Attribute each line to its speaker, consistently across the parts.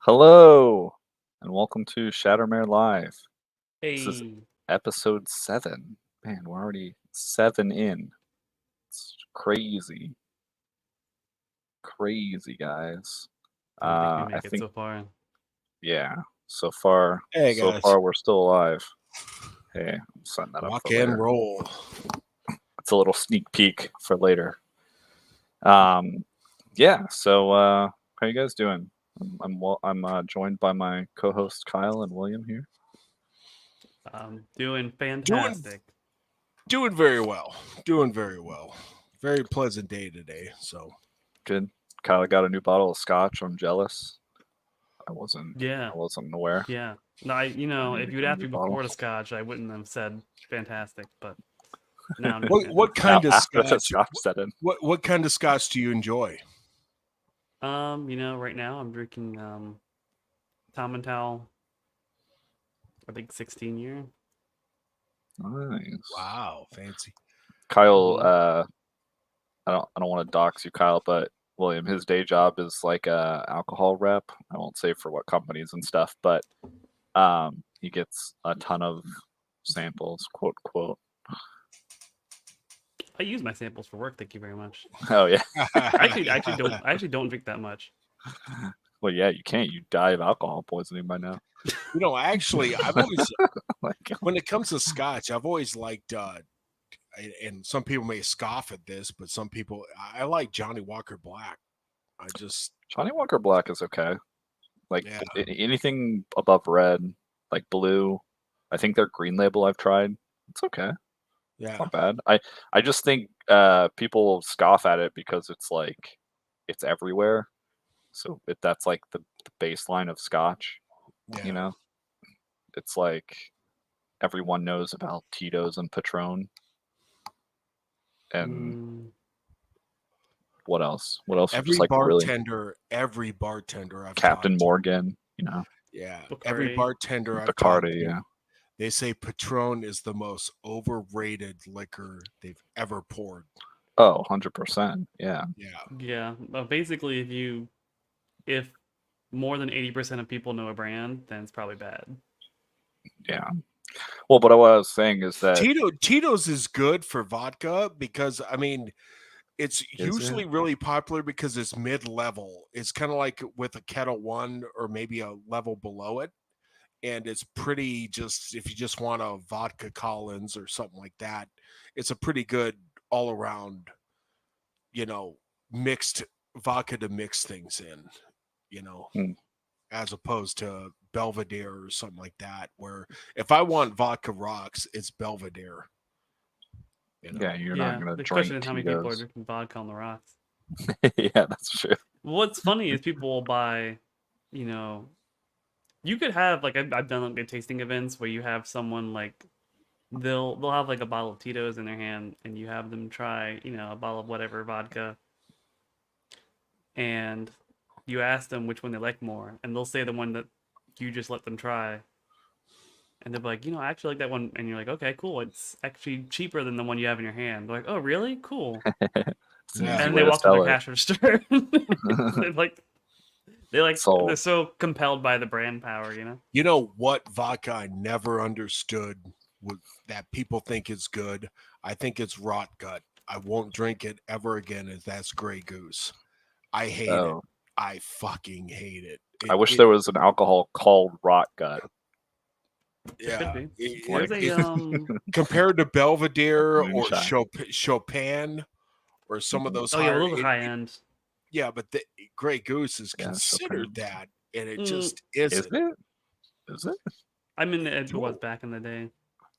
Speaker 1: Hello, and welcome to Shattermare Live. This is
Speaker 2: Hey,
Speaker 1: episode 7. Man, we're already 7 in. It's crazy. Crazy, guys.
Speaker 2: didn't think we
Speaker 1: I
Speaker 2: make it
Speaker 1: think,
Speaker 2: so far.
Speaker 1: yeah, so far,
Speaker 3: Hey
Speaker 1: so
Speaker 3: guys,
Speaker 1: far we're still alive. Hey, I'm setting that up
Speaker 3: rock
Speaker 1: for
Speaker 3: and
Speaker 1: later.
Speaker 3: roll.
Speaker 1: It's a little sneak peek for later. Yeah, so how you guys doing? I'm joined by my co-host Kyle and William here.
Speaker 2: Doing
Speaker 3: Doing
Speaker 2: fantastic.
Speaker 3: doing very well. Doing very well. Very pleasant day today. So
Speaker 1: Good. Kyle got a new bottle of scotch. I'm jealous. I
Speaker 2: Yeah,
Speaker 1: wasn't aware.
Speaker 2: yeah. No,
Speaker 1: I need
Speaker 2: if
Speaker 1: to
Speaker 2: you'd
Speaker 1: get a
Speaker 2: asked
Speaker 1: new
Speaker 2: me
Speaker 1: bottle.
Speaker 2: before the scotch, I wouldn't have said fantastic, but now I'm doing
Speaker 3: what
Speaker 2: fantastic.
Speaker 3: kind of
Speaker 1: After the
Speaker 3: scotch?
Speaker 1: scotch set in.
Speaker 3: What kind of scotch do you enjoy?
Speaker 2: Right now I'm drinking Tom and Towel, I think 16 year.
Speaker 1: Nice.
Speaker 3: Wow, fancy.
Speaker 1: Kyle,
Speaker 2: Mhm.
Speaker 1: I don't want to dox you, Kyle, but William, his day job is like a alcohol rep. I won't say for what companies and stuff, but he gets a ton of samples, quote quote.
Speaker 2: I use my samples for work. Thank you very much.
Speaker 1: Oh yeah.
Speaker 2: I actually don't drink that much.
Speaker 1: Well, yeah, you can't. You die of alcohol poisoning by now.
Speaker 3: Actually, I've always,
Speaker 1: Like,
Speaker 3: when it comes to scotch, I've always liked. And some people may scoff at this, but some people, I like Johnny Walker Black. I just,
Speaker 1: Johnny Walker Black is okay. Like
Speaker 3: yeah,
Speaker 1: anything above red, like blue. I think their green label I've tried. It's okay. It's
Speaker 3: yeah,
Speaker 1: not bad. I just think people scoff at it because it's like it's everywhere. So that's like the baseline of Scotch. You
Speaker 3: yeah.
Speaker 1: know, it's like everyone knows about Tito's and Patron, and
Speaker 2: Mm,
Speaker 1: what else? What else are just like really
Speaker 3: Every bartender I've
Speaker 1: Captain
Speaker 3: talked to,
Speaker 1: Morgan? You know,
Speaker 3: yeah, every
Speaker 2: Bacardi.
Speaker 3: bartender I've talked
Speaker 1: Bacardi.
Speaker 3: to,
Speaker 1: Yeah,
Speaker 3: they say Patron is the most overrated liquor they've ever poured.
Speaker 1: oh, 100%. Yeah,
Speaker 3: Yeah,
Speaker 2: Yeah. Basically, if more than 80% of people know a brand, then it's probably bad.
Speaker 1: yeah. Well, but what I was saying is that
Speaker 3: Tito's is good for vodka because I mean it's
Speaker 1: is it?
Speaker 3: usually really popular because it's mid-level. It's kind of like with a Kettle One or maybe a level below it. And it's pretty just if you just want a vodka Collins or something like that, it's a pretty good all around, you know, mixed vodka to mix things in, you know,
Speaker 1: Hmm.
Speaker 3: as opposed to Belvedere or something like that. Where if I want vodka rocks, it's Belvedere, you
Speaker 1: Yeah,
Speaker 3: know.
Speaker 1: you're not
Speaker 2: Yeah.
Speaker 1: gonna
Speaker 2: The
Speaker 1: drink
Speaker 2: question is how many people are
Speaker 1: Tito's.
Speaker 2: drinking vodka on the rocks.
Speaker 1: Yeah, that's true.
Speaker 2: What's funny is people will buy, you know, you could have like I've done like good tasting events where you have someone like they'll have like a bottle of Tito's in their hand and you have them try, a bottle of whatever vodka and you ask them which one they like more and they'll say the one that you just let them try. And they'll be like, I actually like that one. And you're like, okay, cool. It's actually cheaper than the one you have in your hand. They're like, oh, really? Cool.
Speaker 1: It's an easy
Speaker 3: Yeah.
Speaker 2: And
Speaker 1: way
Speaker 2: they
Speaker 1: to
Speaker 2: walk to their
Speaker 1: sell it.
Speaker 2: cash register. they're like, they're
Speaker 1: Sold.
Speaker 2: so compelled by the brand power.
Speaker 3: You know what vodka I never understood that people think is good? I think it's rot gut. I won't drink it ever again. If that's Grey Goose, I hate it.
Speaker 1: Oh,
Speaker 3: I fucking hate it.
Speaker 1: I wish there was an alcohol called Rot Gut.
Speaker 2: There could
Speaker 3: Yeah.
Speaker 2: be.
Speaker 1: Like
Speaker 2: There's a
Speaker 3: Compared to Belvedere or
Speaker 1: moonshine.
Speaker 3: Chopin or some of
Speaker 1: Mhm.
Speaker 3: those
Speaker 2: oh yeah, well
Speaker 3: higher,
Speaker 2: those are high end.
Speaker 3: yeah, but the Grey Goose is
Speaker 1: Yeah,
Speaker 3: considered
Speaker 1: Chopin.
Speaker 3: that, and it
Speaker 2: Mm,
Speaker 3: just
Speaker 1: Is
Speaker 3: isn't.
Speaker 1: it? Is it?
Speaker 2: I mean it was
Speaker 3: No,
Speaker 2: back in the day.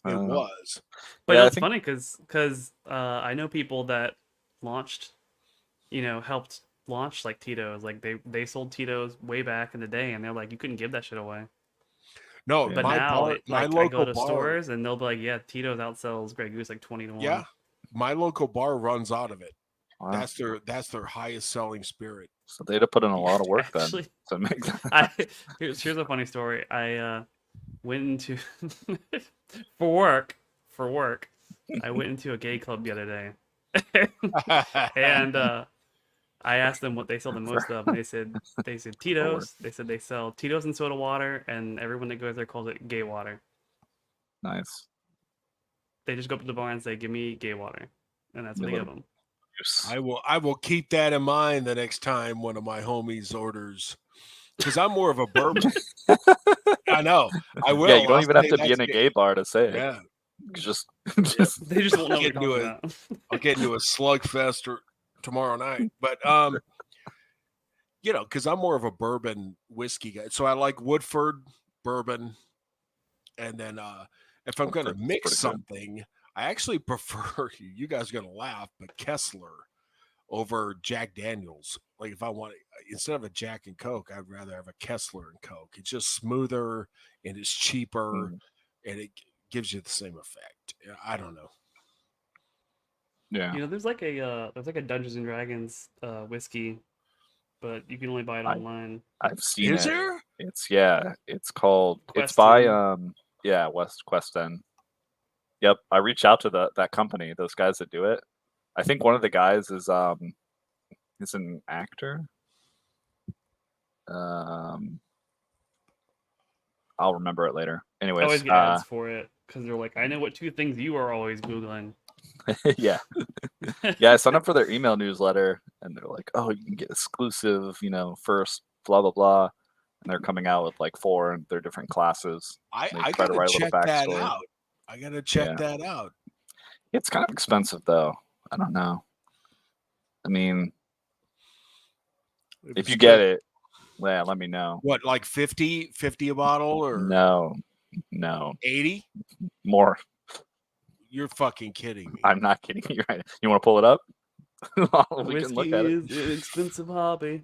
Speaker 3: it
Speaker 1: Uh,
Speaker 3: was.
Speaker 2: But
Speaker 1: yeah, I
Speaker 2: it's
Speaker 1: think.
Speaker 2: funny because I know people that launched, helped launch like Tito's. Like they sold Tito's way back in the day, and they're like, you couldn't give that shit away.
Speaker 3: No,
Speaker 2: But
Speaker 1: Yeah.
Speaker 2: now,
Speaker 3: my
Speaker 2: like I go
Speaker 3: local
Speaker 2: to
Speaker 3: bar.
Speaker 2: stores and they'll be like, yeah, Tito's outsells Grey Goose like 20 to
Speaker 3: Yeah,
Speaker 2: 1.
Speaker 3: my local bar runs out of it.
Speaker 1: Wow.
Speaker 3: That's their highest selling spirit.
Speaker 1: So they'd have put in a
Speaker 2: Yeah,
Speaker 1: lot of work then
Speaker 2: actually,
Speaker 1: to make that.
Speaker 2: I here's a funny story. I went into for work for work. I went into a gay club the other day, and I asked them what they sell the most of, and they said Tito's. They said they sell Tito's and soda water, and everyone that goes there calls it gay water.
Speaker 1: Nice.
Speaker 2: They just go up to the bar and say, "Give me gay water," and that's what they
Speaker 1: Little
Speaker 2: give them.
Speaker 1: juice.
Speaker 3: I will keep that in mind the next time one of my homies orders, because I'm more of a bourbon. I know. I will.
Speaker 1: Yeah, you don't
Speaker 3: I'll
Speaker 1: even have
Speaker 3: say
Speaker 1: to be in
Speaker 3: that's
Speaker 1: a gay bar to say it.
Speaker 3: Yeah.
Speaker 1: Just,
Speaker 3: Yep.
Speaker 1: just
Speaker 2: They just won't know what
Speaker 3: Get
Speaker 2: you're talking
Speaker 3: into
Speaker 2: about.
Speaker 3: I'll get into a slugfest tomorrow night. But you know, because I'm more of a bourbon whiskey guy. So I like Woodford bourbon. And then if I'm gonna
Speaker 1: Woodford's
Speaker 3: mix
Speaker 1: pretty good.
Speaker 3: something, I actually prefer you guys are gonna laugh, but Kessler over Jack Daniels. Like if I want instead of a Jack and Coke, I'd rather have a Kessler and Coke. It's just smoother and it's cheaper
Speaker 1: Mm,
Speaker 3: and it gives you the same effect. I don't know.
Speaker 1: yeah.
Speaker 2: You know, there's like a Dungeons and Dragons whiskey, but you can only buy it
Speaker 1: I-
Speaker 2: online.
Speaker 1: I've seen
Speaker 3: Is
Speaker 1: it.
Speaker 3: there?
Speaker 1: It's called. It's
Speaker 2: Quest
Speaker 1: by
Speaker 2: Inn.
Speaker 1: West Quest End. Yep, I reached out to that company, those guys that do it. I think one of the guys is an actor. I'll remember it later.
Speaker 2: I always
Speaker 1: Anyways,
Speaker 2: get ads for it because they're like, "I know what 2 things you are always googling."
Speaker 1: yeah, yeah. I signed up for their email newsletter, and they're like, "Oh, you can get exclusive, first blah blah blah," and they're coming out with like 4 in their different classes.
Speaker 3: I
Speaker 1: They try to
Speaker 3: gotta
Speaker 1: write a little
Speaker 3: check that
Speaker 1: backstory.
Speaker 3: out. I gotta check
Speaker 1: Yeah.
Speaker 3: that out.
Speaker 1: It's kind of expensive though. I don't know. I mean, if
Speaker 3: it's
Speaker 1: you get
Speaker 3: good.
Speaker 1: it, yeah, let me know.
Speaker 3: What, like 50 a bottle or
Speaker 1: No,
Speaker 3: 80?
Speaker 1: more.
Speaker 3: You're fucking kidding me.
Speaker 1: I'm not kidding you. Right? You want to pull it up? We can look
Speaker 2: Whiskey
Speaker 1: at it.
Speaker 2: is an expensive hobby.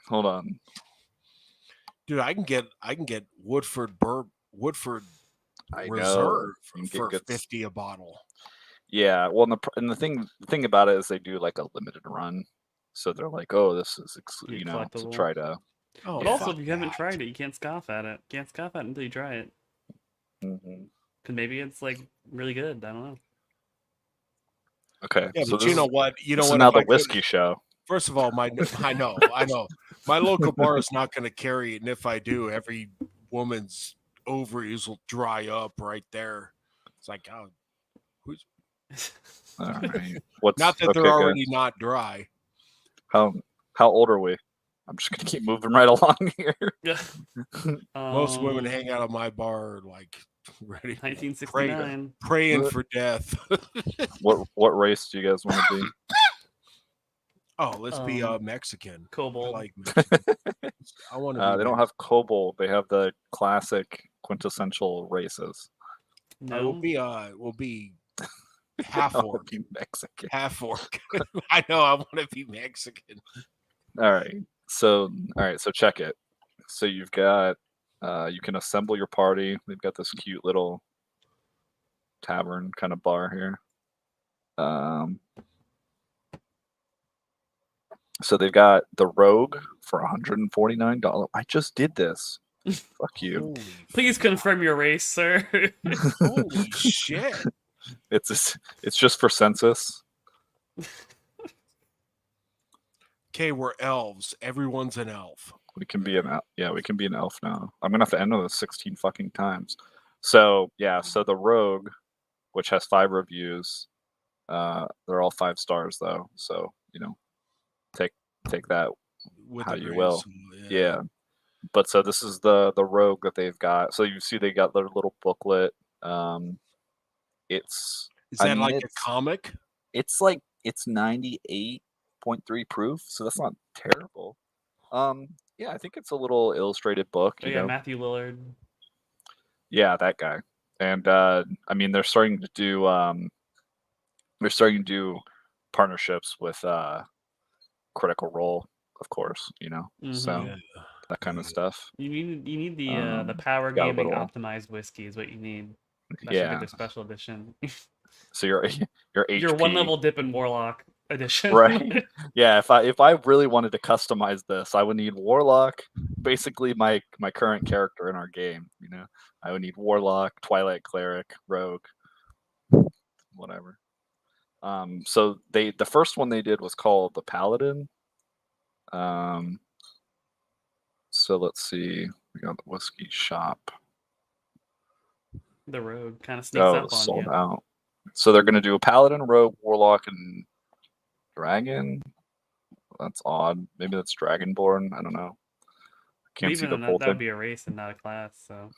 Speaker 1: Hold on.
Speaker 3: Dude, I can get Woodford
Speaker 1: I know.
Speaker 3: Reserve
Speaker 1: You can
Speaker 3: for
Speaker 1: get
Speaker 3: 50 a bottle.
Speaker 1: Yeah, well, and the thing about it is they do like a limited run, so they're like, oh, this is
Speaker 2: Yeah,
Speaker 1: to
Speaker 2: collectible.
Speaker 1: try to.
Speaker 3: Oh,
Speaker 2: But
Speaker 1: Yeah.
Speaker 2: also,
Speaker 3: fuck
Speaker 2: if you haven't
Speaker 3: that.
Speaker 2: tried it, you can't scoff at it. Can't scoff at it until you try it.
Speaker 1: Mhm.
Speaker 2: Because maybe it's like really good. I don't know.
Speaker 1: Okay,
Speaker 3: Yeah,
Speaker 1: so
Speaker 3: but
Speaker 1: this
Speaker 3: you know
Speaker 1: is
Speaker 3: what? You know
Speaker 1: this is
Speaker 3: what?
Speaker 1: now
Speaker 3: If
Speaker 1: the
Speaker 3: I could,
Speaker 1: whiskey show.
Speaker 3: first of all, I know. My local bar is not going to carry it, and if I do, every woman's ovaries will dry up right there. It's like, oh, who's
Speaker 1: All right, what's
Speaker 3: not that
Speaker 1: okay?
Speaker 3: they're
Speaker 1: Good.
Speaker 3: already not dry.
Speaker 1: How old are we? I'm just gonna keep moving right along here.
Speaker 2: Yeah.
Speaker 3: Most women hang out of my bar like ready,
Speaker 2: 1969.
Speaker 3: praying for death.
Speaker 1: What race do you guys want to be?
Speaker 3: Oh, let's be Mexican. I
Speaker 2: Kobold.
Speaker 3: like Mexican. I want to be.
Speaker 1: They don't have kobold. They have the classic quintessential races.
Speaker 2: No.
Speaker 3: We'll be half
Speaker 1: I wanna
Speaker 3: orc.
Speaker 1: be Mexican.
Speaker 3: Half orc. I know. I want to be Mexican.
Speaker 1: All right. So check it. So you've got you can assemble your party. They've got this cute little tavern kind of bar here. So they've got the Rogue for $149. I just did this. Fuck you.
Speaker 3: Holy,
Speaker 2: Please confirm your race, sir.
Speaker 3: holy shit!
Speaker 1: It's just for census.
Speaker 3: Okay, we're elves. Everyone's an elf.
Speaker 1: We can be an elf. Yeah, we can be an elf now. I'm gonna have to enter this 16 fucking times. So yeah, so the Rogue, which has 5 reviews, they're all 5 stars though. So take that
Speaker 3: With
Speaker 1: how
Speaker 3: a
Speaker 1: you
Speaker 3: grain
Speaker 1: will.
Speaker 3: of salt,
Speaker 1: Yeah. But so this is the Rogue that they've got. So you see they got their little booklet. It's
Speaker 3: Is that like a comic?
Speaker 1: it's 98.3 proof, so that's not terrible. Yeah, I think it's a little illustrated book,
Speaker 2: Oh
Speaker 1: you
Speaker 2: yeah,
Speaker 1: know.
Speaker 2: Matthew Lillard.
Speaker 1: Yeah, that guy. And I mean they're starting to do partnerships with Critical Role, of course, So
Speaker 2: Mhm.
Speaker 3: Yeah.
Speaker 1: that kind of stuff.
Speaker 2: You need the power
Speaker 1: got a
Speaker 2: gaming
Speaker 1: little-
Speaker 2: optimized whiskey is what you need. That should
Speaker 1: Yeah.
Speaker 2: be their special edition.
Speaker 1: So your HP.
Speaker 2: Your 1-level dip in Warlock edition.
Speaker 1: Right. Yeah, if I really wanted to customize this, I would need Warlock, basically my current character in our game, I would need Warlock, Twilight Cleric, Rogue, whatever. So the first one they did was called the Paladin, So let's see. We got the whiskey shop.
Speaker 2: The road kind of sneaks
Speaker 1: Oh,
Speaker 2: up
Speaker 1: it's
Speaker 2: on
Speaker 1: sold
Speaker 2: you.
Speaker 1: out. So they're gonna do a paladin, rogue, warlock, and dragon. That's odd. Maybe that's dragonborn. I don't know.
Speaker 2: But
Speaker 1: Can't see
Speaker 2: even
Speaker 1: the
Speaker 2: then,
Speaker 1: full
Speaker 2: that would
Speaker 1: thing.
Speaker 2: be a race and not a class. So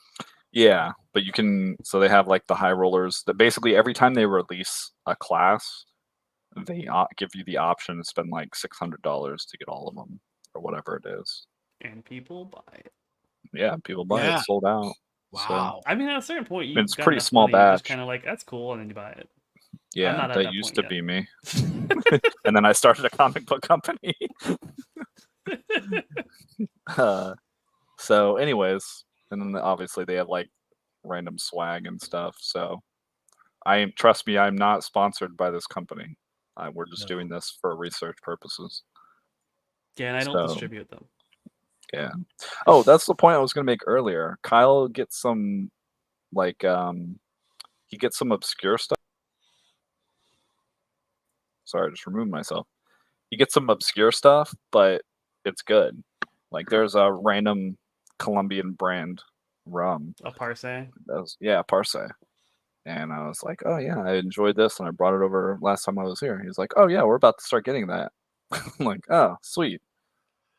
Speaker 1: Yeah, but you can. So they have like the high rollers that basically every time they release a class, they give you the option to spend like $600 to get all of them or whatever it is.
Speaker 2: and people buy it.
Speaker 1: Yeah, people buy it.
Speaker 3: Yeah.
Speaker 1: It's sold out. So
Speaker 3: Wow.
Speaker 2: I mean, at a certain point,
Speaker 1: it's
Speaker 2: you've got
Speaker 1: pretty
Speaker 2: enough
Speaker 1: small
Speaker 2: money, you're just
Speaker 1: batch.
Speaker 2: kind of like, that's cool, and then you buy it. I'm
Speaker 1: Yeah,
Speaker 2: not at
Speaker 1: that
Speaker 2: that
Speaker 1: used
Speaker 2: point
Speaker 1: to
Speaker 2: yet.
Speaker 1: be me. And then I started a comic book company. So, anyways, and then obviously they have like random swag and stuff. So, trust me, I'm not sponsored by this company. We're just
Speaker 3: No.
Speaker 1: doing this for research purposes.
Speaker 2: Yeah, and I don't
Speaker 1: So,
Speaker 2: distribute them.
Speaker 1: yeah. Oh, that's the point I was going to make earlier. Kyle gets some like he gets some obscure stuff. Sorry, I just removed myself. He gets some obscure stuff, but it's good. Like there's a random Colombian brand rum.
Speaker 2: A parse.
Speaker 1: Parse. And I was like, oh yeah, I enjoyed this, and I brought it over last time I was here. He's like, oh yeah, we're about to start getting that. I'm like, oh sweet.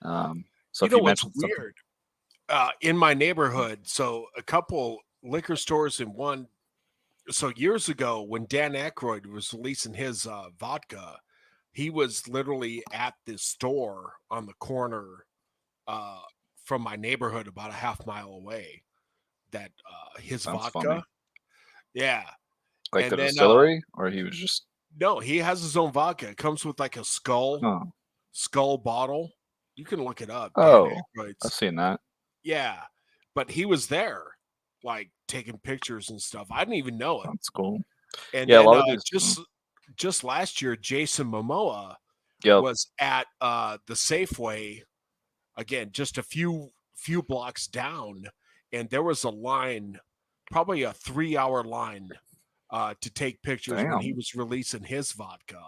Speaker 1: So
Speaker 3: You
Speaker 1: if
Speaker 3: know
Speaker 1: you
Speaker 3: what's
Speaker 1: mentioned something,
Speaker 3: weird? In my neighborhood, so a couple liquor stores in one. So years ago, when Dan Aykroyd was releasing his vodka, he was literally at this store on the corner uh, from my neighborhood, about a half mile away. That his
Speaker 1: sounds
Speaker 3: vodka,
Speaker 1: funny.
Speaker 3: yeah.
Speaker 1: Like
Speaker 3: And
Speaker 1: the
Speaker 3: then
Speaker 1: distillery, or he was just
Speaker 3: no, he has his own vodka. It comes with like a
Speaker 1: oh
Speaker 3: skull bottle. You can look it up, Dan
Speaker 1: oh, I've
Speaker 3: Aykroyd's.
Speaker 1: seen that.
Speaker 3: Yeah, but he was there, like taking pictures and stuff. I didn't even know it.
Speaker 1: That's cool.
Speaker 3: And
Speaker 1: Yeah, a
Speaker 3: then
Speaker 1: lot of these.
Speaker 3: just last year, Jason Momoa
Speaker 1: Yep.
Speaker 3: was at the Safeway again, just a few blocks down, and there was a line, probably a 3-hour line, to take pictures when he
Speaker 1: Damn.
Speaker 3: was releasing his vodka.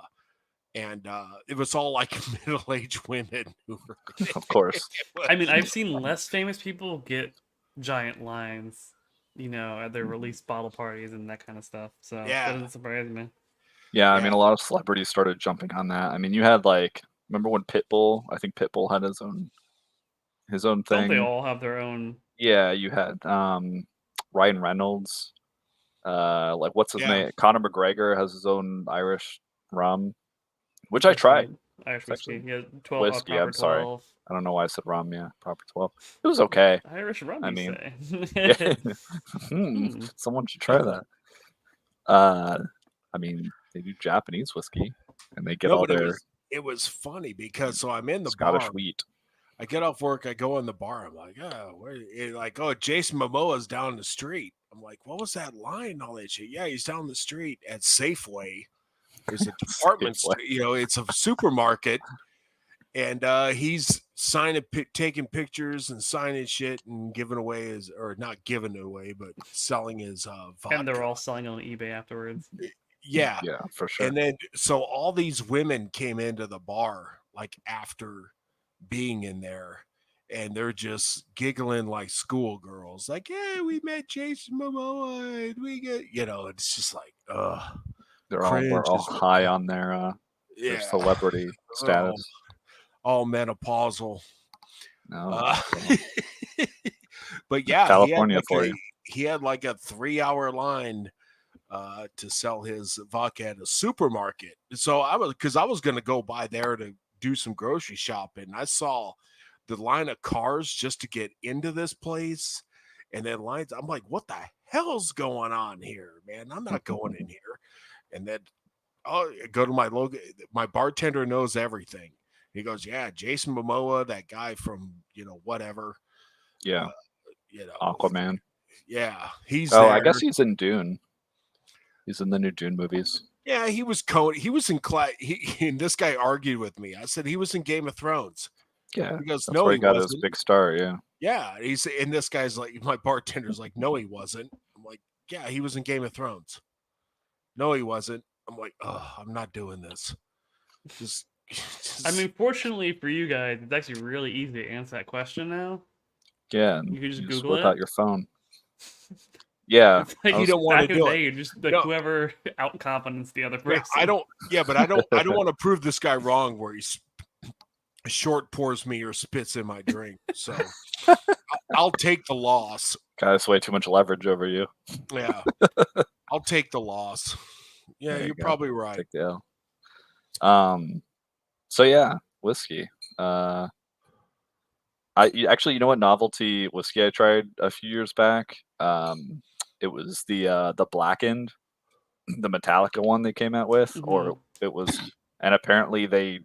Speaker 3: And it was all like middle-aged women who were.
Speaker 1: Of course.
Speaker 2: I mean, I've seen less famous people get giant lines, at their release bottle parties and that kind of stuff. So that
Speaker 3: Yeah.
Speaker 2: doesn't surprise me.
Speaker 1: Yeah, I
Speaker 3: Yeah.
Speaker 1: mean, a lot of celebrities started jumping on that. I mean, you had like, remember when Pitbull? I think Pitbull had his own
Speaker 2: Don't they
Speaker 1: thing.
Speaker 2: all have their own?
Speaker 1: Yeah, you had Ryan Reynolds. Like what's his
Speaker 3: Yeah.
Speaker 1: name? Conor McGregor has his own Irish rum, which I
Speaker 2: Which
Speaker 1: tried.
Speaker 2: one? Irish
Speaker 1: It's
Speaker 2: whiskey.
Speaker 1: actually
Speaker 2: Yeah, 12.
Speaker 1: whiskey.
Speaker 2: Proper
Speaker 1: I'm sorry.
Speaker 2: 12.
Speaker 1: I don't know why I said rum. Yeah, proper 12. It was okay.
Speaker 2: Irish rum,
Speaker 1: I
Speaker 2: you
Speaker 1: mean,
Speaker 2: say?
Speaker 1: yeah. Someone should try that. I mean, they do Japanese whiskey, and they get
Speaker 3: No,
Speaker 1: all
Speaker 3: but
Speaker 1: their
Speaker 3: it was funny because so I'm in the
Speaker 1: Scottish
Speaker 3: bar.
Speaker 1: wheat.
Speaker 3: I get off work, I go in the bar. I'm like, oh, Jason Momoa's down the street. I'm like, what was that line? And all that shit. Yeah, he's down the street at Safeway. There's a department store, it's a supermarket, and he's taking pictures and signing shit and giving away or not giving away, but selling his vodka.
Speaker 2: And they're all selling on eBay afterwards.
Speaker 3: Yeah,
Speaker 1: Yeah, for sure.
Speaker 3: and then so all these women came into the bar like after being in there, and they're just giggling like schoolgirls, like, "Yeah, we met Jason Momoa, and we get," it's just like,
Speaker 1: we're
Speaker 3: cringe
Speaker 1: all
Speaker 3: as
Speaker 1: high
Speaker 3: well.
Speaker 1: on their
Speaker 3: Yeah,
Speaker 1: celebrity status.
Speaker 3: all menopausal.
Speaker 1: No,
Speaker 3: But yeah,
Speaker 1: California for you.
Speaker 3: he had like a 3-hour line to sell his vodka at a supermarket. So I was going to go by there to do some grocery shopping. I saw the line of cars just to get into this place, and then lines. I'm like, what the hell's going on here, man? I'm not going in here. And then I go to my logo. My bartender knows everything. He goes, yeah, Jason Momoa, that guy from whatever.
Speaker 1: Yeah, Aquaman.
Speaker 3: Yeah, he's
Speaker 1: Oh,
Speaker 3: there.
Speaker 1: I guess he's in Dune. He's in the new Dune movies.
Speaker 3: Yeah, he was in class. And this guy argued with me. I said he was in Game of Thrones.
Speaker 1: Yeah,
Speaker 3: He goes,
Speaker 1: that's
Speaker 3: no,
Speaker 1: where
Speaker 3: he
Speaker 1: he got
Speaker 3: wasn't.
Speaker 1: his big star. Yeah,
Speaker 3: Yeah, and this guy's like, my bartender's like, no, he wasn't. I'm like, yeah, he was in Game of Thrones. No, he wasn't. I'm like, oh, I'm not doing this. Just
Speaker 2: I mean, fortunately for you guys, it's actually really easy to answer that question now.
Speaker 1: Yeah, and
Speaker 2: You can just
Speaker 1: you
Speaker 2: Google
Speaker 1: whip out
Speaker 2: it.
Speaker 1: your phone. Yeah,
Speaker 2: It's like
Speaker 1: I
Speaker 3: you
Speaker 1: was
Speaker 3: don't want to
Speaker 2: back in the
Speaker 3: do it.
Speaker 2: day, you just like
Speaker 3: No,
Speaker 2: whoever outconfidence the other
Speaker 3: yeah,
Speaker 2: person.
Speaker 3: I don't. Yeah, but I don't want to prove this guy wrong where he's short pours me or spits in my drink. So I'll take the loss.
Speaker 1: got us way too much leverage over you.
Speaker 3: Yeah, I'll take the loss. Yeah,
Speaker 1: There you
Speaker 3: you're
Speaker 1: go.
Speaker 3: probably right.
Speaker 1: Take the L. So yeah, whiskey. Actually, you know what novelty whiskey I tried a few years back? It was the blackened, the Metallica one they came out with, or
Speaker 2: Mhm.
Speaker 1: it was, and apparently they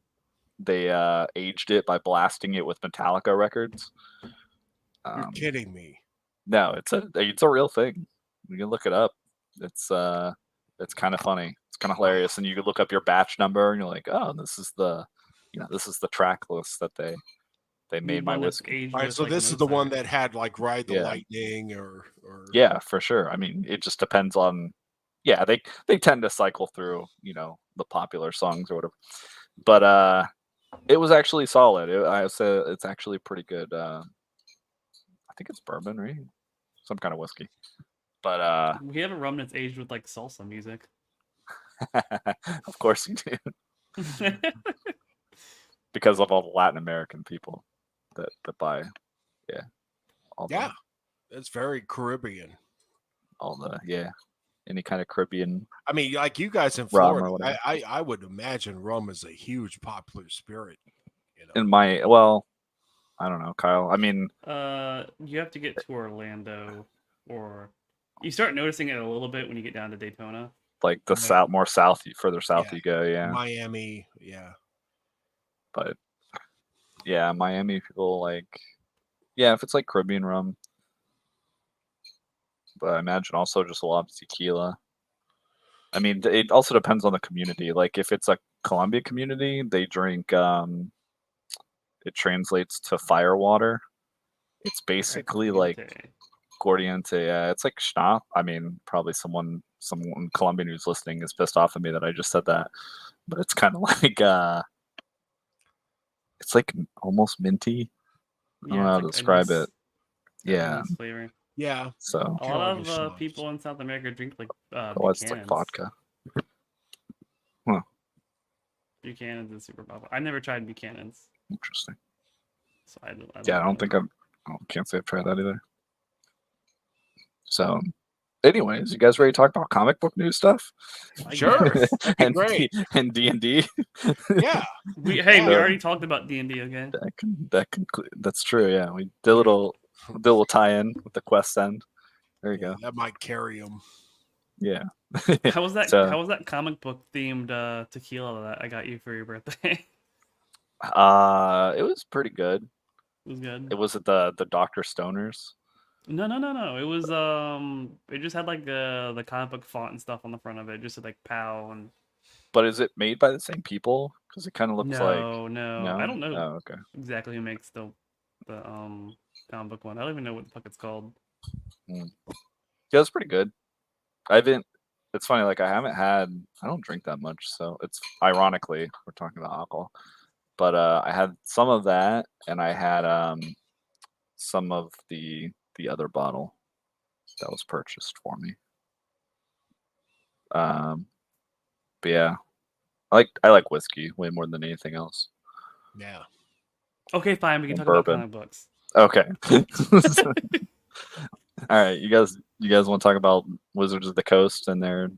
Speaker 1: aged it by blasting it with Metallica records.
Speaker 3: You're kidding me.
Speaker 1: No, it's a real thing. You can look it up. It's kind of funny. It's kind of hilarious, and you can look up your batch number, and you're like, oh, this is the track list that they
Speaker 2: The
Speaker 1: made my
Speaker 2: one that's
Speaker 1: whiskey.
Speaker 2: aged
Speaker 3: All right,
Speaker 2: with
Speaker 3: so
Speaker 2: like
Speaker 3: this is the one
Speaker 2: Mozart.
Speaker 3: that had like Ride the
Speaker 1: Yeah.
Speaker 3: Lightning or
Speaker 1: Yeah, for sure. I mean, it just depends on. Yeah, they tend to cycle through, the popular songs or whatever. But it was actually solid. I would say it's actually pretty good. I think it's bourbon, right? Some kind of whiskey. But
Speaker 2: We have a rum that's aged with like salsa music.
Speaker 1: of course you do, because of all the Latin American people that buy, all
Speaker 3: yeah, it's very Caribbean.
Speaker 1: any kind of Caribbean
Speaker 3: I mean, like you guys in
Speaker 1: rum or
Speaker 3: Florida,
Speaker 1: whatever.
Speaker 3: I would imagine rum is a huge popular spirit.
Speaker 1: Well, I don't know, Kyle. I mean,
Speaker 2: You have to get to Orlando, or you start noticing it a little bit when you get down to Daytona.
Speaker 1: like the
Speaker 3: Right.
Speaker 1: more south, further south
Speaker 3: Yeah.
Speaker 1: you go, yeah.
Speaker 3: Miami, yeah.
Speaker 1: But yeah, Miami people if it's like Caribbean rum, but I imagine also just a lot of tequila. I mean, it also depends on the community. Like if it's a Columbia community, they drink. It translates to fire water. It's basically like
Speaker 2: Aguardiente.
Speaker 1: Gordiente. It's like schnapp. I mean, probably someone Colombian who's listening is pissed off at me that I just said that, but it's kind of like it's like almost minty. I don't know
Speaker 2: Yeah,
Speaker 1: how
Speaker 2: it's
Speaker 1: to
Speaker 2: like
Speaker 1: describe it.
Speaker 2: anise.
Speaker 1: Yeah.
Speaker 2: Anise flavor.
Speaker 3: Yeah.
Speaker 1: So
Speaker 2: A lot of people in South America drink like
Speaker 1: otherwise it's like
Speaker 2: Buchanan's.
Speaker 1: vodka. Huh.
Speaker 2: Buchanan's is super popular. I never tried Buchanan's,
Speaker 1: Interesting.
Speaker 2: so I don't.
Speaker 1: Yeah, I don't think can't say I've tried that either. So, anyways, you guys ready to talk about comic book news stuff?
Speaker 3: Sure. That'd be
Speaker 1: and
Speaker 3: great.
Speaker 1: and D&D.
Speaker 3: Yeah.
Speaker 2: We
Speaker 3: Yeah.
Speaker 2: already talked about D&D. Okay.
Speaker 1: That's true. Yeah, we did a little tie-in with the quest end. There you go.
Speaker 3: That might carry them.
Speaker 1: Yeah.
Speaker 2: How was that?
Speaker 1: So,
Speaker 2: How was that comic book themed tequila that I got you for your birthday?
Speaker 1: it was pretty good.
Speaker 2: It was good.
Speaker 1: It was at the Dr. Stoners.
Speaker 2: No. It was it just had like the comic book font and stuff on the front of it. It just said like POW and.
Speaker 1: But is it made by the same people? Because it kind of looks like
Speaker 2: No. I don't know
Speaker 1: Oh, okay.
Speaker 2: exactly who makes the comic book one. I don't even know what the fuck it's called.
Speaker 1: Yeah, it's pretty good. It's funny, like I don't drink that much, so it's ironically we're talking about alcohol. But I had some of that, and I had some of the other bottle that was purchased for me. But yeah, I like whiskey way more than anything else.
Speaker 3: Yeah.
Speaker 2: Okay, fine. We can talk
Speaker 1: Bourbon.
Speaker 2: about comic books.
Speaker 1: Okay. All right, you guys want to talk about Wizards of the Coast and their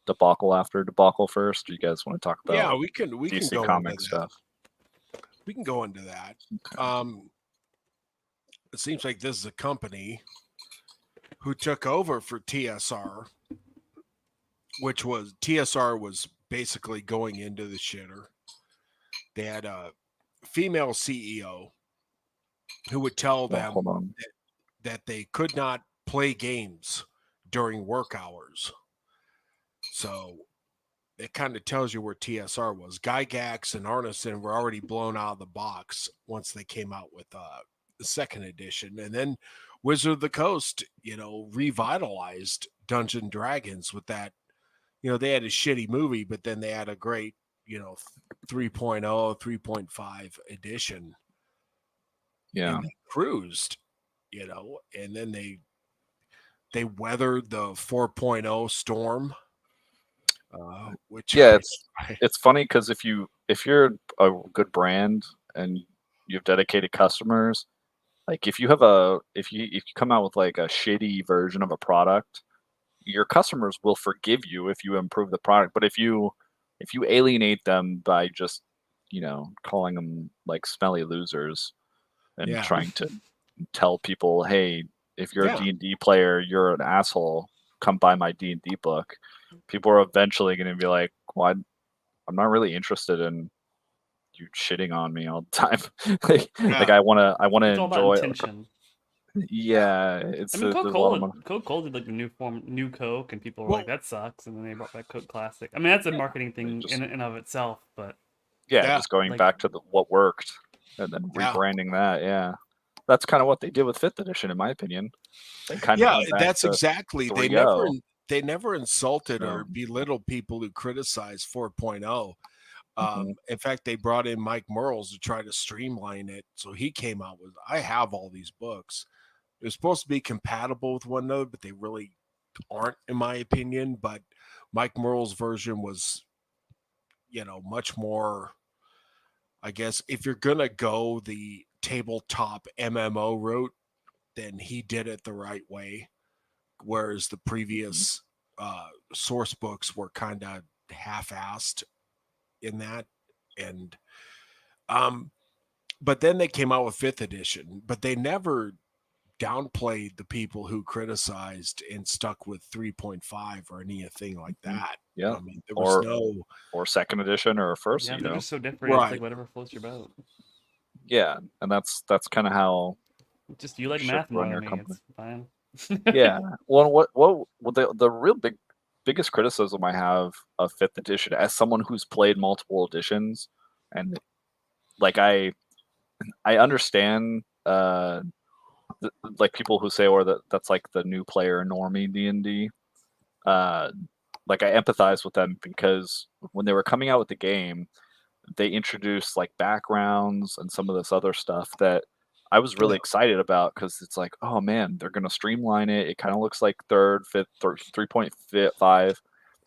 Speaker 1: debacle after debacle first? Or you guys want to talk about
Speaker 3: Yeah, we can
Speaker 1: DC
Speaker 3: go
Speaker 1: comic
Speaker 3: into
Speaker 1: stuff?
Speaker 3: that. We can go into that.
Speaker 1: Okay.
Speaker 3: It seems like this is a company who took over for TSR, which was TSR was basically going into the shitter. They had a female CEO who would tell them
Speaker 1: Hold on.
Speaker 3: that they could not play games during work hours. So it kind of tells you where TSR was. Gygax and Arneson were already blown out of the box once they came out with the second edition. And then Wizard of the Coast, revitalized Dungeon Dragons with that. They had a shitty movie, but then they had a great, 3.0, 3.5 edition,
Speaker 1: Yeah.
Speaker 3: and they cruised, and then they weathered the 4.0 storm, which
Speaker 1: Yeah, it's funny because if you're a good brand and you have dedicated customers, like if you come out with like a shitty version of a product, your customers will forgive you if you improve the product. But if you alienate them by just calling them like smelly losers and
Speaker 3: yeah,
Speaker 1: trying to tell people, hey, if you're a
Speaker 3: yeah,
Speaker 1: D&D player, you're an asshole. Come buy my D&D book. People are eventually going to be like, well, I'm not really interested in you shitting on me all the time. Like
Speaker 3: yeah,
Speaker 1: I want to
Speaker 2: It's all about
Speaker 1: enjoy.
Speaker 2: intention.
Speaker 3: yeah.
Speaker 1: Yeah,
Speaker 2: I mean,
Speaker 1: there's a lot of money.
Speaker 2: Coca-Cola did like the new Coke, and people were like,
Speaker 3: Well,
Speaker 2: "That sucks," and then they brought back Coke Classic. I mean, that's a marketing
Speaker 1: They
Speaker 2: thing
Speaker 1: just
Speaker 2: in of itself, but
Speaker 1: yeah,
Speaker 3: yeah,
Speaker 1: just going
Speaker 2: like,
Speaker 1: back to what worked and then
Speaker 3: yeah,
Speaker 1: rebranding that. Yeah, that's kind of what they did with fifth edition, in my opinion. They kind of
Speaker 3: yeah.
Speaker 1: went back
Speaker 3: That's
Speaker 1: to
Speaker 3: exactly. They
Speaker 1: 3.0.
Speaker 3: never insulted
Speaker 1: So,
Speaker 3: or belittled people who criticize 4.0.
Speaker 1: mhm.
Speaker 3: In fact, they brought in Mike Merles to try to streamline it. So he came out with, I have all these books. They're supposed to be compatible with one another, but they really aren't, in my opinion. But Mike Merle's version was, much more, I guess, if you're going to go the tabletop MMO route, then he did it the right way. Whereas the
Speaker 1: Mhm.
Speaker 3: previous source books were kind of half-assed in that. And um, but then they came out with fifth edition, but they never downplayed the people who criticized and stuck with 3.5 or anything like
Speaker 1: Mhm.
Speaker 3: that.
Speaker 1: Yeah,
Speaker 3: I mean, there was
Speaker 1: or
Speaker 3: no
Speaker 1: second edition or first,
Speaker 2: yeah, they're just so different. It's like
Speaker 3: right.
Speaker 2: whatever floats your boat.
Speaker 1: Yeah, and that's kind of how
Speaker 2: Just you
Speaker 1: you
Speaker 2: like
Speaker 1: should
Speaker 2: math more
Speaker 1: run
Speaker 2: than
Speaker 1: your
Speaker 2: me.
Speaker 1: company.
Speaker 2: It's fine.
Speaker 1: Yeah. Well, what the real biggest criticism I have of fifth edition as someone who's played multiple editions, and like I understand like people who say or that's like the new player normie D&D. Uh, like I empathize with them because when they were coming out with the game, they introduced like backgrounds and some of this other stuff that I was
Speaker 3: Yeah,
Speaker 1: really excited about because it's like, oh man, they're gonna streamline it. It kind of looks like third, fifth, 3.5,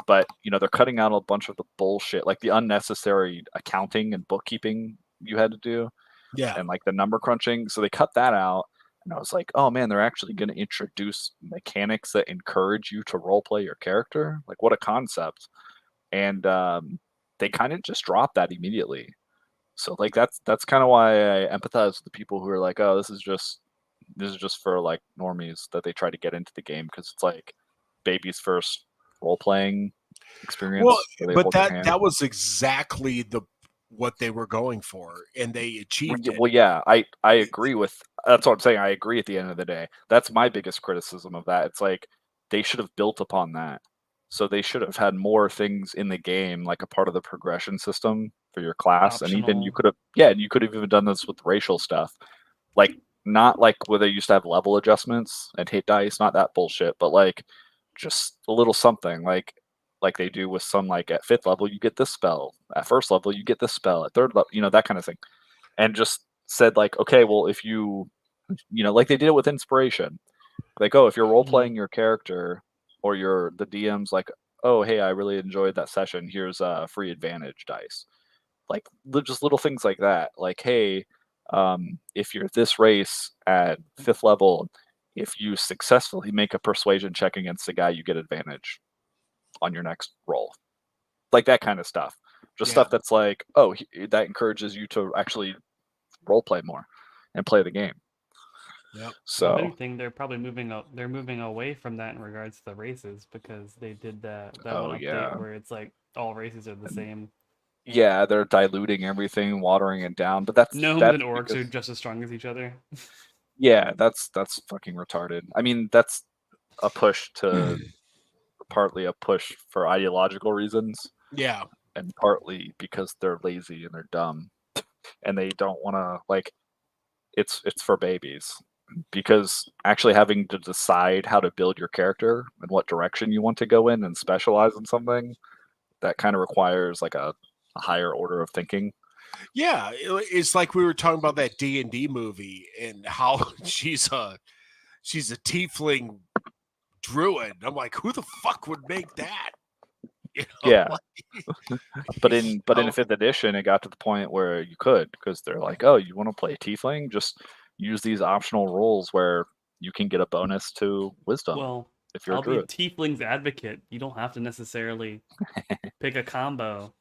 Speaker 1: but they're cutting out a bunch of the bullshit, like the unnecessary accounting and bookkeeping you had to do,
Speaker 3: yeah,
Speaker 1: and like the number crunching. So they cut that out, and I was like, oh man, they're actually gonna introduce mechanics that encourage you to role play your character. Like what a concept! And they kind of just dropped that immediately. So like that's kind of why I empathize with the people who are like, oh, this is just for like normies that they try to get into the game because it's like baby's first role playing
Speaker 3: well,
Speaker 1: experience where they
Speaker 3: but
Speaker 1: hold your
Speaker 3: that
Speaker 1: hand.
Speaker 3: that was exactly the what they were going for, and they achieved it.
Speaker 1: Well, yeah, I agree with that's what I'm saying. I agree at the end of the day. That's my biggest criticism of that. It's like they should have built upon that. So they should have had more things in the game, like a part of the progression system for your class, and even you
Speaker 2: Optional.
Speaker 1: could have, yeah, you could have even done this with racial stuff, like not like where they used to have level adjustments and hit dice, not that bullshit, but like just a little something, like they do with some, like at fifth level you get this spell, at first level you get this spell, at third level, that kind of thing, and just said like, okay, well if like they did it with inspiration, like, oh, if you're role
Speaker 2: Mhm.
Speaker 1: playing your character or the DM's like, oh, hey, I really enjoyed that session. Here's a free advantage dice. Like just little things like that. Like, hey, if you're this race at fifth level, if you successfully make a persuasion check against the guy, you get advantage on your next roll. Like that kind of stuff. Just
Speaker 3: Yeah,
Speaker 1: stuff that's like, oh, that encourages you to actually role play more and play the game.
Speaker 3: yeah.
Speaker 2: Well, if
Speaker 1: So,
Speaker 2: anything, they're moving away from that in regards to the races because they did that one
Speaker 1: oh
Speaker 2: update
Speaker 1: yeah.
Speaker 2: where it's like all races are the same.
Speaker 1: Yeah, they're diluting everything, watering it down, but that's
Speaker 2: Gnomes
Speaker 1: that's
Speaker 2: and orcs are
Speaker 1: because
Speaker 2: just as strong as each other.
Speaker 1: yeah, that's fucking retarded. I mean, that's a push to partly a push for ideological reasons
Speaker 3: Yeah,
Speaker 1: and partly because they're lazy and they're dumb and they don't want to like it's for babies because actually having to decide how to build your character and what direction you want to go in and specialize in something that kind of requires like a a higher order of thinking.
Speaker 3: Yeah, it's like we were talking about that D&D movie and how she's a tiefling druid. I'm like, who the fuck would make that? You know,
Speaker 1: Yeah.
Speaker 3: like,
Speaker 1: But in
Speaker 3: so-
Speaker 1: fifth edition, it got to the point where you could, because they're like, oh, you want to play tiefling? Just use these optional roles where you can get a bonus to wisdom
Speaker 2: Well,
Speaker 1: if you're a
Speaker 2: I'll be
Speaker 1: druid.
Speaker 2: Tiefling's advocate. You don't have to necessarily pick a combo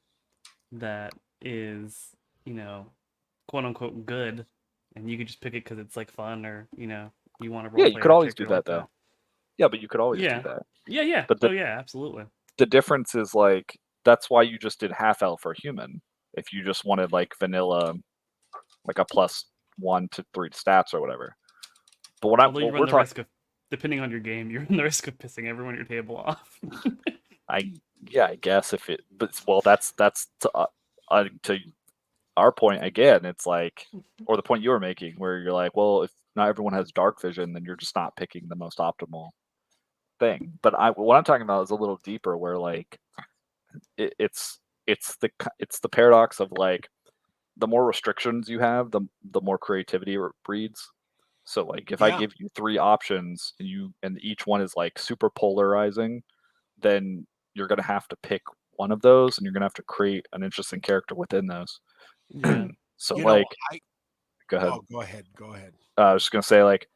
Speaker 2: that is, you know, quote unquote good, and you could just pick it because it's like fun, or you want to
Speaker 1: Yeah,
Speaker 2: roleplay
Speaker 1: you could
Speaker 2: a
Speaker 1: always do
Speaker 2: character
Speaker 1: that
Speaker 2: like
Speaker 1: though. Yeah, but you could always do
Speaker 2: Yeah.
Speaker 1: that.
Speaker 2: Yeah.
Speaker 1: But
Speaker 2: Oh yeah, absolutely.
Speaker 1: the difference is like that's why you just did half elf or human. If you just wanted like vanilla, like a +1 to 3 stats or whatever. But
Speaker 2: Although you
Speaker 1: what
Speaker 2: run
Speaker 1: we're
Speaker 2: the
Speaker 1: talking,
Speaker 2: risk of, depending on your game, you run the risk of pissing everyone at your table off.
Speaker 1: I guess if it, but well, that's to our point again. It's like, or the point you were making, where you're like, well, if not everyone has dark vision, then you're just not picking the most optimal thing. But what I'm talking about is a little deeper, where like it's the paradox of like the more restrictions you have, the more creativity it breeds. So like if I
Speaker 3: Yeah.
Speaker 1: give you 3 options and each one is like super polarizing, then you're gonna have to pick one of those, and you're gonna have to create an interesting character within those.
Speaker 2: Yeah.
Speaker 1: So
Speaker 3: you know,
Speaker 1: like, go ahead.
Speaker 3: go ahead. Go ahead.
Speaker 1: I was just gonna say like,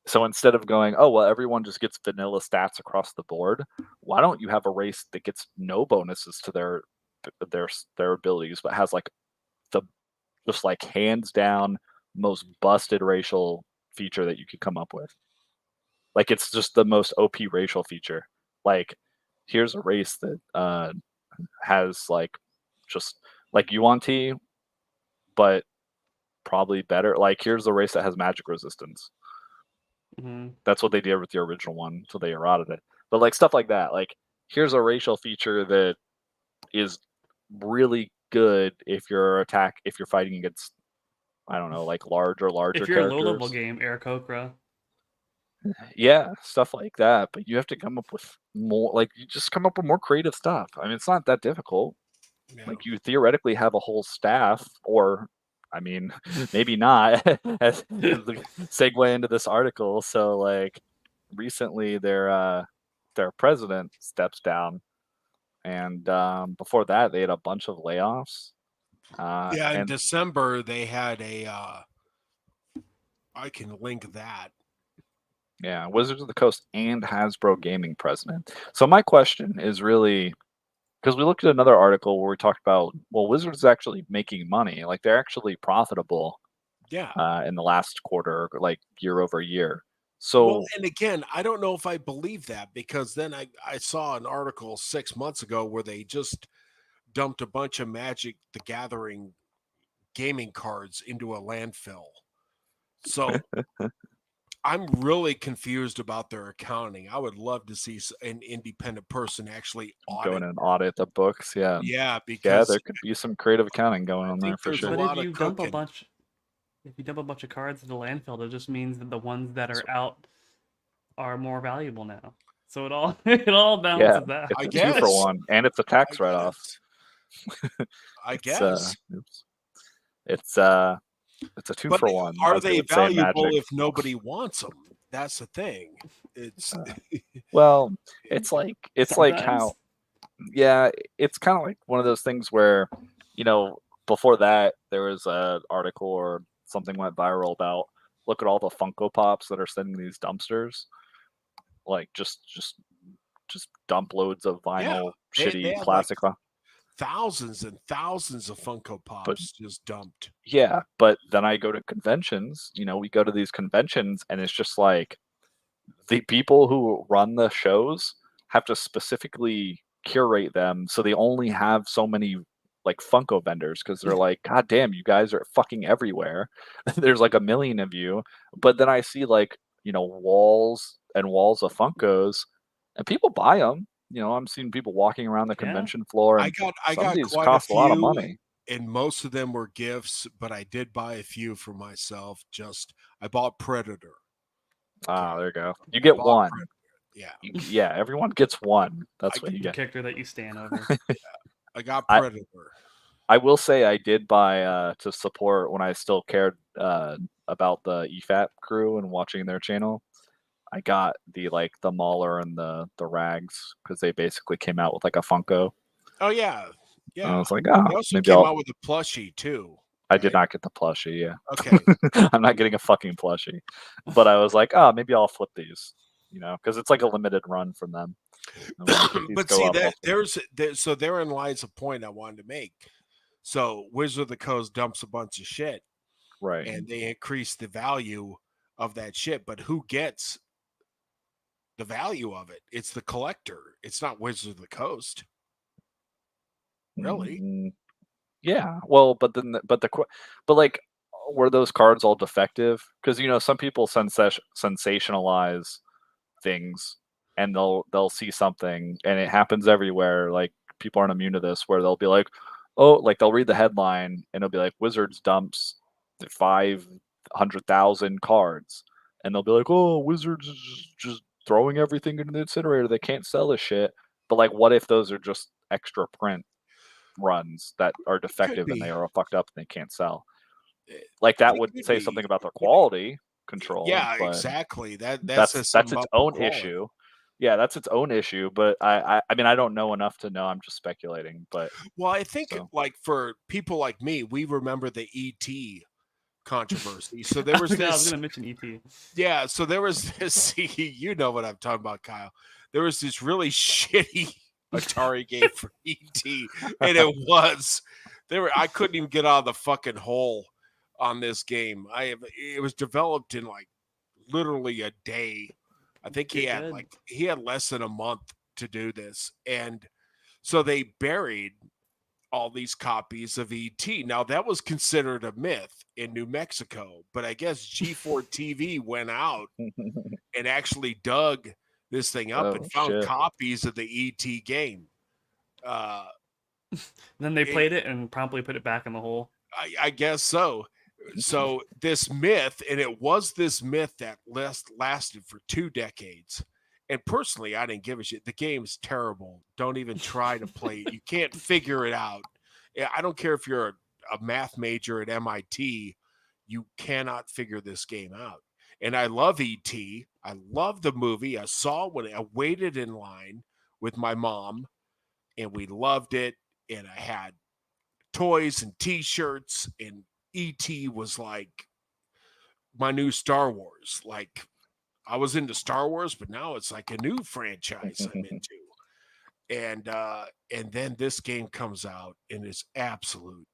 Speaker 1: so instead of going, oh well, everyone just gets vanilla stats across the board, why don't you have a race that gets no bonuses to their abilities, but has like the just like hands down most busted racial feature that you could come up with. Like it's just the most OP racial feature. Like here's a race that has like just like Yuan-Ti, but probably better. Like here's a race that has magic resistance.
Speaker 2: hmm
Speaker 1: That's what they did with the original one, so they eroded it. But like stuff like that. Like here's a racial feature that is really good if you're fighting against, I don't know, like larger
Speaker 2: If you're a low level
Speaker 1: characters.
Speaker 2: game, Eric Okra.
Speaker 1: Yeah, stuff like that. But you have to come up with more. Like you just come up with more creative stuff. I mean, it's not that difficult.
Speaker 3: Yeah.
Speaker 1: Like you theoretically have a whole staff, or I mean, maybe not. As the segue into this article, so like recently their president steps down, and before that they had a bunch of layoffs.
Speaker 3: Yeah, in
Speaker 1: And
Speaker 3: December they had a I can link that.
Speaker 1: yeah, Wizards of the Coast and Hasbro Gaming president. So my question is really, because we looked at another article where we talked about, well, Wizards is actually making money, like they're actually profitable
Speaker 3: Yeah.
Speaker 1: in the last quarter, like year over year.
Speaker 3: Well,
Speaker 1: So
Speaker 3: and again, I don't know if I believe that, because then I saw an article 6 months ago where they just dumped a bunch of Magic the Gathering gaming cards into a landfill. So I'm really confused about their accounting. I would love to see an independent person actually
Speaker 1: go
Speaker 3: audit.
Speaker 1: in and audit the books, yeah,
Speaker 3: Yeah,
Speaker 1: yeah,
Speaker 3: because
Speaker 1: there could be some creative accounting going
Speaker 3: I
Speaker 1: on there
Speaker 3: think
Speaker 1: for
Speaker 3: there's a
Speaker 1: sure.
Speaker 2: But if
Speaker 3: lot of
Speaker 2: you dump a
Speaker 3: cooking.
Speaker 2: bunch, cards into landfill, that just means that the ones that are
Speaker 1: So,
Speaker 2: out are more valuable now. So it all it all
Speaker 1: yeah,
Speaker 2: balances out.
Speaker 1: it's
Speaker 3: I
Speaker 1: a 2 for
Speaker 3: guess.
Speaker 1: 1, and it's a
Speaker 3: I
Speaker 1: tax write-off.
Speaker 3: guess. I
Speaker 1: It's
Speaker 3: guess.
Speaker 1: it's uh it's a 2
Speaker 3: But
Speaker 1: for 1,
Speaker 3: are
Speaker 1: as they
Speaker 3: they
Speaker 1: would say in
Speaker 3: valuable
Speaker 1: Magic.
Speaker 3: if nobody wants them? That's the thing. It's
Speaker 1: Well, it's like
Speaker 2: Sometimes.
Speaker 1: how, yeah, it's kind of like one of those things where, before that there was an article or something went viral about, look at all the Funko Pops that are sending these dumpsters, like just dump loads of
Speaker 3: yeah.
Speaker 1: vinyl,
Speaker 3: They
Speaker 1: shitty
Speaker 3: had like
Speaker 1: plastic.
Speaker 3: thousands and thousands of Funko
Speaker 1: But
Speaker 3: Pops just dumped.
Speaker 1: yeah, but then I go to conventions. We go to these conventions, and it's just like the people who run the shows have to specifically curate them, so they only have so many like Funko vendors, because they're like, God damn, you guys are fucking everywhere. There's like a million of you. But then I see like, walls and walls of Funkos, and people buy them. I'm seeing people walking around the
Speaker 2: Yeah.
Speaker 1: convention floor,
Speaker 3: I
Speaker 1: and
Speaker 3: got
Speaker 1: some of these
Speaker 3: quite
Speaker 1: cost
Speaker 3: a
Speaker 1: a lot of
Speaker 3: few,
Speaker 1: money.
Speaker 3: and most of them were gifts, but I did buy a few for myself. I bought Predator.
Speaker 1: Ah, there you go. You
Speaker 3: I
Speaker 1: get
Speaker 3: bought
Speaker 1: one.
Speaker 3: Predator. Yeah.
Speaker 1: Yeah, everyone gets one. That's what you
Speaker 2: The
Speaker 1: get.
Speaker 2: character that you stand over.
Speaker 3: I got
Speaker 1: I-
Speaker 3: Predator.
Speaker 1: I will say I did buy to support when I still cared about the EFAP crew and watching their channel. I got the Mauler and the Rags because they basically came out with like a Funko.
Speaker 3: Oh yeah,
Speaker 1: And I
Speaker 3: yeah.
Speaker 1: was like,
Speaker 3: They
Speaker 1: oh,
Speaker 3: also
Speaker 1: maybe
Speaker 3: came
Speaker 1: I'll.
Speaker 3: out with a plushie too,
Speaker 1: I did
Speaker 3: right?
Speaker 1: not get the plushie. Yeah,
Speaker 3: Okay.
Speaker 1: I'm not getting a fucking plushie. But I was like, oh, maybe I'll flip these. Because it's like a limited run from them. And when these
Speaker 3: But
Speaker 1: go
Speaker 3: see
Speaker 1: up, I'll
Speaker 3: that
Speaker 1: flip
Speaker 3: so therein lies a point I wanted to make. So Wizard of the Coast dumps a bunch of shit
Speaker 1: right.
Speaker 3: and they increase the value of that shit, but who gets the value of it? It's the collector. It's not Wizard of the Coast. Really?
Speaker 1: Mm, yeah. Well, but then, but like, were those cards all defective? Because some people sensationalize things, and they'll see something, and it happens everywhere. Like people aren't immune to this, where they'll be like, oh, like they'll read the headline, and it'll be like Wizards dumps 500,000 cards, and they'll be like, oh, Wizards is just throwing everything into the incinerator. They can't sell this shit. But like, what if those are just extra print runs that are
Speaker 3: Could
Speaker 1: defective and they
Speaker 3: be.
Speaker 1: are fucked up and they can't sell?
Speaker 3: Eh,
Speaker 1: Like that
Speaker 3: It
Speaker 1: would
Speaker 3: could
Speaker 1: say
Speaker 3: be.
Speaker 1: something about their quality control,
Speaker 3: Yeah,
Speaker 1: but
Speaker 3: exactly. That
Speaker 1: that's
Speaker 3: says
Speaker 1: that's
Speaker 3: something
Speaker 1: its
Speaker 3: about the
Speaker 1: own
Speaker 3: quality.
Speaker 1: issue. Yeah, that's its own issue. But I mean I don't know enough to know. I'm just speculating. But
Speaker 3: Well, I think
Speaker 1: so
Speaker 3: like for people like me, we remember the ET controversy. So
Speaker 2: I
Speaker 3: there was
Speaker 2: forgot I was
Speaker 3: this
Speaker 2: gonna mention ET.
Speaker 3: yeah, so there was this you know what I'm talking about, Kyle. There was this really shitty Atari game for ET, and I couldn't even get out of the fucking hole on this game. It was developed in like literally a day. I think
Speaker 2: Good.
Speaker 3: he had less than a month to do this. And so they buried all these copies of ET. Now that was considered a myth in New Mexico, but I guess G4 TV went out and actually dug this thing up and
Speaker 1: oh
Speaker 3: found
Speaker 1: shit.
Speaker 3: copies of the ET game. Uh,
Speaker 2: Then they
Speaker 3: it,
Speaker 2: played it and promptly put it back in the hole.
Speaker 3: I guess so. So this myth, and it was this myth that lasted for 2 decades. And personally, I didn't give a shit. The game's terrible. Don't even try to play it. You can't figure it out. I don't care if you're a math major at MIT, you cannot figure this game out. And I love ET. I love the movie. I saw when I waited in line with my mom, and we loved it. And I had toys and T-shirts, and ET was like my new Star Wars. Like I was into Star Wars, but now it's like a new franchise I'm into. And then this game comes out and it's absolute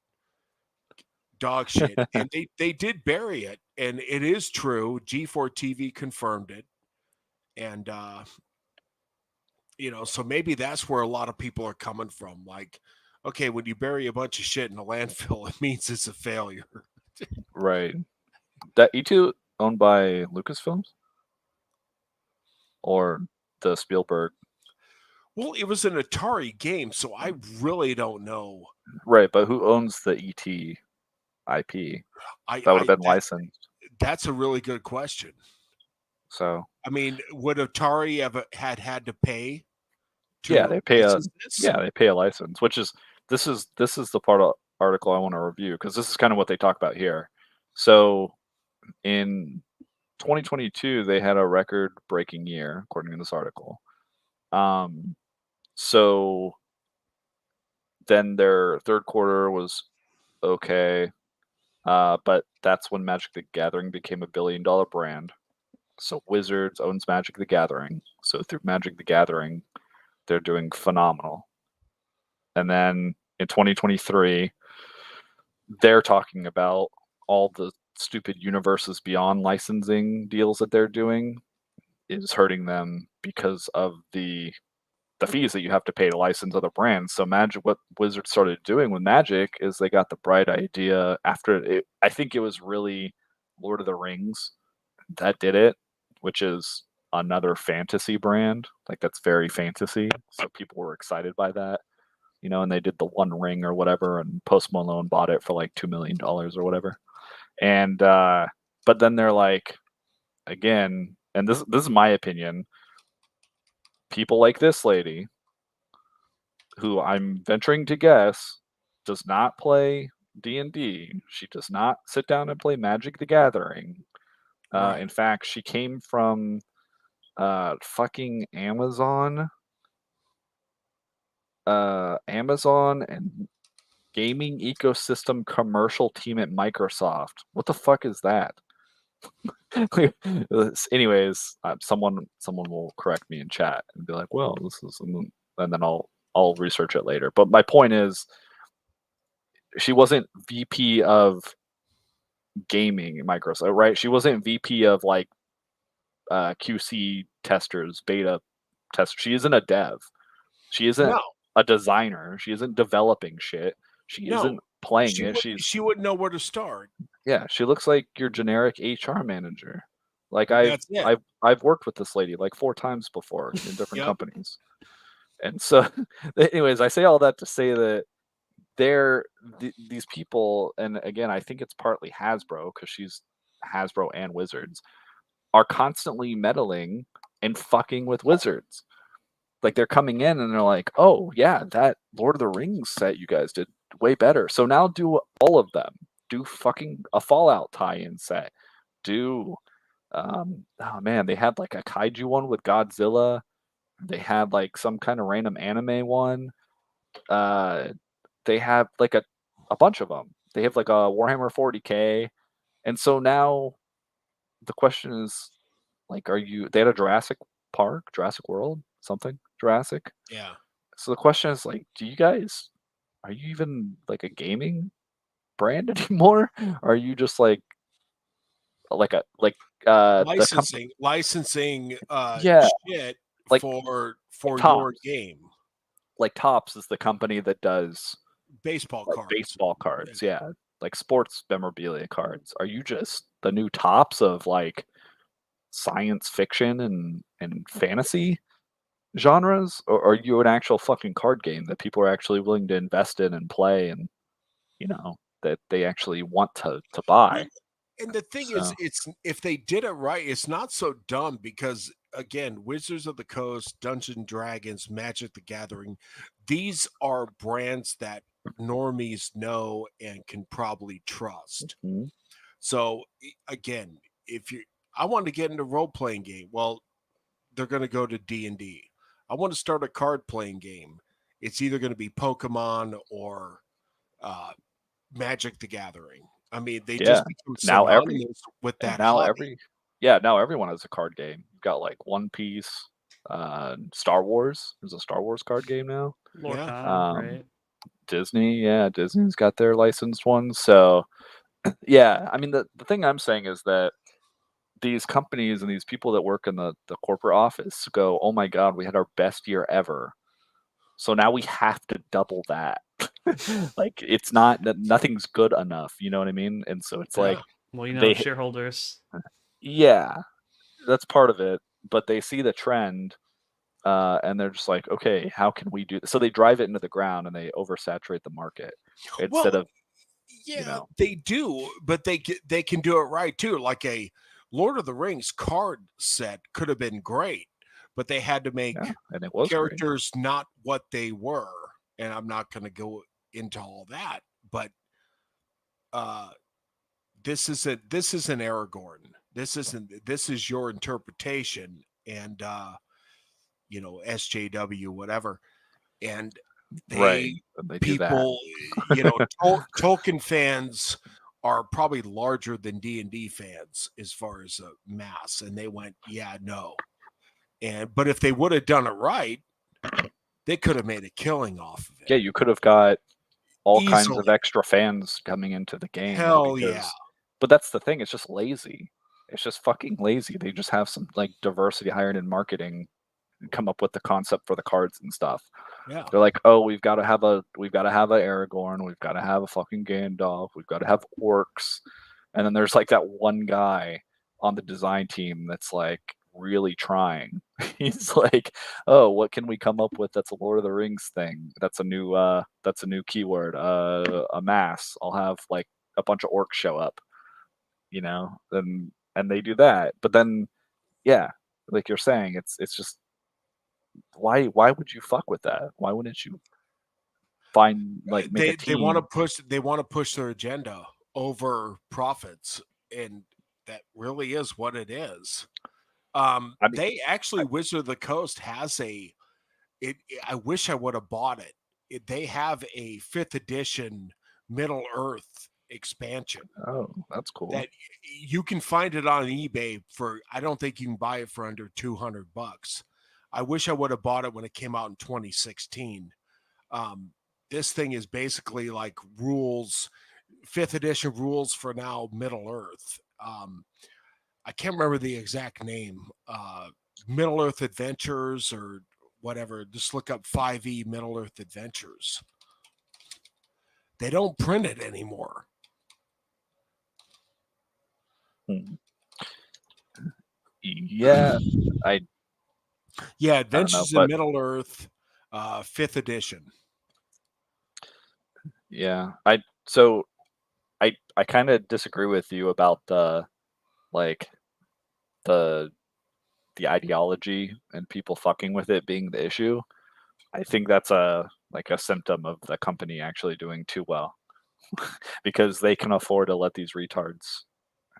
Speaker 3: dog shit. And they did bury it, and it is true. G4 TV confirmed it. And so maybe that's where a lot of people are coming from. Like, okay, when you bury a bunch of shit in a landfill, it means it's a failure.
Speaker 1: Right. That E2 owned by Lucasfilms or the Spielberg.
Speaker 3: Well, it was an Atari game, so I really don't know.
Speaker 1: Right, but who owns the ET IP? That would have been licensed.
Speaker 3: That's a really good question.
Speaker 1: So
Speaker 3: I mean, would Atari have had to pay to
Speaker 1: yeah, they pay a
Speaker 3: license this?
Speaker 1: license, which is this is the part of article I want to review because this is kind of what they talk about here. So in 2022, they had a record-breaking year according to this article. So then their third quarter was okay, but that's when Magic the Gathering became a billion-dollar brand. So Wizards owns Magic the Gathering. So through Magic the Gathering, they're doing phenomenal. And then in 2023, they're talking about all the stupid universes beyond licensing deals that they're doing is hurting them because of the fees that you have to pay to license other brands. So Magic, what Wizards started doing with Magic is they got the bright idea after it. I think it was really Lord of the Rings that did it, which is another fantasy brand. Like that's very fantasy. So people were excited by that, and they did the One Ring or whatever, and Post Malone bought it for like $2 million or whatever. And but then they're like, again, and this is my opinion. People like this lady, who I'm venturing to guess does not play D&D. She does not sit down and play Magic the Gathering.
Speaker 3: Right.
Speaker 1: In fact, she came from fucking Amazon and gaming ecosystem commercial team at Microsoft. What the fuck is that? Anyways, someone will correct me in chat and be like, "Well, this is," and then I'll research it later. But my point is, she wasn't VP of gaming at Microsoft, right? She wasn't VP of like QC testers, beta tester. She isn't a dev. She isn't
Speaker 3: No,
Speaker 1: a designer. She isn't developing shit. She
Speaker 3: no,
Speaker 1: isn't playing it.
Speaker 3: she wouldn't know where to start.
Speaker 1: Yeah, she looks like your generic HR manager. Like I've
Speaker 3: That's it.
Speaker 1: I've I've worked with this lady like 4 times before in different
Speaker 3: Yep.
Speaker 1: companies. And so anyways, I say all that to say that these people, and again, I think it's partly Hasbro because she's Hasbro and Wizards, are constantly meddling and fucking with Wizards. Like they're coming in and they're like, "Oh yeah, that Lord of the Rings set you guys did way better. So now do all of them. Do fucking a Fallout tie-in set. Do oh man, they had like a kaiju one with Godzilla. They had like some kind of random anime one. Uh, they have like a bunch of them. They have like a Warhammer 40K, and so now the question is, like, are you? They had a Jurassic Park, Jurassic World, something Jurassic.
Speaker 3: Yeah.
Speaker 1: So the question is, like, do you guys, are you even like a gaming brand anymore? Or are you just like the company?
Speaker 3: Licensing
Speaker 1: Yeah,
Speaker 3: shit
Speaker 1: like
Speaker 3: for your
Speaker 1: Tops.
Speaker 3: game.
Speaker 1: Like Tops is the company that does
Speaker 3: Baseball
Speaker 1: like
Speaker 3: cards.
Speaker 1: baseball cards. Yeah, like sports memorabilia cards. Are you just the new Tops of like science fiction and fantasy genres, or are you an actual fucking card game that people are actually willing to invest in and play, and that they actually want to buy?
Speaker 3: And the thing is,
Speaker 1: So
Speaker 3: it's if they did it right, it's not so dumb because again, Wizards of the Coast, Dungeon Dragons, Magic the Gathering, these are brands that normies know and can probably trust.
Speaker 1: mhm.
Speaker 3: So again, if you I want to get into role playing game, well, they're going to go to D&D. I want to start a card playing game. It's either going to be Pokemon or uh, Magic the Gathering. I mean, they
Speaker 1: Yeah,
Speaker 3: just become
Speaker 1: now every
Speaker 3: synonymous with
Speaker 1: and
Speaker 3: that hobby.
Speaker 1: now everyone has a card game. You've got like One Piece, Star Wars. There's a Star Wars card game now.
Speaker 3: Yeah.
Speaker 2: Lorcana,
Speaker 1: Um,
Speaker 2: right?
Speaker 1: Disney, yeah, Disney's got their licensed ones. So yeah, I mean the thing I'm saying is that these companies and these people that work in the corporate office go, "Oh my god, we had our best year ever. So now we have to double that." Like it's not that nothing's good enough, you know what I mean? And so it's
Speaker 3: Yeah.
Speaker 1: like
Speaker 2: Well,
Speaker 1: they
Speaker 2: shareholders.
Speaker 1: yeah, that's part of it, but they see the trend and they're just like, "Okay, how can we do this?" So they drive it into the ground and they oversaturate the market instead
Speaker 3: Well,
Speaker 1: of, you
Speaker 3: yeah,
Speaker 1: know,
Speaker 3: they do, but they can do it right too. Like a Lord of the Rings card set could have been great, but they had to make
Speaker 1: yeah, and it was great.
Speaker 3: characters not what they were. And I'm not going to go into all that, but uh this isn't Aragorn. This is your interpretation and SJW whatever. And
Speaker 1: Right.
Speaker 3: they
Speaker 1: And they do that.
Speaker 3: people, Tolkien fans are probably larger than D&D fans as far as mass, and they went, yeah, no. But if they would have done it right, they could have made a killing off of
Speaker 1: Yeah,
Speaker 3: it
Speaker 1: you could have got all kinds of
Speaker 3: easily.
Speaker 1: extra fans coming into the game
Speaker 3: Hell yeah.
Speaker 1: because but that's the thing, it's just lazy. It's just fucking lazy. They just have some like diversity hired in marketing and come up with the concept for the cards and stuff.
Speaker 3: Yeah.
Speaker 1: They're like, "Oh, we've got to have a Aragorn, we've got to have a fucking Gandalf, we've got to have orcs." And then there's like that one guy on the design team that's like really trying. He's like, "Oh, what can we come up with that's a Lord of the Rings thing? That's a new keyword. A mass. I'll have like a bunch of orcs show up, and they do that. But then yeah, like you're saying, it's just why would you fuck with that? Why wouldn't you? find like make a
Speaker 3: they want
Speaker 1: team.
Speaker 3: to push their agenda over profits, and that really is what it is.
Speaker 1: I mean,
Speaker 3: They actually Wizard of the Coast has I wish I would have bought it. They have a 5th edition Middle Earth expansion
Speaker 1: oh, that's cool.
Speaker 3: that you can find it on eBay for, I don't think you can buy it for under $200. I wish I would have bought it when it came out in 2016. This thing is basically like rules, 5th edition rules for now Middle Earth. I can't remember the exact name. Middle Earth Adventures or whatever. Just look up 5e Middle Earth Adventures. They don't print it anymore.
Speaker 1: Yeah, I
Speaker 3: Yeah,
Speaker 1: I don't know,
Speaker 3: Adventures in
Speaker 1: but
Speaker 3: Middle Earth, 5th edition.
Speaker 1: yeah, I kind of disagree with you about the like the the ideology and people fucking with it being the issue. I think that's a symptom of the company actually doing too well because they can afford to let these retards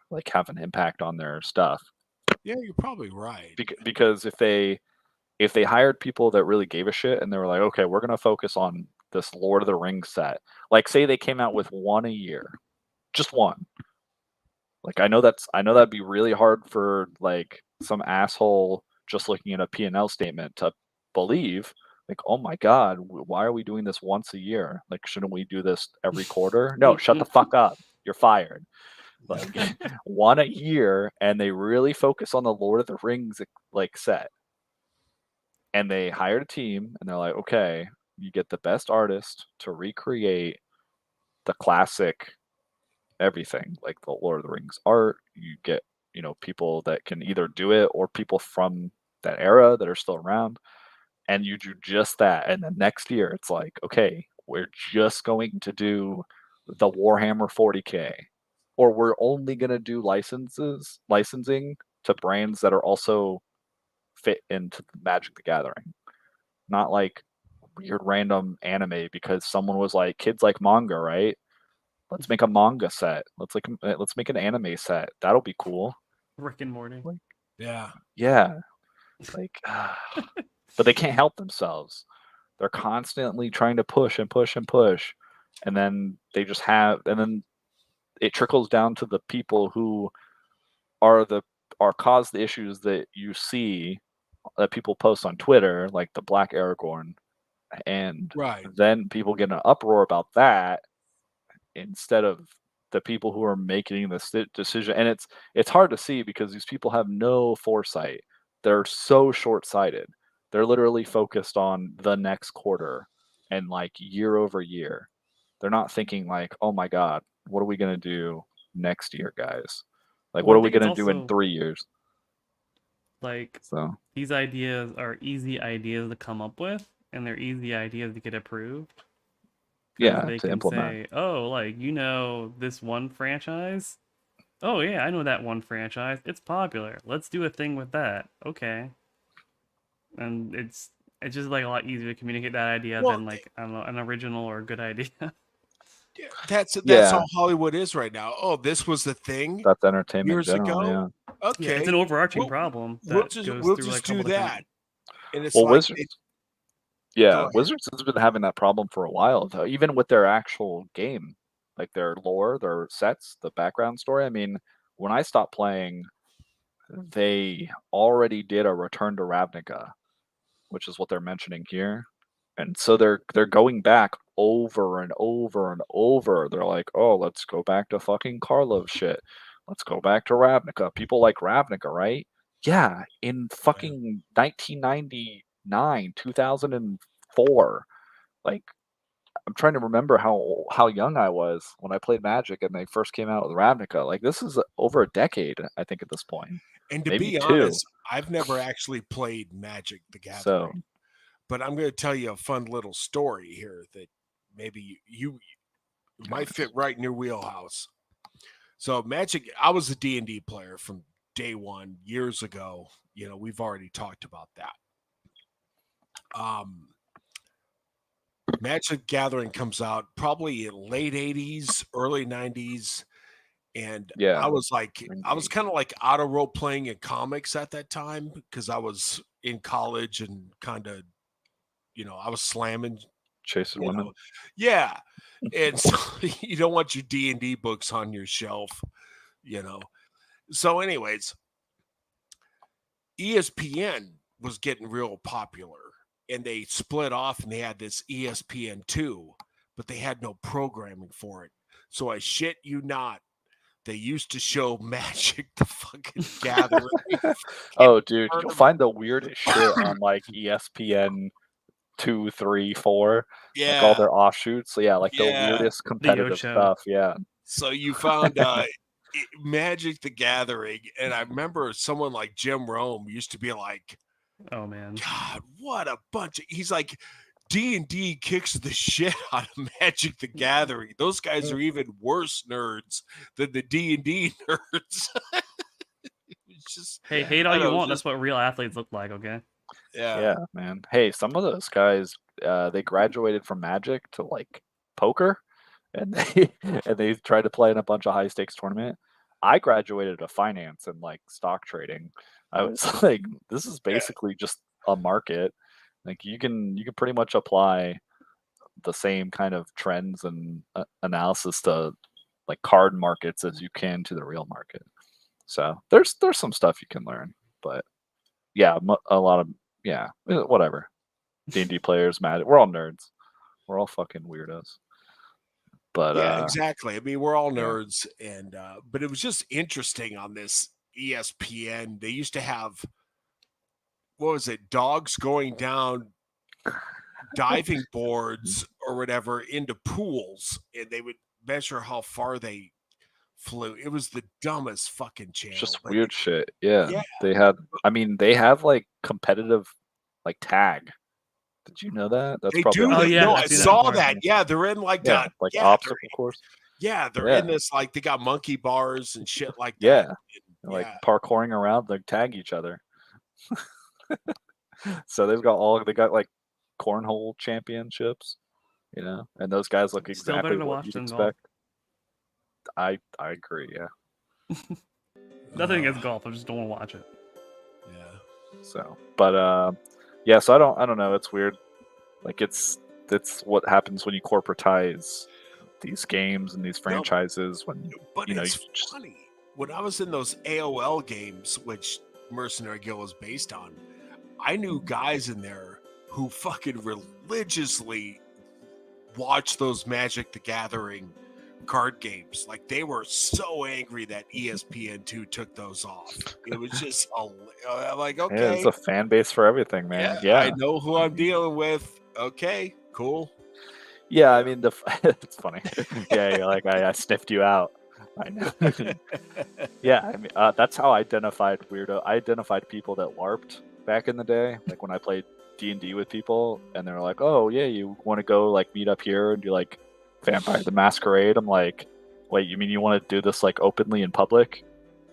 Speaker 1: like have an impact on their stuff.
Speaker 3: Yeah, you're probably right.
Speaker 1: Because if they hired people that really gave a shit and they were like, okay, we're gonna focus on this Lord of the Rings set. Like, say they came out with one a year, just one. Like, I know that'd be really hard for like some asshole just looking at a P&L statement to believe. Like, oh my god, why are we doing this once a year? Like, shouldn't we do this every quarter? No, shut the fuck up. You're fired. Like one a year, and they really focus on the Lord of the Rings like set. And they hired a team, and they're like, okay, you get the best artist to recreate the classic everything, like the Lord of the Rings art. You get, people that can either do it or people from that era that are still around, and you do just that. And then next year, it's like, okay, we're just going to do the Warhammer 40K, or we're only going to do licensing to brands that are also fit into Magic the Gathering, not like weird random anime because someone was like, kids like manga, right? Let's make a manga set. Let's make an anime set. That'll be cool.
Speaker 2: Rick and Morty.
Speaker 1: Like,
Speaker 3: Yeah.
Speaker 1: yeah, like, but they can't help themselves. They're constantly trying to push and push and push, and then and then it trickles down to the people who are cause the issues that you see that people post on Twitter, like the Black Aragorn, and
Speaker 3: Right.
Speaker 1: then people get an uproar about that instead of the people who are making this decision. And it's hard to see because these people have no foresight. They're so short-sighted. They're literally focused on the next quarter and like year over year. They're not thinking like, oh my god, what are we going to do next year, guys? Like,
Speaker 2: Well,
Speaker 1: what
Speaker 2: I
Speaker 1: are we
Speaker 2: think it's
Speaker 1: going to do in
Speaker 2: also
Speaker 1: 3 years?
Speaker 2: like
Speaker 1: So
Speaker 2: these ideas are easy ideas to come up with, and they're easy ideas to get approved. Because
Speaker 1: yeah,
Speaker 2: they
Speaker 1: to
Speaker 2: can
Speaker 1: implement.
Speaker 2: say, oh, like, this one franchise? Oh, yeah, I know that one franchise. It's popular. Let's do a thing with that. Okay. And it's just like a lot easier to communicate that idea
Speaker 3: Well,
Speaker 2: than like, I don't know, an original or a good idea.
Speaker 3: that's
Speaker 1: Yeah,
Speaker 3: all Hollywood is right now. Oh, this was the thing
Speaker 1: that's entertainment in
Speaker 3: years
Speaker 1: general.
Speaker 3: ago.
Speaker 1: Yeah.
Speaker 2: Yeah, it's an
Speaker 3: Okay,
Speaker 2: overarching problem that goes
Speaker 3: we'll
Speaker 2: through like
Speaker 3: just
Speaker 2: a
Speaker 3: do
Speaker 2: couple different.
Speaker 3: that, and it's
Speaker 1: Well,
Speaker 3: like
Speaker 1: Wizards.
Speaker 3: go
Speaker 1: Yeah,
Speaker 3: ahead.
Speaker 1: Wizards has been having that problem for a while, though. Even with their actual game, like their lore, their sets, the background story. I mean, when I stopped playing, they already did a Return to Ravnica, which is what they're mentioning here. And so they're going back over and over and over. They're like, oh, let's go back to fucking Karlov shit. Let's go back to Ravnica. People like Ravnica, right? Yeah, in
Speaker 3: Yeah.
Speaker 1: fucking 1999, 2004. Like, I'm trying to remember how young I was when I played Magic and they first came out with Ravnica. Like, this is over a decade, I think, at this point.
Speaker 3: And to
Speaker 1: Maybe
Speaker 3: be
Speaker 1: two.
Speaker 3: honest, I've never actually played Magic the
Speaker 1: So,
Speaker 3: Gathering, but I'm going to tell you a fun little story here that maybe you might fit right in your wheelhouse. So Magic, I was a D&D player from day one years ago. We've already talked about that. Magic the Gathering comes out probably in late 80s, early 90s. And
Speaker 1: Yeah.
Speaker 3: I was
Speaker 1: Indeed.
Speaker 3: kind of like auto role playing in comics at that time because I was in college and kind of, I was slamming,
Speaker 1: Chasing
Speaker 3: you
Speaker 1: women.
Speaker 3: know, yeah. And so you don't want your D&D books on your shelf, you know. So, anyways, ESPN was getting real popular and they split off and they had this ESPN2, but they had no programming for it. So I shit you not, they used to show Magic the fucking Gathering.
Speaker 1: Oh, dude, you'll
Speaker 3: tournament.
Speaker 1: find the weirdest shit on like ESPN 2, 3, 4, like all
Speaker 3: Yeah,
Speaker 1: their offshoots. So yeah, like the
Speaker 3: yeah.
Speaker 1: weirdest
Speaker 2: The
Speaker 1: competitive
Speaker 2: Ocho.
Speaker 1: stuff. Yeah.
Speaker 3: So you found Magic the Gathering, and I remember someone like Jim Rome used to be like,
Speaker 2: Oh man.
Speaker 3: God, what a bunch of. He's like, D&D kicks the shit out of Magic the Gathering. Those guys are even worse nerds than the D&D nerds. It's just,
Speaker 2: Hey, hate all
Speaker 3: I
Speaker 2: you
Speaker 3: don't know,
Speaker 2: want.
Speaker 3: just,
Speaker 2: That's what real athletes look like. Okay.
Speaker 1: Yeah, man. Hey, some of those guys, they graduated from Magic to like poker, and they and they tried to play in a bunch of high stakes tournament. I graduated to finance and like stock trading. I was like, this is basically just a market. Like you can pretty much apply the same kind of trends and analysis to like card markets as you can to the real market. So there's some stuff you can learn, but yeah, a lot of whatever. D&D players, mad. We're all nerds. We're all fucking weirdos. But
Speaker 3: Yeah, exactly. I mean, we're all
Speaker 1: yeah.
Speaker 3: nerds, and but it was just interesting on this ESPN. They used to have, what was it, dogs going down diving boards or whatever into pools, and they would measure how far they flew. It was the dumbest fucking
Speaker 1: It's
Speaker 3: channel,
Speaker 1: just
Speaker 3: but
Speaker 1: weird shit. Yeah,
Speaker 3: yeah,
Speaker 1: they had. I mean, they have like competitive, like tag. Did you know that? That's
Speaker 3: they
Speaker 1: probably
Speaker 3: do
Speaker 1: on
Speaker 2: Oh
Speaker 3: that.
Speaker 1: the
Speaker 2: yeah,
Speaker 3: No,
Speaker 2: I've
Speaker 3: I
Speaker 2: seen that
Speaker 3: saw
Speaker 2: before.
Speaker 3: that. Yeah, they're in like
Speaker 1: yeah,
Speaker 3: that.
Speaker 1: like
Speaker 3: Yeah,
Speaker 1: obstacle course.
Speaker 3: they're
Speaker 1: Yeah,
Speaker 3: in this like they got monkey bars and shit like that.
Speaker 1: yeah,
Speaker 3: And,
Speaker 1: like
Speaker 3: yeah,
Speaker 1: parkouring around, like tag each other. So they got like cornhole championships, and those guys look
Speaker 2: Still better
Speaker 1: exactly
Speaker 2: to
Speaker 1: what
Speaker 2: watch
Speaker 1: you'd
Speaker 2: than golf.
Speaker 1: expect. I agree. Yeah.
Speaker 2: Nothing against golf. I just don't want to watch it.
Speaker 3: yeah.
Speaker 1: So, but yeah. So I don't know. It's weird. Like it's what happens when you corporatize these games and these franchises. When
Speaker 3: But
Speaker 1: you
Speaker 3: it's
Speaker 1: just
Speaker 3: funny. When I was in those AOL games, which Mercenary Guild was based on, I knew guys in there who fucking religiously watched those Magic the Gathering card games. Like they were so angry that ESPN2 took those off. It was just I'm like,
Speaker 1: yeah,
Speaker 3: okay,
Speaker 1: it's a fan base for everything, man.
Speaker 3: yeah, I
Speaker 1: Yeah.
Speaker 3: know who I'm dealing with. Okay, cool.
Speaker 1: Yeah, I mean it's funny. Yeah, you're like I sniffed you out. I know. Yeah, I mean that's how I identified weirdo. I identified people that LARPed back in the day, like when I played D&D with people, and they're like, "Oh yeah, you want to go like meet up here and do like Vampire the Masquerade?" I'm like, "Wait, you mean you want to do this like openly in public,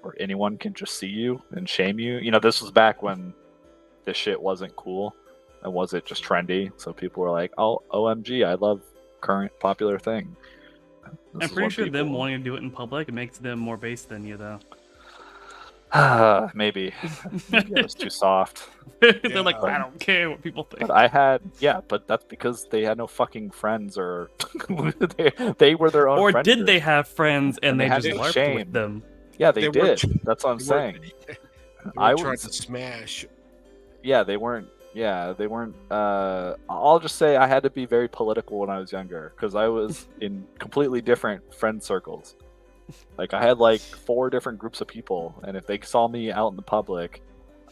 Speaker 1: where anyone can just see you and shame you?" This was back when this shit wasn't cool and wasn't just trendy. So people were like, "Oh, OMG, I love current popular thing." This
Speaker 2: I'm
Speaker 1: is
Speaker 2: pretty
Speaker 1: when
Speaker 2: sure them
Speaker 1: people-
Speaker 2: wanting to do it in public it makes them more based than you, though.
Speaker 1: maybe I was too soft.
Speaker 2: They're like, I don't care what people think.
Speaker 1: But but that's because they had no fucking friends, or they were their own.
Speaker 2: Or
Speaker 1: friend
Speaker 2: did
Speaker 1: group.
Speaker 2: they have friends and
Speaker 1: And
Speaker 2: they
Speaker 1: they had
Speaker 2: just
Speaker 1: no
Speaker 2: LARPed
Speaker 1: shame.
Speaker 2: with them?
Speaker 1: Yeah, they
Speaker 3: They were-
Speaker 1: did. That's what I'm
Speaker 3: they were-
Speaker 1: saying.
Speaker 3: They
Speaker 1: I
Speaker 3: were trying
Speaker 1: was.
Speaker 3: to smash.
Speaker 1: Yeah, they weren't. Yeah, they weren't. I'll just say I had to be very political when I was younger because I was in completely different friend circles. Like I had like 4 different groups of people, and if they saw me out in the public,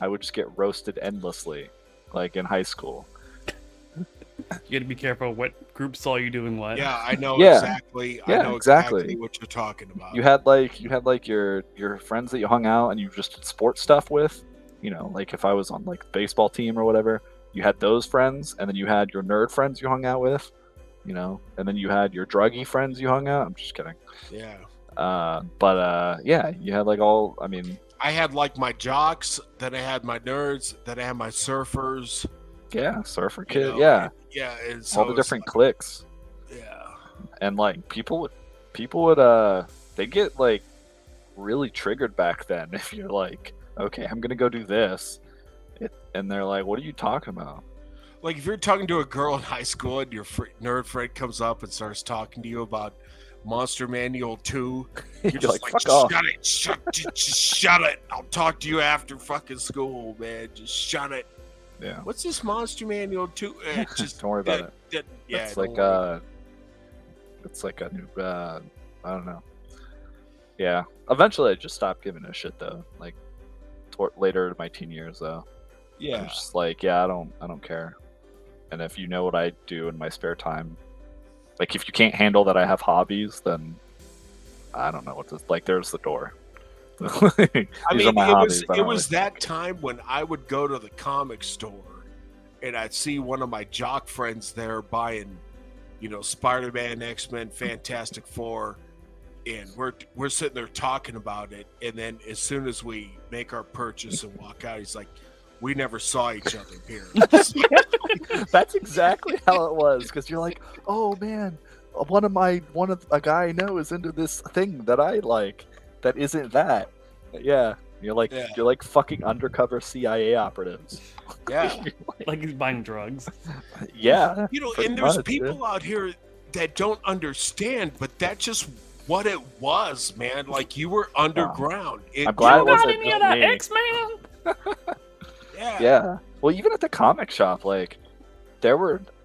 Speaker 1: I would just get roasted endlessly, like in high school.
Speaker 2: You got to be careful what group saw you doing what.
Speaker 3: Yeah, I know
Speaker 1: Yeah.
Speaker 3: exactly. I
Speaker 1: Yeah,
Speaker 3: know
Speaker 1: exactly.
Speaker 3: what you're talking about.
Speaker 1: You had like your friends that you hung out and you just did sports stuff with. Like if I was on like the baseball team or whatever, you had those friends, and then you had your nerd friends you hung out with, and then you had your druggy friends you hung out. I'm just kidding.
Speaker 3: Yeah.
Speaker 1: But yeah, you had like all. I mean,
Speaker 3: I had like my jocks, then I had my nerds, then I had my surfers,
Speaker 1: Yeah, surfer
Speaker 3: You
Speaker 1: kid.
Speaker 3: know,
Speaker 1: Yeah,
Speaker 3: yeah, and so
Speaker 1: all the
Speaker 3: it's
Speaker 1: different
Speaker 3: like,
Speaker 1: cliques,
Speaker 3: yeah,
Speaker 1: and like people would they get like really triggered back then if you're like, okay, I'm gonna go do this, and they're like, what are you talking about?
Speaker 3: like if you're talking to a girl in high school and your nerd friend comes up and starts talking to you about Monster Manual 2, you're
Speaker 1: You're
Speaker 3: just
Speaker 1: like,
Speaker 3: like,
Speaker 1: fuck off.
Speaker 3: just shut it. I'll talk to you after fucking school, man. Just shut it.
Speaker 1: Yeah,
Speaker 3: What's this Monster Manual 2? Just
Speaker 1: don't worry about it.
Speaker 3: yeah,
Speaker 1: It's
Speaker 3: don't
Speaker 1: like
Speaker 3: worry.
Speaker 1: it's like a new I don't know. Yeah, eventually I just stopped giving a shit though. Like later in my teen years though, I
Speaker 3: Yeah,
Speaker 1: was just like, yeah, I don't care. And if you know what I do in my spare time, like if you can't handle that I have hobbies, then I don't know what to like. There's the door.
Speaker 3: I
Speaker 1: These are
Speaker 3: mean,
Speaker 1: my hobbies. I
Speaker 3: it
Speaker 1: don't
Speaker 3: was
Speaker 1: really.
Speaker 3: that time when I would go to the comic store and I'd see one of my jock friends there buying, Spider-Man, X-Men, Fantastic Four, and we're sitting there talking about it, and then as soon as we make our purchase and walk out, he's like, "We never saw each other here."
Speaker 1: That's exactly how it was. Because you're like, oh man, one of a guy I know is into this thing that I like. That isn't that. Yeah, you're
Speaker 3: Yeah,
Speaker 1: like fucking undercover CIA operatives.
Speaker 3: yeah.
Speaker 1: You're
Speaker 2: Like he's buying drugs.
Speaker 1: yeah, pretty
Speaker 3: And there's
Speaker 1: much, yeah.
Speaker 3: people out here that don't understand, but that's just what it was, man. Like you were underground.
Speaker 1: I'm glad it
Speaker 2: Not
Speaker 1: wasn't
Speaker 2: any
Speaker 1: just
Speaker 2: of that
Speaker 1: me.
Speaker 2: X-Men.
Speaker 3: Yeah.
Speaker 1: Yeah. Well, even at the comic shop, like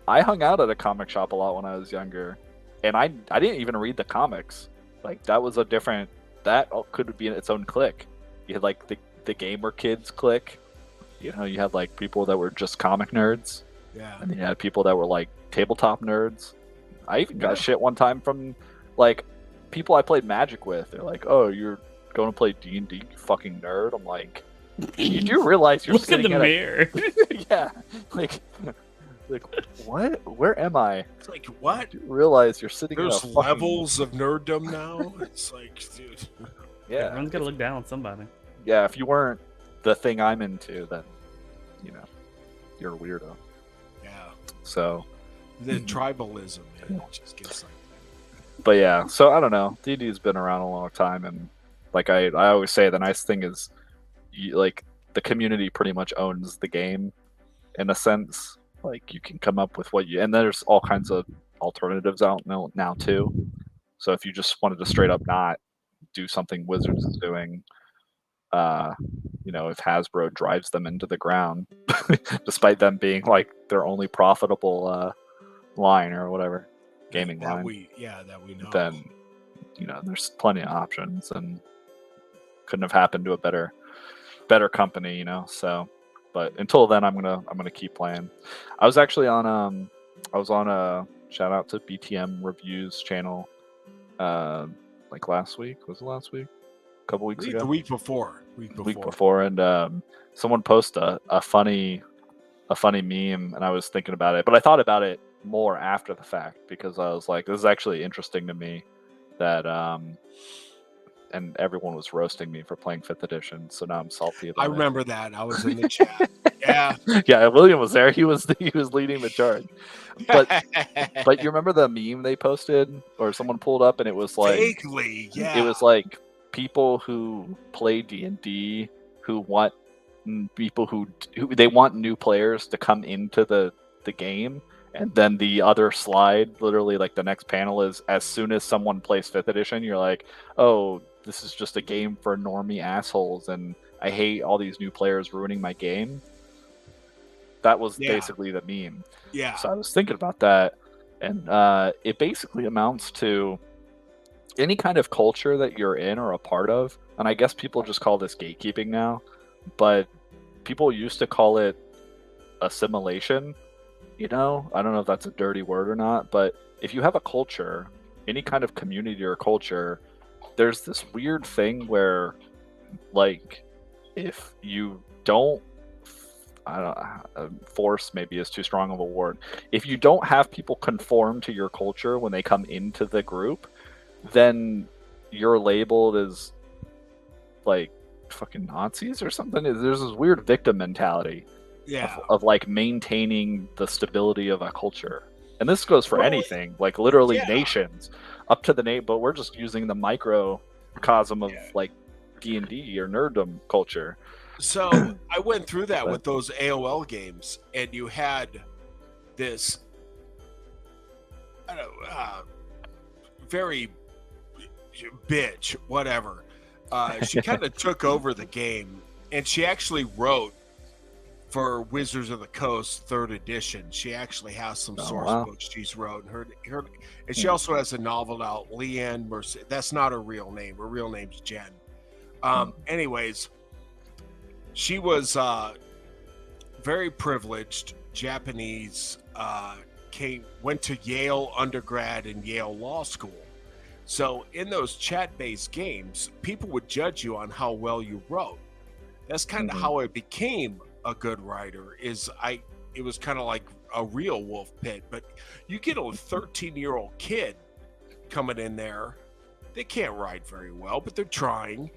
Speaker 1: I hung out at a comic shop a lot when I was younger, and I didn't even read the comics. Like that was a different that could be in its own clique. You had like the gamer kids clique. You know, you had like people that were just comic nerds,
Speaker 3: Yeah.
Speaker 1: and you had people that were like tabletop nerds. I even got
Speaker 3: Yeah.
Speaker 1: shit one time from like people I played Magic with. They're like, "Oh, you're going to play D&D, you fucking nerd." I'm like, you do realize you're
Speaker 2: Look at the
Speaker 1: sitting at
Speaker 2: mirror.
Speaker 1: yeah, like what? Where am I?
Speaker 3: It's like, what?
Speaker 1: You realize you're sitting in a
Speaker 3: There's
Speaker 1: fucking
Speaker 3: levels of nerddom now. It's like, dude.
Speaker 1: yeah,
Speaker 2: Everyone's gotta look down on somebody.
Speaker 1: yeah. If you weren't the thing I'm into, then you're a weirdo.
Speaker 3: Yeah.
Speaker 1: So,
Speaker 3: The tribalism, man. It just gets like
Speaker 1: but yeah, so I don't know. D&D's been around a long time, and like I always say, the nice thing is, like the community pretty much owns the game in a sense. Like you can come up with and there's all kinds of alternatives out now too. So if you just wanted to straight up not do something Wizards is doing, uh, if Hasbro drives them into the ground, despite them being like their only profitable line or whatever gaming
Speaker 3: that
Speaker 1: line,
Speaker 3: that we know.
Speaker 1: then there's plenty of options, and couldn't have happened to a better company, so. But until then, I'm gonna keep playing. I was actually on a shout out to BTM Reviews channel, like last week. Was it last week? A couple weeks ago.
Speaker 3: The week before.
Speaker 1: Week before, and someone posted a funny meme, and I was thinking about it, but I thought about it more after the fact because I was like, this is actually interesting to me that and everyone was roasting me for playing 5th edition, so now I'm salty about
Speaker 3: I
Speaker 1: it.
Speaker 3: remember that. I was in the chat. Yeah.
Speaker 1: Yeah, William was there. He was leading the charge. But you remember the meme they posted or someone pulled up, and it was like
Speaker 3: vaguely, yeah.
Speaker 1: It was like people who play D&D who want people who they want new players to come into the game, and then the other slide, literally like the next panel is as soon as someone plays 5th edition, you're like, oh, this is just a game for normie assholes, and I hate all these new players ruining my game. That was basically the meme.
Speaker 3: Yeah.
Speaker 1: So I was thinking about that, and it basically amounts to any kind of culture that you're in or a part of, and I guess people just call this gatekeeping now, but people used to call it assimilation. I don't know if that's a dirty word or not, but if you have a culture, any kind of community or culture, there's this weird thing where, like, if you don't, force maybe is too strong of a word. If you don't have people conform to your culture when they come into the group, then you're labeled as like fucking Nazis or something. There's this weird victim mentality
Speaker 3: Yeah.
Speaker 1: of like maintaining the stability of a culture. And this goes for
Speaker 3: Well,
Speaker 1: anything, like literally
Speaker 3: yeah.
Speaker 1: nations, up to the name. But we're just using the microcosm of
Speaker 3: Yeah.
Speaker 1: like D&D or nerddom culture.
Speaker 3: So I went through that
Speaker 1: But-
Speaker 3: with those AOL games, and you had this I don't know, very bitch, whatever. She kind of took over the game, and she actually wrote for Wizards of the Coast third edition. She actually has some source
Speaker 1: wow.
Speaker 3: books she's wrote. And she also has a novel out, Leanne Mercer. That's not her real name. Her real name's Jen. Anyways, she was very privileged, Japanese, went to Yale undergrad and Yale Law School. So in those chat-based games, people would judge you on how well you wrote. That's kind of how I became a good writer. It was kind of like a real wolf pit. But you get a 13-year-old kid coming in there, they can't write very well, but they're trying.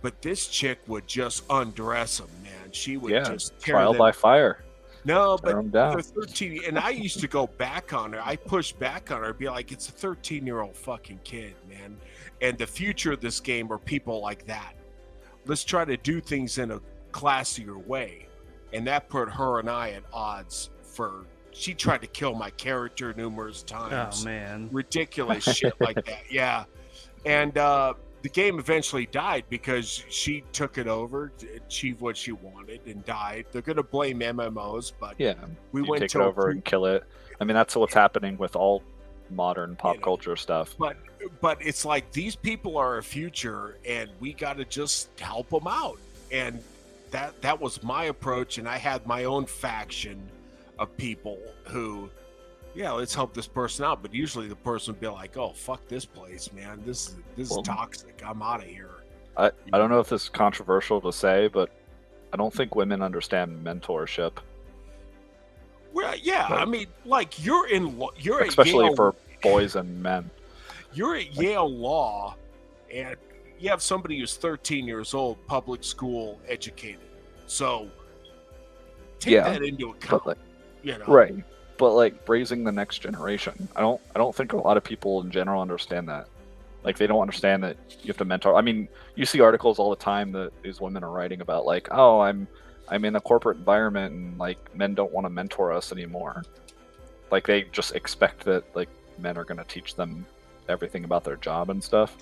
Speaker 3: But this chick would just undress them, man. She would just tear
Speaker 1: trial
Speaker 3: them.
Speaker 1: by fire.
Speaker 3: No,
Speaker 1: Tear
Speaker 3: but
Speaker 1: 'em down.
Speaker 3: they're 13, and I used to go back on her. I pushed back on her, and be like, "It's a 13-year-old fucking kid, man." And the future of this game are people like that. Let's try to do things in a classier way, and that put her and I at odds. She tried to kill my character numerous times.
Speaker 2: Oh man,
Speaker 3: Ridiculous shit like that. Yeah, and the game eventually died because she took it over, achieved what she wanted, and died. They're going to blame MMOs, but
Speaker 1: Yeah,
Speaker 3: we
Speaker 1: you
Speaker 3: went
Speaker 1: take
Speaker 3: to
Speaker 1: it over and kill it. I mean, that's what's happening with all modern pop
Speaker 3: You know,
Speaker 1: culture stuff.
Speaker 3: But it's like these people are a future, and we got to just help them out. And that was my approach, and I had my own faction of people who, yeah, let's help this person out. But usually the person would be like, "Oh, fuck this place, man. This is toxic. I'm out of here."
Speaker 1: I don't know if this is controversial to say, but I don't think women understand mentorship.
Speaker 3: Well, yeah, I mean, like you're
Speaker 1: Especially
Speaker 3: at Yale,
Speaker 1: for boys and men.
Speaker 3: You're at Yale Law, and you have somebody who's 13 years old, public school educated. So take that into account.
Speaker 1: Like,
Speaker 3: you know,
Speaker 1: right. But like raising the next generation, I don't think a lot of people in general understand that. Like they don't understand that you have to mentor. I mean, you see articles all the time that these women are writing about, like, oh, I'm in a corporate environment and like men don't want to mentor us anymore. Like they just expect that like men are going to teach them everything about their job and stuff.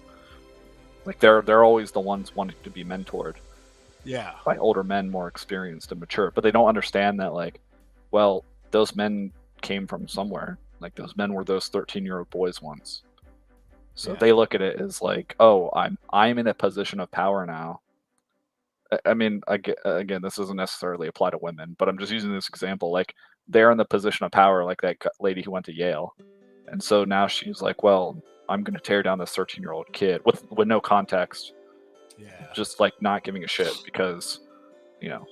Speaker 1: Like they're always the ones wanting to be mentored.
Speaker 3: Yeah.
Speaker 1: By older men, more experienced and mature, but they don't understand that like, well, those men came from somewhere. Like those men were those 13-year-old boys once. So they look at it as like, oh, I'm in a position of power now. I mean, again, this doesn't necessarily apply to women, but I'm just using this example. Like they're in the position of power, like that lady who went to Yale, and so now she's like, well, I'm going to tear down this 13-year-old kid with no context.
Speaker 3: Yeah.
Speaker 1: Just like not giving a shit because, you know,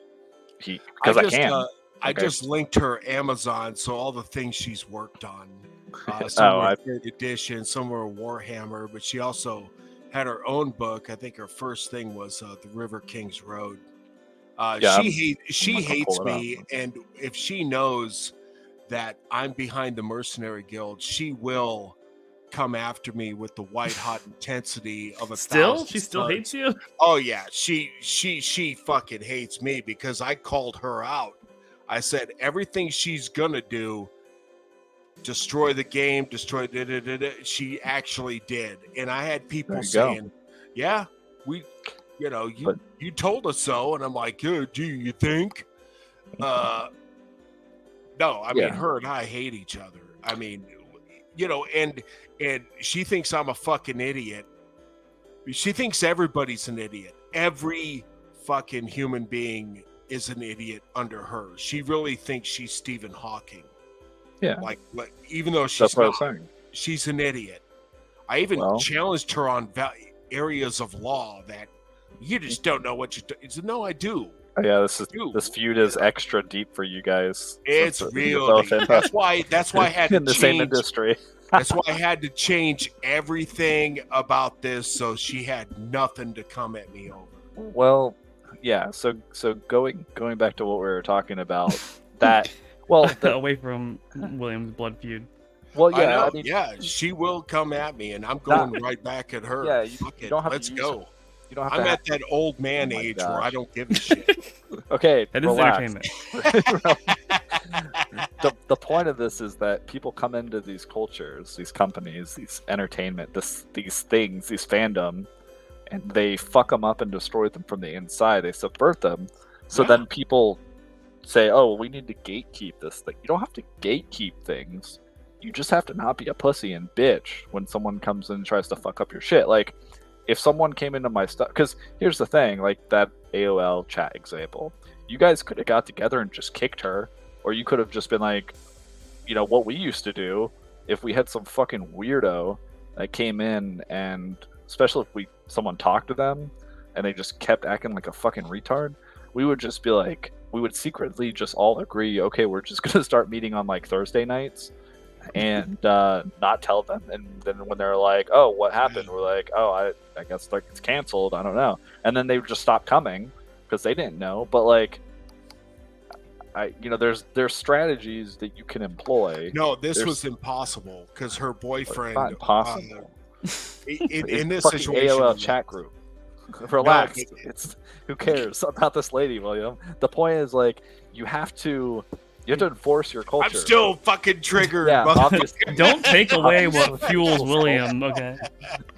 Speaker 1: I can.
Speaker 3: I just linked her Amazon, so all the things she's worked on. Some third edition, some were Warhammer, but she also had her own book. I think her first thing was The River King's Road. She hates me, and if she knows that I'm behind the Mercenary Guild, she will come after me with the white hot intensity of a thousand
Speaker 2: she still hates you.
Speaker 3: Oh yeah, she fucking hates me because I called her out. I said everything she's gonna do, destroy the game, destroy. She actually did, and I had people saying, "Yeah, we, you told us so," and I'm like, "Do you think?" No, I mean, her and I hate each other. I mean, and she thinks I'm a fucking idiot. She thinks everybody's an idiot. Every fucking human being is an idiot under her. She really thinks she's Stephen Hawking.
Speaker 1: Yeah.
Speaker 3: Like even though she's not, she's an idiot. I even challenged her on areas of law that you just don't know what you do. She said, no, I do.
Speaker 1: Oh, yeah, this feud is extra deep for you guys.
Speaker 3: It's real deep. That's why I had to
Speaker 1: in the same industry.
Speaker 3: That's why I had to change everything about this so she had nothing to come at me over.
Speaker 1: Well, yeah. So going back to what we were talking about, that well,
Speaker 2: Away from William's blood feud.
Speaker 1: well,
Speaker 3: I
Speaker 1: yeah.
Speaker 3: know.
Speaker 1: I mean,
Speaker 3: Yeah, she will come at me, and I'm
Speaker 1: Not-
Speaker 3: going right back at her.
Speaker 1: yeah.
Speaker 3: Fuck
Speaker 1: You
Speaker 3: it.
Speaker 1: don't have
Speaker 3: Let's
Speaker 1: to use.
Speaker 3: go.
Speaker 1: You don't have
Speaker 3: I'm
Speaker 1: to.
Speaker 3: at that old man
Speaker 1: Oh my
Speaker 3: age where I
Speaker 1: gosh.
Speaker 3: don't give a shit.
Speaker 1: Okay,
Speaker 2: That is
Speaker 1: relax.
Speaker 2: entertainment.
Speaker 1: The point of this is that people come into these cultures, these companies, these entertainment, these things, these fandom, and they fuck them up and destroy them from the inside. They subvert them. So
Speaker 3: Yeah.
Speaker 1: then people say, "Oh, we need to gatekeep this thing." You don't have to gatekeep things. You just have to not be a pussy and bitch when someone comes in and tries to fuck up your shit. Like, if someone came into my stuff, because here's the thing, like that AOL chat example, you guys could have got together and just kicked her, or you could have just been like, you know, what we used to do if we had some fucking weirdo that came in, and especially if someone talked to them and they just kept acting like a fucking retard, we would just be like, we would secretly just all agree, okay, we're just gonna start meeting on like Thursday nights and not tell them. And then when they're like, oh, what happened, we're like, oh, I guess like it's canceled, I don't know. And then they would just stop coming because they didn't know. But like, there's strategies that you can employ.
Speaker 3: No, this
Speaker 1: There's-
Speaker 3: was impossible because her boyfriend.
Speaker 1: Not impossible.
Speaker 3: In this
Speaker 1: Fucking
Speaker 3: situation,
Speaker 1: AOL chat group. Relax.
Speaker 3: but-
Speaker 1: It's who cares about this lady, William. The point is, like, you have to enforce your culture.
Speaker 3: I'm still fucking triggered.
Speaker 1: Yeah,
Speaker 3: mother-
Speaker 1: obviously.
Speaker 2: Don't take away what
Speaker 1: Obviously.
Speaker 2: fuels William. Okay,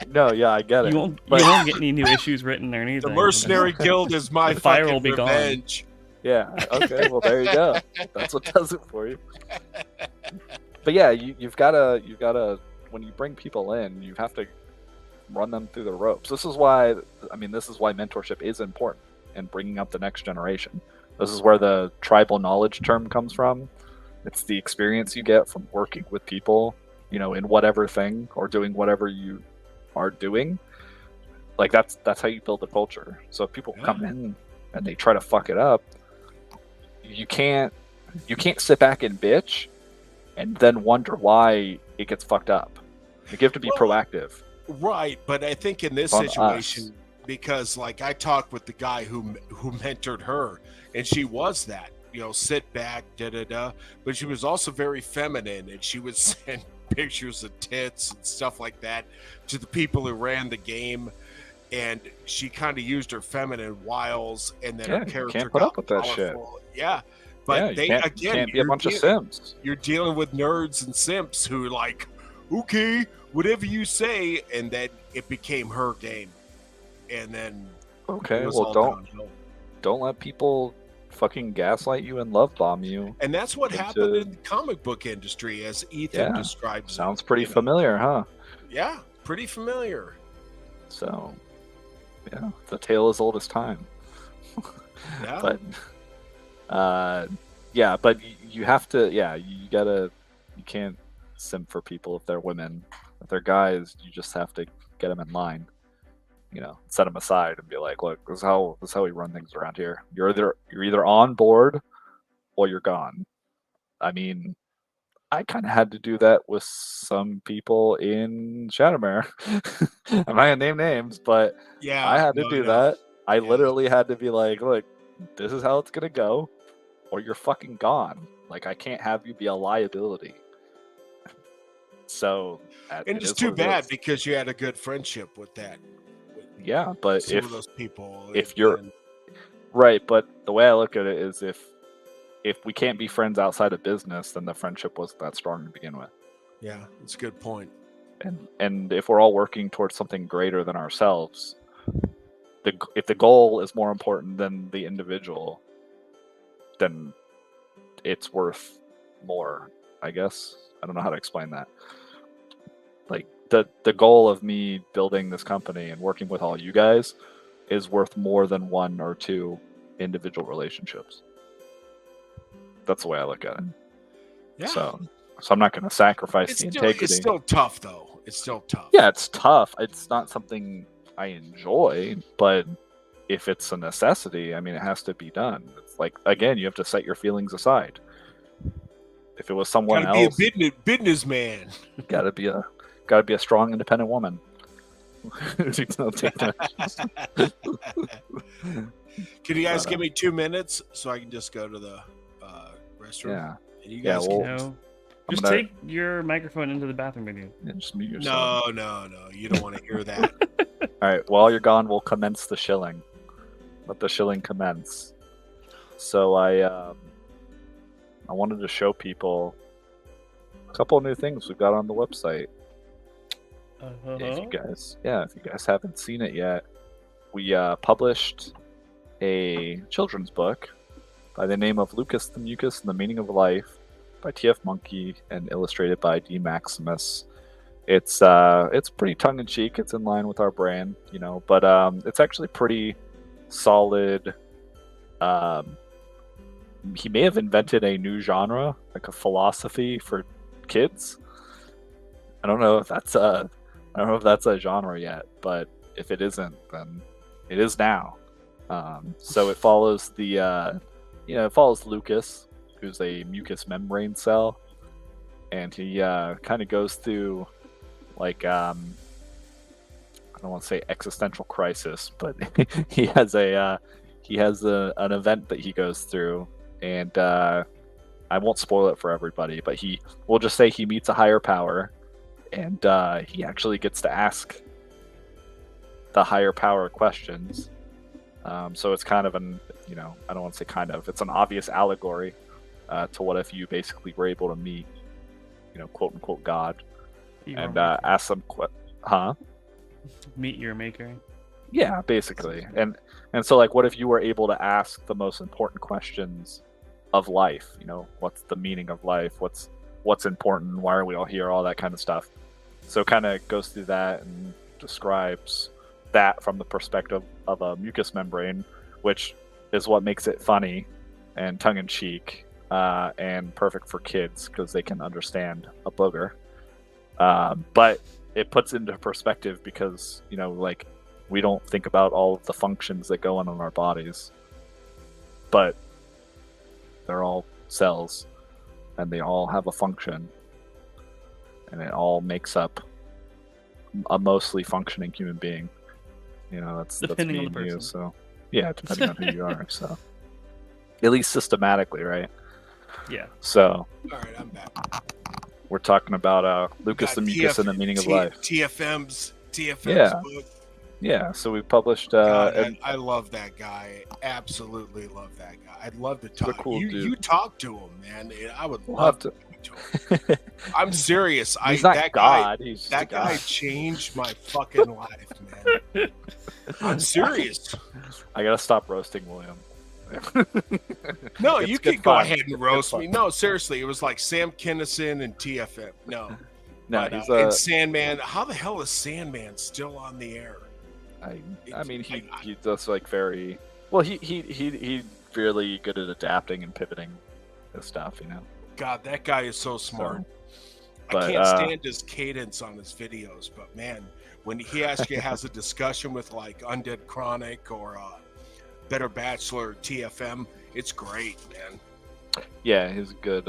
Speaker 1: No, yeah, I get it.
Speaker 2: you won't
Speaker 1: But-
Speaker 2: get any new issues written or anything.
Speaker 3: The mercenary guild is my
Speaker 2: The fire
Speaker 3: fucking
Speaker 2: will be gone.
Speaker 3: revenge.
Speaker 1: Yeah. Okay. Well, there you go. That's what does it for you. But yeah, you've gotta when you bring people in, you have to run them through the ropes. This is why mentorship is important and bringing up the next generation. This is where the tribal knowledge term comes from. It's the experience you get from working with people, you know, in whatever thing or doing whatever you are doing. Like that's how you build a culture. So if people come in and they try to fuck it up, you can't sit back and bitch and then wonder why it gets fucked up. You have to be proactive.
Speaker 3: Right, but I think in this
Speaker 1: On
Speaker 3: situation, because like I talked with the guy who mentored her, and she was that, you know, sit back, da da da, but she was also very feminine, and she would send pictures of tits and stuff like that to the people who ran the game, and she kind of used her feminine wiles, and then
Speaker 1: Yeah,
Speaker 3: her
Speaker 1: you
Speaker 3: character
Speaker 1: can't put
Speaker 3: got
Speaker 1: up with that shit.
Speaker 3: powerful. Yeah, but
Speaker 1: yeah,
Speaker 3: they
Speaker 1: you
Speaker 3: again,
Speaker 1: can't be a bunch of
Speaker 3: dealing-
Speaker 1: sims.
Speaker 3: you're dealing with nerds and simps who are like, okay, whatever you say, and then it became her game, and then
Speaker 1: Okay,
Speaker 3: it was
Speaker 1: well
Speaker 3: all
Speaker 1: don't
Speaker 3: downhill.
Speaker 1: let people fucking gaslight you and love bomb you.
Speaker 3: And that's what
Speaker 1: into-
Speaker 3: happened in the comic book industry, as Ethan
Speaker 1: Yeah,
Speaker 3: describes. it,
Speaker 1: Sounds pretty
Speaker 3: you know?
Speaker 1: familiar, huh?
Speaker 3: Yeah, pretty familiar.
Speaker 1: So, yeah, the tale as old as time.
Speaker 3: Yeah,
Speaker 1: But, yeah, but you have to, yeah, you can't simp for people if they're women. If they're guys, you just have to get them in line. You know, set them aside and be like, look, this is how we run things around here. You're either on board or you're gone. I mean, I kind of had to do that with some people in Shattermare. I'm not gonna name names, but
Speaker 3: yeah,
Speaker 1: I had to
Speaker 3: no,
Speaker 1: do
Speaker 3: no.
Speaker 1: that. I
Speaker 3: Yeah.
Speaker 1: literally had to be like, look, this is how it's gonna go, or you're fucking gone. Like, I can't have you be a liability. So,
Speaker 3: And
Speaker 1: it
Speaker 3: it's
Speaker 1: is
Speaker 3: too
Speaker 1: what it
Speaker 3: bad
Speaker 1: is.
Speaker 3: because you had a good friendship with that.
Speaker 1: Yeah, but
Speaker 3: Some
Speaker 1: if
Speaker 3: of those people,
Speaker 1: if you're-
Speaker 3: and-
Speaker 1: right, but the way I look at it is if we can't be friends outside of business, then the friendship wasn't that strong to begin with.
Speaker 3: yeah, it's a good point.
Speaker 1: And if we're all working towards something greater than ourselves, if the goal is more important than the individual, then it's worth more, I guess. I don't know how to explain that. Like the goal of me building this company and working with all you guys is worth more than one or two individual relationships. That's the way I look at it.
Speaker 3: Yeah,
Speaker 1: So I'm not going to sacrifice
Speaker 3: it's
Speaker 1: the
Speaker 3: still,
Speaker 1: integrity.
Speaker 3: it's still tough though. It's still tough.
Speaker 1: Yeah, it's tough. It's not something I enjoy, but if it's a necessity, I mean, it has to be done. It's like, again, you have to set your feelings aside. If it was someone
Speaker 3: Gotta
Speaker 1: else,
Speaker 3: be a businessman.
Speaker 1: gotta be a strong, independent woman. Don't take that.
Speaker 3: Can you guys
Speaker 1: But,
Speaker 3: give me 2 minutes so I can just go to the restroom?
Speaker 1: Yeah.
Speaker 3: And you
Speaker 1: Yeah,
Speaker 3: guys
Speaker 1: well,
Speaker 3: can
Speaker 2: No.
Speaker 1: I'm
Speaker 2: Just
Speaker 1: gonna-
Speaker 2: take your microphone into the bathroom with you.
Speaker 1: Yeah, just mute yourself.
Speaker 3: No, you don't want to hear that.
Speaker 1: All right. While you're gone, we'll commence the shilling. Let the shilling commence. So I wanted to show people a couple of new things we've got on the website. If you guys haven't seen it yet, we published a children's book by the name of Lucas the Mucus and the Meaning of Life by T.F. Monkey and illustrated by D. Maximus. It's pretty tongue in cheek. It's in line with our brand, but it's actually pretty solid. He may have invented a new genre, like a philosophy for kids. I don't know if that's a genre yet, but if it isn't, then it is now. So it follows it follows Lucas, who's a mucous membrane cell, and he kind of goes through like I don't want to say existential crisis, but he has an event that he goes through, and I won't spoil it for everybody, but we'll just say he meets a higher power, and he actually gets to ask the higher power questions. So it's kind of I don't want to say kind of, it's an obvious allegory to what if you basically were able to meet, quote unquote God, and ask them,
Speaker 2: meet your maker.
Speaker 1: Yeah, basically. And so like, what if you were able to ask the most important questions of life? What's the meaning of life? What's important? Why are we all here? All that kind of stuff. So kind of goes through that and describes that from the perspective of a mucous membrane, which is what makes it funny and tongue-in-cheek and perfect for kids because they can understand a booger. But it puts into perspective because, like, we don't think about all of the functions that go on in our bodies, but they're all cells and they all have a function, and it all makes up a mostly functioning human being. That's
Speaker 2: Depending
Speaker 1: me
Speaker 2: on the
Speaker 1: and you.
Speaker 2: person.
Speaker 1: So yeah, depending on who you are. So at least systematically, right?
Speaker 2: Yeah.
Speaker 1: So
Speaker 3: All right, I'm back.
Speaker 1: we're talking about Lucas
Speaker 3: Got
Speaker 1: the Mucus and the Meaning of Life.
Speaker 3: TFM's
Speaker 1: Yeah.
Speaker 3: book.
Speaker 1: Yeah, so we published.
Speaker 3: God, I love that guy. Absolutely love that guy. I'd love to
Speaker 1: a
Speaker 3: talk.
Speaker 1: cool dude.
Speaker 3: You talk to him, man. I would
Speaker 1: We'll
Speaker 3: love
Speaker 1: have
Speaker 3: to talk to him. I'm serious.
Speaker 1: He's not
Speaker 3: that
Speaker 1: God. He's just
Speaker 3: That
Speaker 1: a guy.
Speaker 3: guy changed my fucking life, man. I'm serious.
Speaker 1: I gotta stop roasting William.
Speaker 3: No,
Speaker 1: It's
Speaker 3: you
Speaker 1: good
Speaker 3: can go
Speaker 1: fun.
Speaker 3: ahead and
Speaker 1: It's
Speaker 3: roast
Speaker 1: good
Speaker 3: me.
Speaker 1: fun.
Speaker 3: No, seriously, it was like Sam Kinison and TFM. No,
Speaker 1: No,
Speaker 3: but,
Speaker 1: he's
Speaker 3: and Sandman. How the hell is Sandman still on the air?
Speaker 1: I mean, he does like very well. He's really good at adapting and pivoting his stuff.
Speaker 3: God, that guy is so smart. I
Speaker 1: but,
Speaker 3: can't stand his cadence on his videos, but man, when he actually has a discussion with like Undead Chronic or Better Bachelor TFM, it's great, man.
Speaker 1: Yeah, he's a good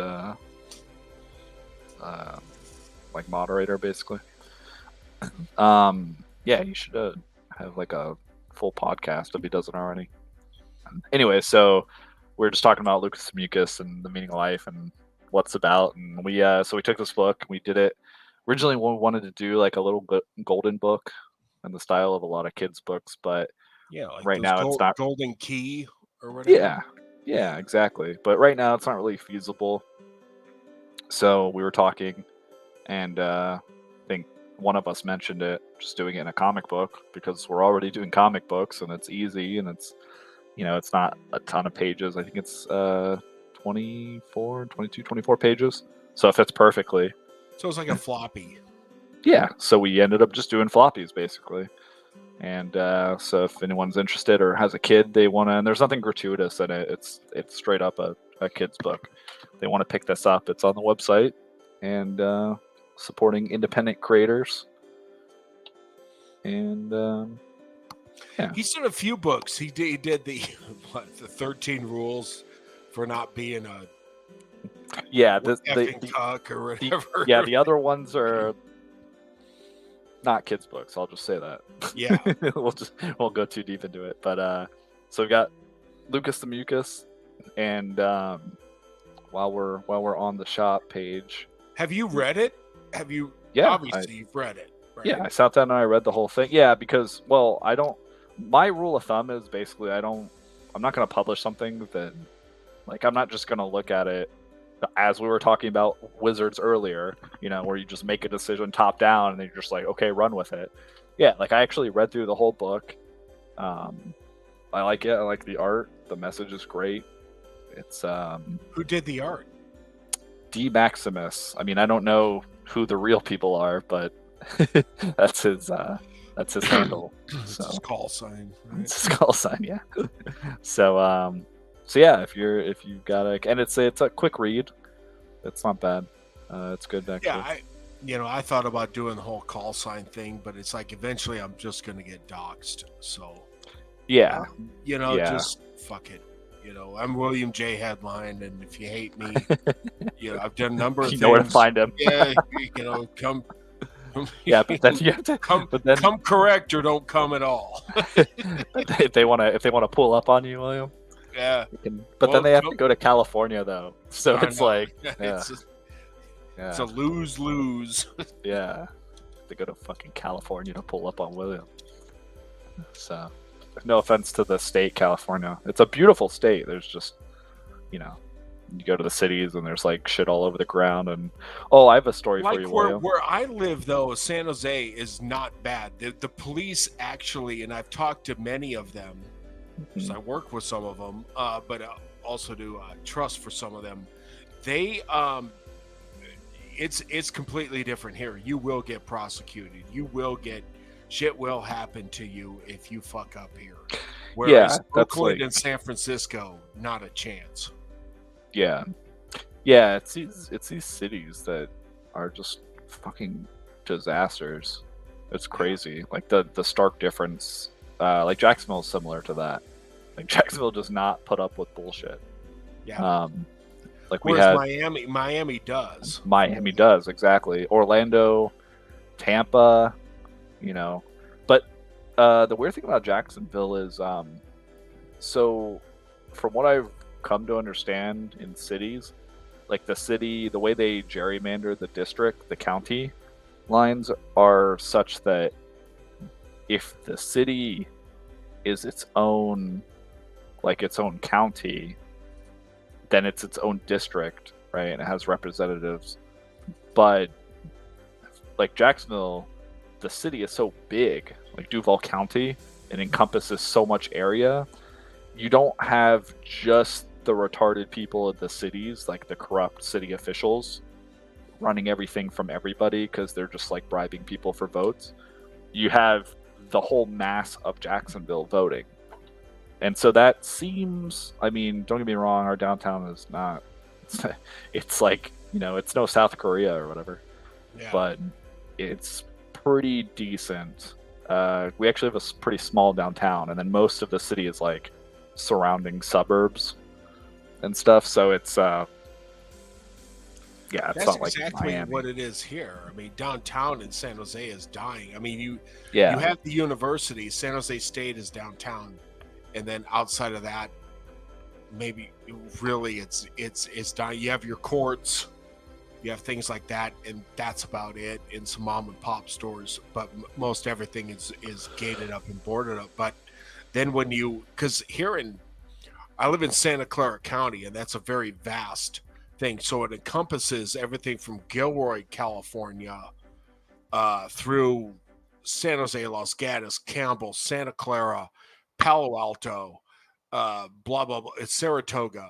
Speaker 1: like moderator basically. Yeah, he should have like a full podcast if he doesn't already. Anyway, so we're just talking about Lucas Mucus and the meaning of life and what it's about, and we took this book and we did it. Originally, we wanted to do like a little golden book in the style of a lot of kids' books, but
Speaker 3: Yeah, like
Speaker 1: right now it's not
Speaker 3: Golden Key or whatever.
Speaker 1: Yeah, exactly. But right now it's not really feasible. So we were talking, and I think one of us mentioned it, just doing it in a comic book because we're already doing comic books and it's easy and it's it's not a ton of pages. I think it's 24 pages, so it fits perfectly.
Speaker 3: So it's like a floppy.
Speaker 1: Yeah, so we ended up just doing floppies basically. And so if anyone's interested or has a kid they want to, and there's nothing gratuitous in it, it's straight up a kid's book. They want to pick this up, it's on the website, and supporting independent creators. And yeah,
Speaker 3: He's done a few books. He did the the 13 rules for not being a
Speaker 1: yeah,
Speaker 3: effing cuck or whatever.
Speaker 1: the other ones are not kids' books. I'll just say that.
Speaker 3: Yeah.
Speaker 1: Won't go too deep into it. But so we got Lucas the Mucus, and while we're on the shop page,
Speaker 3: Have you read it? Have you?
Speaker 1: Yeah,
Speaker 3: Obviously, you've read it. Right?
Speaker 1: yeah, I sat down and I read the whole thing. Yeah, because I don't. My rule of thumb is basically I'm not going to publish something that, like, I'm not just going to look at it as we were talking about Wizards earlier, where you just make a decision top down and then you're just like, okay, run with it. Yeah, like I actually read through the whole book. I like it. I like the art. The message is great. It's
Speaker 3: Who did the art?
Speaker 1: D Maximus. I mean, I don't know who the real people are, but that's his handle.
Speaker 3: It's
Speaker 1: So
Speaker 3: his call sign. Right?
Speaker 1: it's his call sign, yeah. So yeah, if you got and it's a quick read. It's not bad. It's good actually.
Speaker 3: Yeah, I thought about doing the whole call sign thing, but it's like eventually I'm just gonna get doxxed. So
Speaker 1: Yeah.
Speaker 3: Just fuck it. I'm William J. Headline, and if you hate me, I've done a number of things.
Speaker 1: You know where to find him.
Speaker 3: Yeah, come.
Speaker 1: Yeah, but then you have to
Speaker 3: come correct or don't come at all.
Speaker 1: if they want to pull up on you, William.
Speaker 3: Yeah.
Speaker 1: Then they have to go to California though. So it's like
Speaker 3: it's a lose-lose.
Speaker 1: Yeah. They go to fucking California to pull up on William. So no offense to the state, California. It's a beautiful state. There's just, you go to the cities and there's like shit all over the ground. And I have a story for you, William.
Speaker 3: Where I live, though, San Jose is not bad. The police actually, and I've talked to many of them, because I work with some of them, but I also do trust for some of them. They, it's completely different here. You will get prosecuted. Shit will happen to you if you fuck up here. Whereas Oakland and San Francisco, not a chance.
Speaker 1: Yeah. It's these cities that are just fucking disasters. It's crazy. Like the stark difference. Like Jacksonville is similar to that. Like Jacksonville does not put up with bullshit.
Speaker 3: Yeah.
Speaker 1: Like
Speaker 3: whereas Miami does.
Speaker 1: Miami does, exactly. Orlando, Tampa. But the weird thing about Jacksonville is so from what I've come to understand in cities, like the way they gerrymander the district, the county lines are such that if the city is its own county, then it's its own district, right? And it has representatives. But like Jacksonville, the city is so big, like Duval County, it encompasses so much area. You don't have just the retarded people of the cities, like the corrupt city officials, running everything from everybody because they're just like bribing people for votes. You have the whole mass of Jacksonville voting. And so that seems, I mean, don't get me wrong, our downtown is not, it's like, it's no South Korea or whatever, but it's pretty decent. We actually have a pretty small downtown, and then most of the city is like surrounding suburbs and stuff. So it's it's
Speaker 3: that's
Speaker 1: not like
Speaker 3: exactly
Speaker 1: Miami.
Speaker 3: What it is here. I mean, downtown in San Jose is dying. I mean, you
Speaker 1: Yeah.
Speaker 3: have the university. San Jose State is downtown, and then outside of that, maybe really it's dying. You have your courts, you have things like that, and that's about it. In some mom and pop stores, but most everything is gated up and boarded up. But then when because I live in Santa Clara County, and that's a very vast thing. So it encompasses everything from Gilroy, California, through San Jose, Los Gatos, Campbell, Santa Clara, Palo Alto, blah blah blah. It's Saratoga.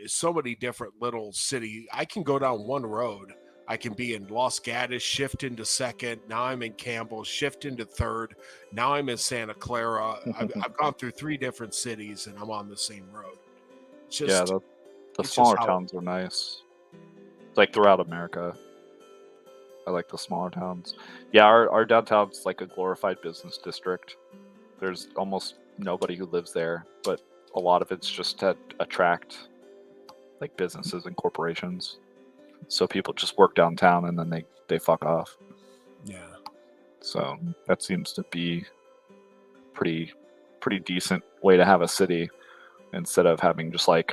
Speaker 3: So many different little city. I can go down one road. I can be in Los Gatos, shift into second. Now I'm in Campbell, shift into third. Now I'm in Santa Clara. I've gone through 3 different cities, and I'm on the same road. It's just,
Speaker 1: the smaller towns are nice. Like throughout America, I like the smaller towns. Yeah, our downtown's like a glorified business district. There's almost nobody who lives there, but a lot of it's just to attract like businesses and corporations. So people just work downtown and then they fuck off.
Speaker 3: Yeah.
Speaker 1: So that seems to be pretty decent way to have a city instead of having just like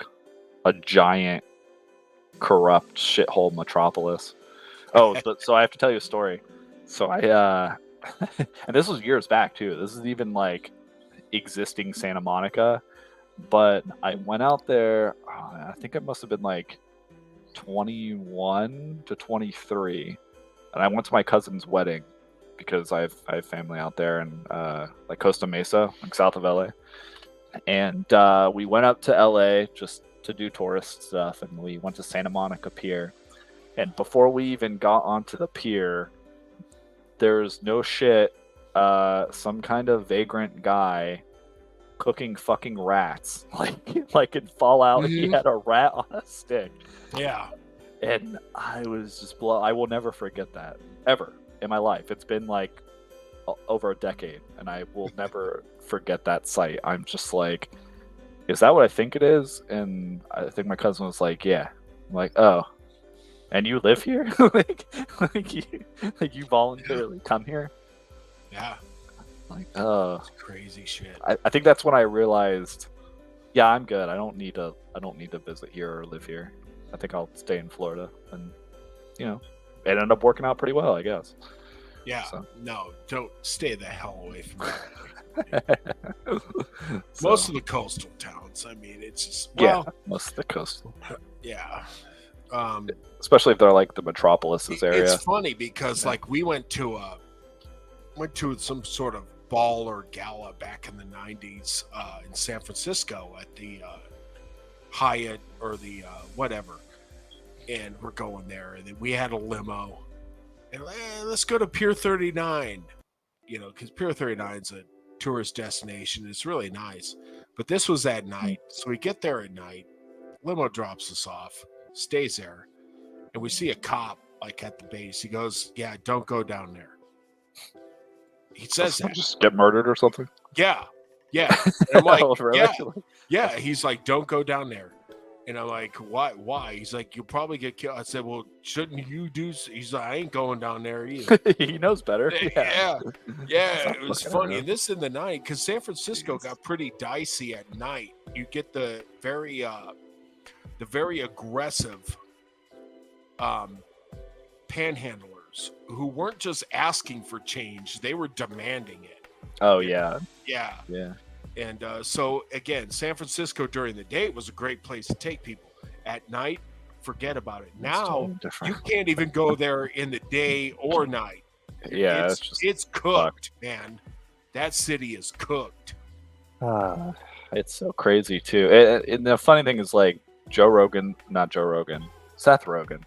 Speaker 1: a giant corrupt shithole metropolis. Oh, so I have to tell you a story. So and this was years back too. This is even like existing Santa Monica, but I went out there. I think it must have been like 21 to 23, and I went to my cousin's wedding because I have family out there in like Costa Mesa, like south of LA, and we went up to LA just to do tourist stuff, and we went to Santa Monica Pier. And before we even got onto the pier, there's no shit, some kind of vagrant guy cooking fucking rats. Like in Fallout, he
Speaker 3: Mhm.
Speaker 1: had a rat on a stick.
Speaker 3: Yeah.
Speaker 1: And I was just I will never forget that ever in my life. It's been like over a decade, and I will never forget that sight. I'm just like, is that what I think it is? And I think my cousin was like, yeah. I'm like, oh, and you live here? like you voluntarily come here?
Speaker 3: Yeah.
Speaker 1: Like, oh,
Speaker 3: It's crazy shit.
Speaker 1: I think that's when I realized, yeah, I'm good. I don't need to visit here or live here. I think I'll stay in Florida, and you know, it ended up working out pretty well, I guess.
Speaker 3: Yeah.
Speaker 1: So.
Speaker 3: No, don't stay the hell away from that.
Speaker 1: So,
Speaker 3: Most of the coastal towns. I mean, it's just well,
Speaker 1: yeah, most of the coastal,
Speaker 3: yeah.
Speaker 1: especially if they're like the metropolises area.
Speaker 3: It's funny because
Speaker 1: Yeah.
Speaker 3: like we went to some sort of ball or gala back in the 90s in San Francisco at the Hyatt or the whatever, and we're going there, and then we had a limo, and let's go to Pier 39, because Pier 39 is a tourist destination. It's really nice, but this was at night, so we get there at night. Limo drops us off, stays there, and we see a cop like at the base. He goes, "Yeah, don't go down there." He says that.
Speaker 1: Just get murdered or something.
Speaker 3: Yeah. And I'm like,
Speaker 1: Oh, really?
Speaker 3: yeah. He's like, don't go down there. And I'm like, why? He's like, you'll probably get killed. I said, well, shouldn't you do? He's like, I ain't going down there either.
Speaker 1: He knows better.
Speaker 3: Yeah. It was
Speaker 1: Fucking
Speaker 3: funny.
Speaker 1: hell.
Speaker 3: And this in the night, because San Francisco got pretty dicey at night. You get the very aggressive panhandlers who weren't just asking for change; they were demanding it.
Speaker 1: Oh yeah.
Speaker 3: Yeah. And so again, San Francisco during the day was a great place to take people. At night, forget about it.
Speaker 1: It's
Speaker 3: Now
Speaker 1: totally different.
Speaker 3: you can't even go there in the day or night.
Speaker 1: Yeah,
Speaker 3: it's cooked, man. That city is cooked.
Speaker 1: It's so crazy too. And the funny thing is, like, Seth Rogen.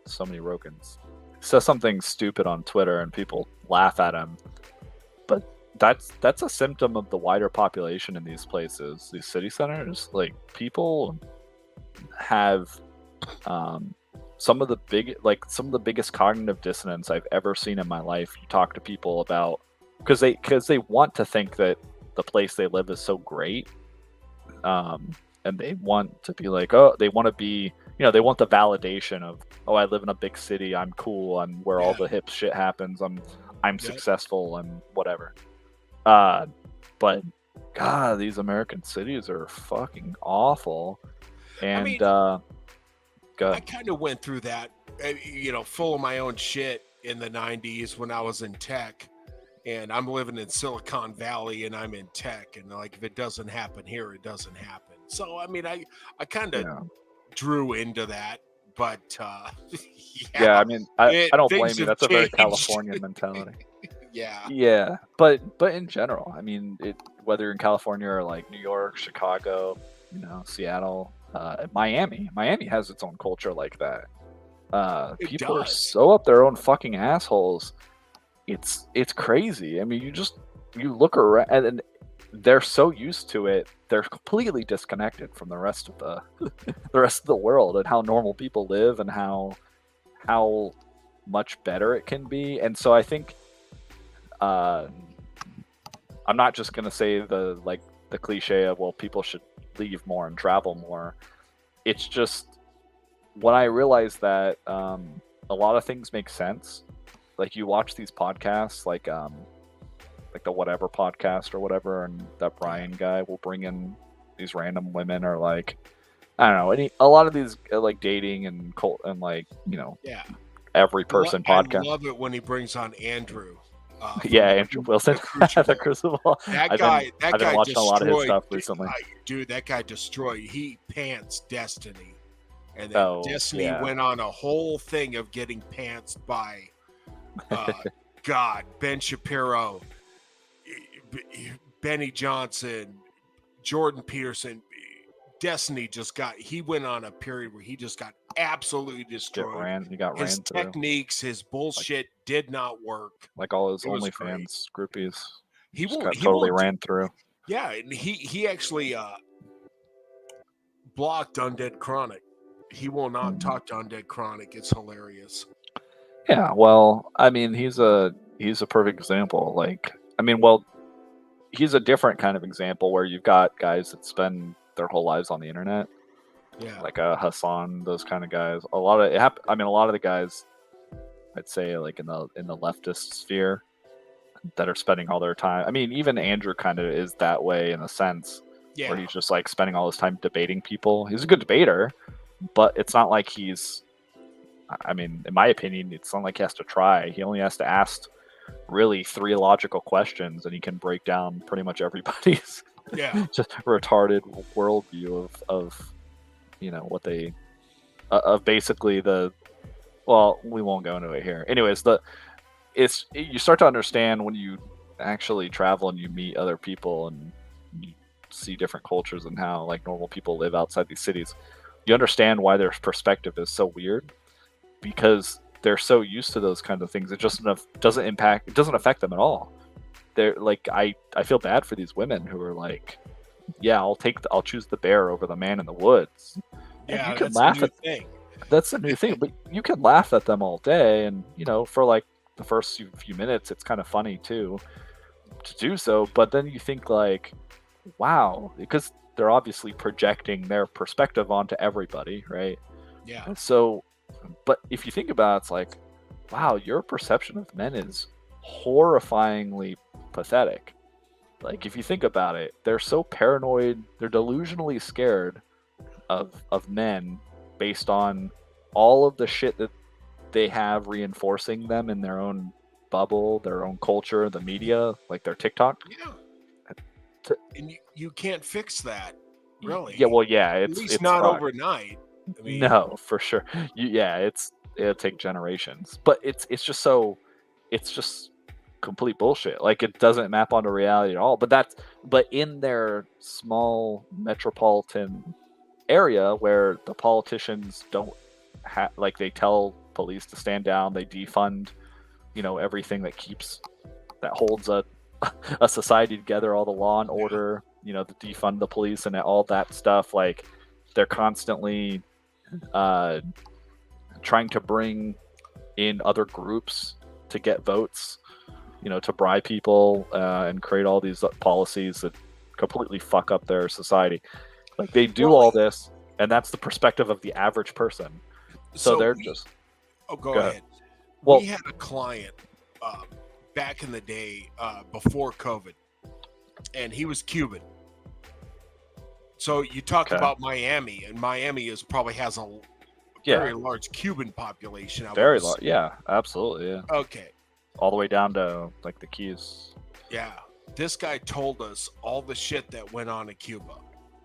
Speaker 1: So many Rogans. Says something stupid on Twitter and people laugh at him. But that's a symptom of the wider population in these places, these city centers. Like, people have some of the biggest cognitive dissonance I've ever seen in my life. You talk to people about because they want to think that the place they live is so great, and they want to be like, oh, they want to be, they want the validation of, oh, I live in a big city, I'm cool, I'm where all the hip shit happens, I'm successful and whatever. But God, these American cities are fucking awful. And
Speaker 3: I mean,
Speaker 1: go
Speaker 3: I
Speaker 1: ahead.
Speaker 3: kind of went through that, full of my own shit in the 90s when I was in tech. And I'm living in Silicon Valley and I'm in tech. And like, if it doesn't happen here, it doesn't happen. So, I mean, I kind of drew into that. But
Speaker 1: Yeah, I mean, I don't blame
Speaker 3: things
Speaker 1: you.
Speaker 3: have
Speaker 1: That's a very
Speaker 3: changed.
Speaker 1: California mentality.
Speaker 3: Yeah.
Speaker 1: But in general, I mean, whether you're in California or like New York, Chicago, Seattle, Miami has its own culture like that. People are so up their own fucking assholes. It's crazy. I mean, you look around and they're so used to it, they're completely disconnected from the rest of the world and how normal people live and how much better it can be. And so I think I'm not just gonna say the cliche of, well, people should leave more and travel more. It's just when I realized that a lot of things make sense. like you watch these podcasts like the whatever podcast or whatever, and that Brian guy will bring in these random women, or like I don't know, a lot of these like dating and cult and like
Speaker 3: Yeah.
Speaker 1: every person podcast.
Speaker 3: I love it when he brings on Andrew.
Speaker 1: Yeah, Andrew Wilson, the Crucible.
Speaker 3: That
Speaker 1: I've
Speaker 3: guy
Speaker 1: been watching a lot of his
Speaker 3: destroyed,
Speaker 1: stuff recently.
Speaker 3: dude. That guy destroyed. He pants Destiny, and then Destiny went on a whole thing of getting pantsed by God, Ben Shapiro, Benny Johnson, Jordan Peterson. Destiny he went on a period where he just got absolutely destroyed. His techniques, his bullshit did not work.
Speaker 1: Like all his OnlyFans groupies.
Speaker 3: He
Speaker 1: got totally ran through.
Speaker 3: Yeah, and he actually blocked Undead Chronic. He will not talk to Undead Chronic. It's hilarious.
Speaker 1: Yeah, well, I mean, he's a perfect example. Like, I mean, well, he's a different kind of example where you've got guys that spend their whole lives on the internet.
Speaker 3: Yeah,
Speaker 1: like Hassan, those kind of guys. A lot of the guys, I'd say, like in the leftist sphere, that are spending all their time. I mean, even Andrew kind of is that way in a sense, where he's just like spending all his time debating people. He's a good debater, but it's not like he's. I mean, in my opinion, it's not like he has to try. He only has to ask really 3 logical questions, and he can break down pretty much everybody's just retarded worldview of what they of basically the. Well, we won't go into it here. Anyways, you start to understand when you actually travel and you meet other people and you see different cultures and how like normal people live outside these cities. You understand why their perspective is so weird, because they're so used to those kinds of things. It just doesn't affect them at all. They're like, I feel bad for these women who are like, yeah, I'll choose the bear over the man in the woods.
Speaker 3: Yeah,
Speaker 1: you can laugh at thing. That's a new thing, but you can laugh at them all day, and for like the first few minutes, it's kind of funny too to do so. But then you think like, wow, because they're obviously projecting their perspective onto everybody, right?
Speaker 3: Yeah.
Speaker 1: And so, but if you think about it, it's like, wow, your perception of men is horrifyingly pathetic. Like, if you think about it, they're so paranoid, they're delusionally scared of men based on all of the shit that they have reinforcing them in their own bubble, their own culture, the media, like their TikTok.
Speaker 3: Yeah. And you can't fix that, really.
Speaker 1: Yeah, well, yeah,
Speaker 3: at least not overnight.
Speaker 1: I mean, no, for sure. It'll take generations, but it's just complete bullshit. Like, it doesn't map onto reality at all. But in their small metropolitan area where the politicians don't like, they tell police to stand down, they defund everything that holds a society together, all the law and order, the defund the police and all that stuff. Like, they're constantly trying to bring in other groups to get votes, to bribe people and create all these policies that completely fuck up their society. Like, they do all this, and that's the perspective of the average person. So they're just...
Speaker 3: Oh, go ahead.
Speaker 1: Well,
Speaker 3: we had a client back in the day before COVID, and he was Cuban. So you talked about Miami, and Miami probably has a very large Cuban population.
Speaker 1: Very large, yeah, absolutely, yeah.
Speaker 3: Okay.
Speaker 1: All the way down to like the Keys.
Speaker 3: Yeah, this guy told us all the shit that went on in Cuba.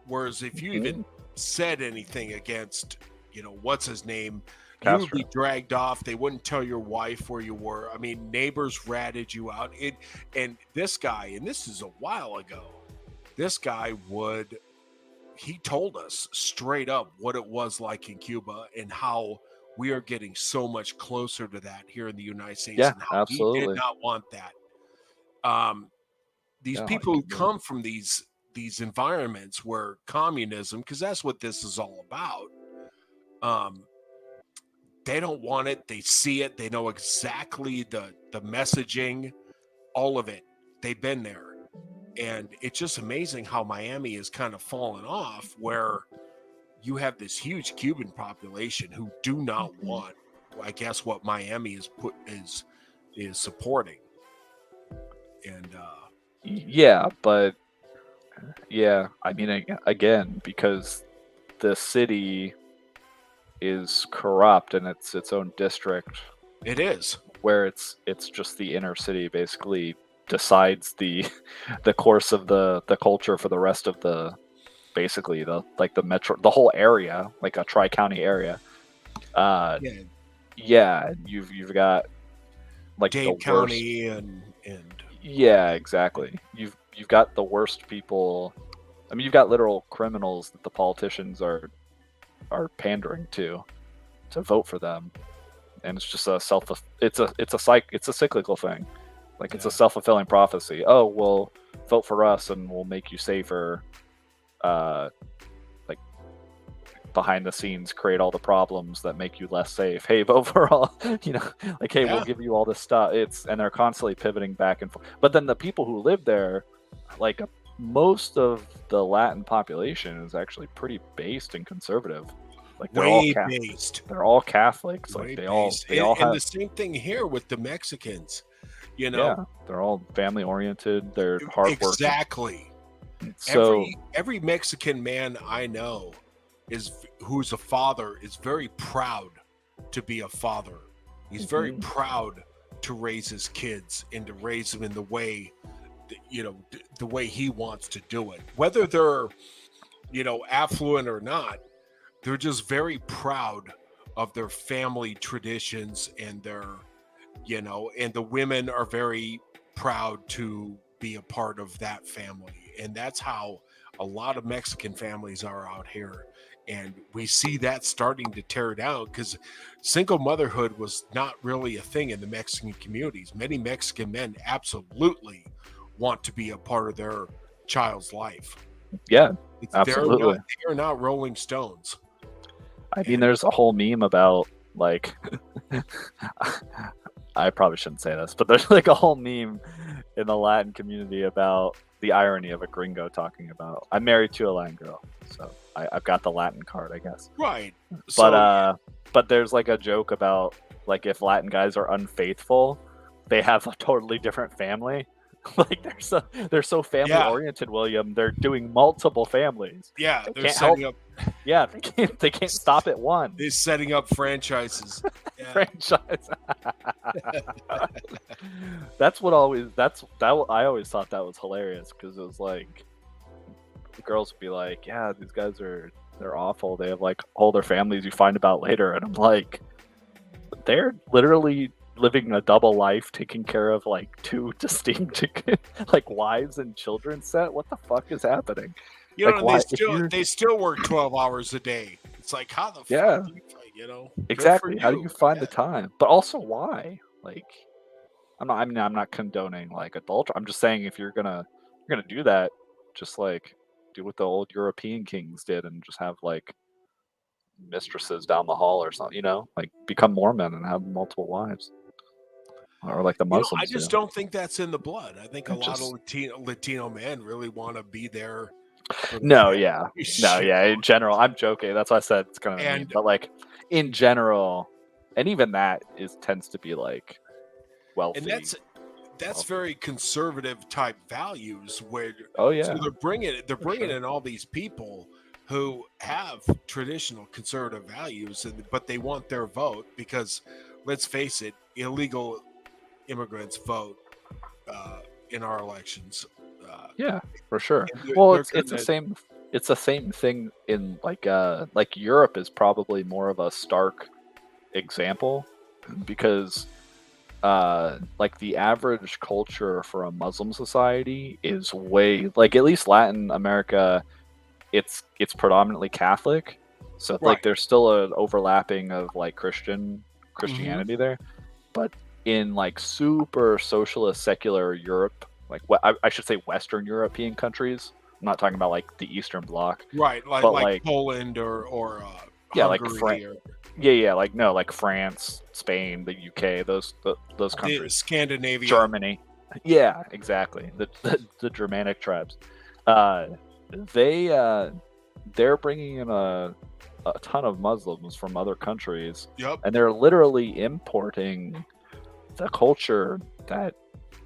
Speaker 3: Whereas if you even said anything against, what's his name,
Speaker 1: Castro,
Speaker 3: you would be dragged off. They wouldn't tell your wife where you were. I mean, neighbors ratted you out. And this guy, and this is a while ago, this guy he told us straight up what it was like in Cuba and how we are getting so much closer to that here in the United States.
Speaker 1: Yeah,
Speaker 3: and how
Speaker 1: absolutely.
Speaker 3: He did not want that. These people who come from these environments where communism, because that's what this is all about, they don't want it. They see it. They know exactly the messaging, all of it. They've been there. And it's just amazing how Miami is kind of fallen off, where you have this huge Cuban population who do not want, I guess, what Miami is is supporting. And
Speaker 1: Yeah, but yeah, I mean, again, because the city is corrupt and it's its own district,
Speaker 3: it is.
Speaker 1: where it's just the inner city basically decides the the course of the culture for the rest of the basically the metro, the whole area, like a tri-county area.
Speaker 3: Yeah,
Speaker 1: Yeah, you've got like the
Speaker 3: Dade
Speaker 1: worst.
Speaker 3: County and
Speaker 1: Yeah, exactly. You've got the worst people. I mean, you've got literal criminals that the politicians are pandering to vote for them, and it's just a it's a cyclical thing. Like it's a
Speaker 3: Yeah.
Speaker 1: self-fulfilling prophecy. Oh, well, vote for us and we'll make you safer. Like behind the scenes, create all the problems that make you less safe. Hey, vote for all. Like hey,
Speaker 3: Yeah.
Speaker 1: we'll give you all this stuff. And they're constantly pivoting back and forth. But then the people who live there, like most of the Latin population is actually pretty based and conservative. Like
Speaker 3: way based.
Speaker 1: they're all Catholics.
Speaker 3: Way
Speaker 1: Like they
Speaker 3: based.
Speaker 1: all
Speaker 3: And
Speaker 1: have.
Speaker 3: the same thing here with the Mexicans. You know,
Speaker 1: Yeah, they're all family oriented. They're hardworking.
Speaker 3: exactly.
Speaker 1: So
Speaker 3: Every Mexican man I know who's a father is very proud to be a father. He's very proud to raise his kids and to raise them in the way, the way he wants to do it. Whether they're, affluent or not, they're just very proud of their family traditions and and the women are very proud to be a part of that family. And that's how a lot of Mexican families are out here. And we see that starting to tear down because single motherhood was not really a thing in the Mexican communities. Many Mexican men absolutely want to be a part of their child's life.
Speaker 1: yeah, absolutely.
Speaker 3: They're not Rolling Stones.
Speaker 1: I mean, there's a whole meme about like I probably shouldn't say this, but there's like a whole meme in the Latin community about the irony of a gringo talking about I'm married to a Latin girl, so I've got the Latin card, I guess.
Speaker 3: Right.
Speaker 1: But there's like a joke about like if Latin guys are unfaithful, they have a totally different family. Like they're so family oriented, William. They're doing multiple families.
Speaker 3: Yeah,
Speaker 1: they
Speaker 3: they're
Speaker 1: can't
Speaker 3: setting
Speaker 1: help.
Speaker 3: up.
Speaker 1: Yeah, they can't stop at one.
Speaker 3: They're setting up franchises. Yeah.
Speaker 1: Franchise. That's what always. I always thought that was hilarious because it was like the girls would be like, "Yeah, these guys they're awful. They have like all their families you find about later," and I'm like, they're literally living a double life, taking care of like two distinct like wives and children set. What the fuck is happening?
Speaker 3: They still work 12 hours a day. It's like, how the
Speaker 1: Yeah.
Speaker 3: fuck do you,
Speaker 1: Exactly. How do you find the time? But also why? Like I'm not condoning like adultery. I'm just saying if you're gonna do that, just like do what the old European kings did and just have like mistresses down the hall or something, like become Mormon and have multiple wives. Or like the Muslims.
Speaker 3: I just don't think that's in the blood. I think a lot of Latino men really want to be there.
Speaker 1: No, yeah. In general, I'm joking. That's why I said it's kind of mean. But like in general, and even that tends to be like wealthy.
Speaker 3: And that's very conservative type values. Where
Speaker 1: so
Speaker 3: they're bringing in all these people who have traditional conservative values, but they want their vote because, let's face it, illegal immigrants vote in our elections.
Speaker 1: Yeah, for sure. Well, it's the same. It's the same thing in like Europe is probably more of a stark example because like the average culture for a Muslim society is way like at least Latin America, it's predominantly Catholic, so like there's still an overlapping of like Christianity there, but in like super socialist secular Europe, like I should say Western European countries. I'm not talking about like the Eastern Bloc,
Speaker 3: right? Like Poland or Hungary
Speaker 1: like France, Spain, the UK, those countries,
Speaker 3: Scandinavia,
Speaker 1: Germany. Yeah, exactly. The Germanic tribes. They're bringing in a ton of Muslims from other countries,
Speaker 3: Yep.
Speaker 1: and they're literally importing the culture that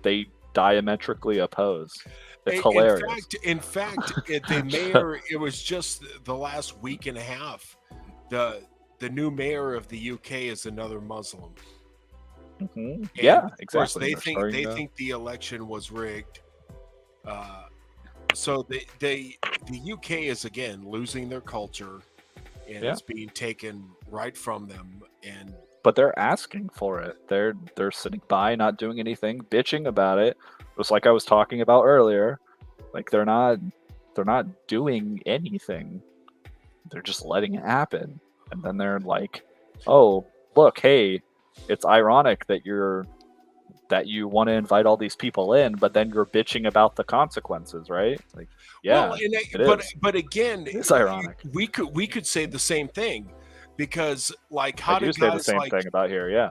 Speaker 1: they diametrically oppose. It's
Speaker 3: In
Speaker 1: hilarious.
Speaker 3: the mayor. It was just the last week and a half. The new mayor of the UK is another Muslim.
Speaker 1: Mhm.
Speaker 3: And
Speaker 1: Yeah,
Speaker 3: of course,
Speaker 1: exactly. They're starting to-
Speaker 3: think the election was rigged. So the UK is again losing their culture, and
Speaker 1: Yeah.
Speaker 3: it's being taken right from them. And
Speaker 1: but they're asking for it. They're sitting by, not doing anything, bitching about it. Just like I was talking about earlier. Like they're not doing anything. They're just letting it happen. And then they're like, "Oh, look, hey, it's ironic that you want to invite all these people in, but then you're bitching about the consequences, right?" Like, yeah, it is.
Speaker 3: but again,
Speaker 1: It's ironic.
Speaker 3: we could say the same thing, because like
Speaker 1: I
Speaker 3: how
Speaker 1: do
Speaker 3: do
Speaker 1: say the
Speaker 3: guys
Speaker 1: same
Speaker 3: like
Speaker 1: thing about here, yeah.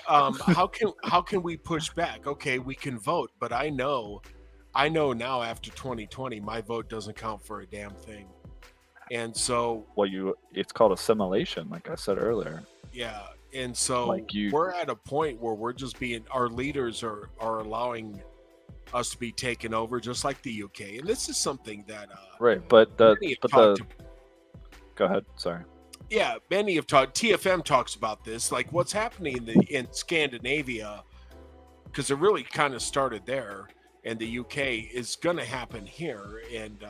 Speaker 3: how can we push back? Okay, we can vote, but I know now after 2020 my vote doesn't count for a damn thing. And so
Speaker 1: Well, it's called assimilation, like I said earlier.
Speaker 3: yeah, and so
Speaker 1: Like you,
Speaker 3: we're at a point where we're just being, our leaders are allowing us to be taken over, just like the UK. And this is something that
Speaker 1: right? But
Speaker 3: many have talked
Speaker 1: go ahead. Sorry.
Speaker 3: yeah, many have talked. TFM talks about this, like what's happening in Scandinavia, because it really kind of started there, and the UK is going to happen here. And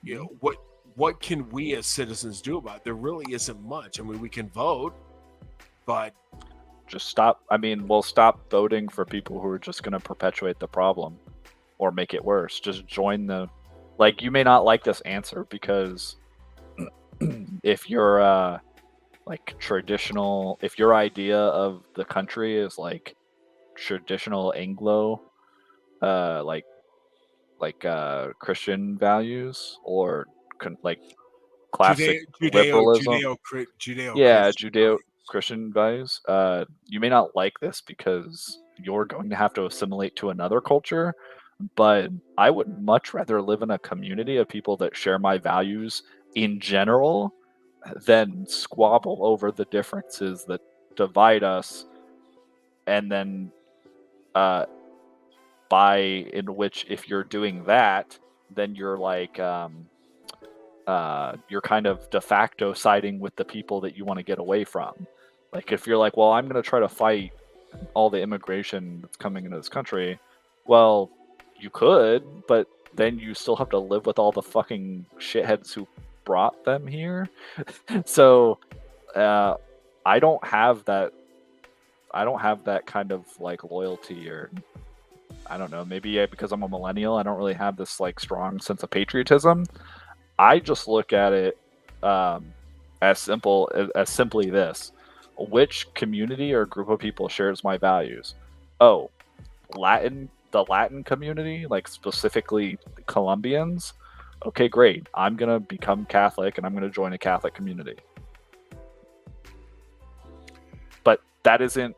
Speaker 3: you know what can we as citizens do about it? There really isn't much. I mean, we can vote, but
Speaker 1: Just stop. I mean, we'll stop voting for people who are just going to perpetuate the problem or make it worse. Just join the. Like, you may not like this answer because if you're like traditional, if your idea of the country is like traditional Anglo, like Christian values or like classic liberalism. Yeah,
Speaker 3: Judeo-Christian
Speaker 1: Judeo Christian values. You may not like this because you're going to have to assimilate to another culture, but I would much rather live in a community of people that share my values in general than squabble over the differences that divide us, and then by in which if you're doing that, then you're like you're kind of de facto siding with the people that you want to get away from. Like if you're like, well, I'm going to try to fight all the immigration that's coming into this country, well, you could, but then you still have to live with all the fucking shitheads who brought them here. So I don't have that. I don't have that kind of like loyalty, or I don't know. Maybe because I'm a millennial, I don't really have this like strong sense of patriotism. I just look at it as simply this: which community or group of people shares my values? Oh, the Latin community, like specifically Colombians. Okay, great. I'm gonna become Catholic and I'm gonna join a Catholic community. But that isn't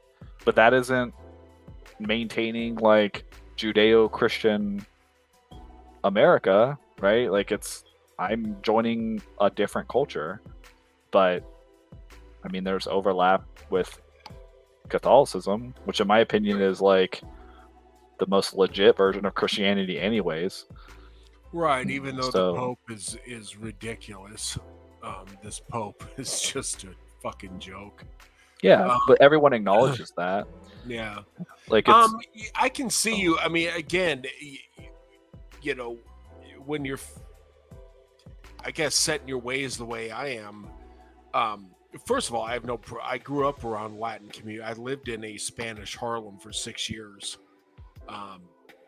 Speaker 1: maintaining like Judeo-Christian America, right? Like I'm joining a different culture, but I mean, there's overlap with Catholicism, which in my opinion is like the most legit version of Christianity anyways.
Speaker 3: Right, even though
Speaker 1: So-
Speaker 3: the Pope is ridiculous. This Pope is just a fucking joke.
Speaker 1: Yeah, but everyone acknowledges that.
Speaker 3: Yeah.
Speaker 1: Like it's
Speaker 3: I can see you. I mean, again, you know, when you're, I guess, setting your ways the way I am. First of all, I grew up around Latin community. I lived in a Spanish Harlem for 6 years.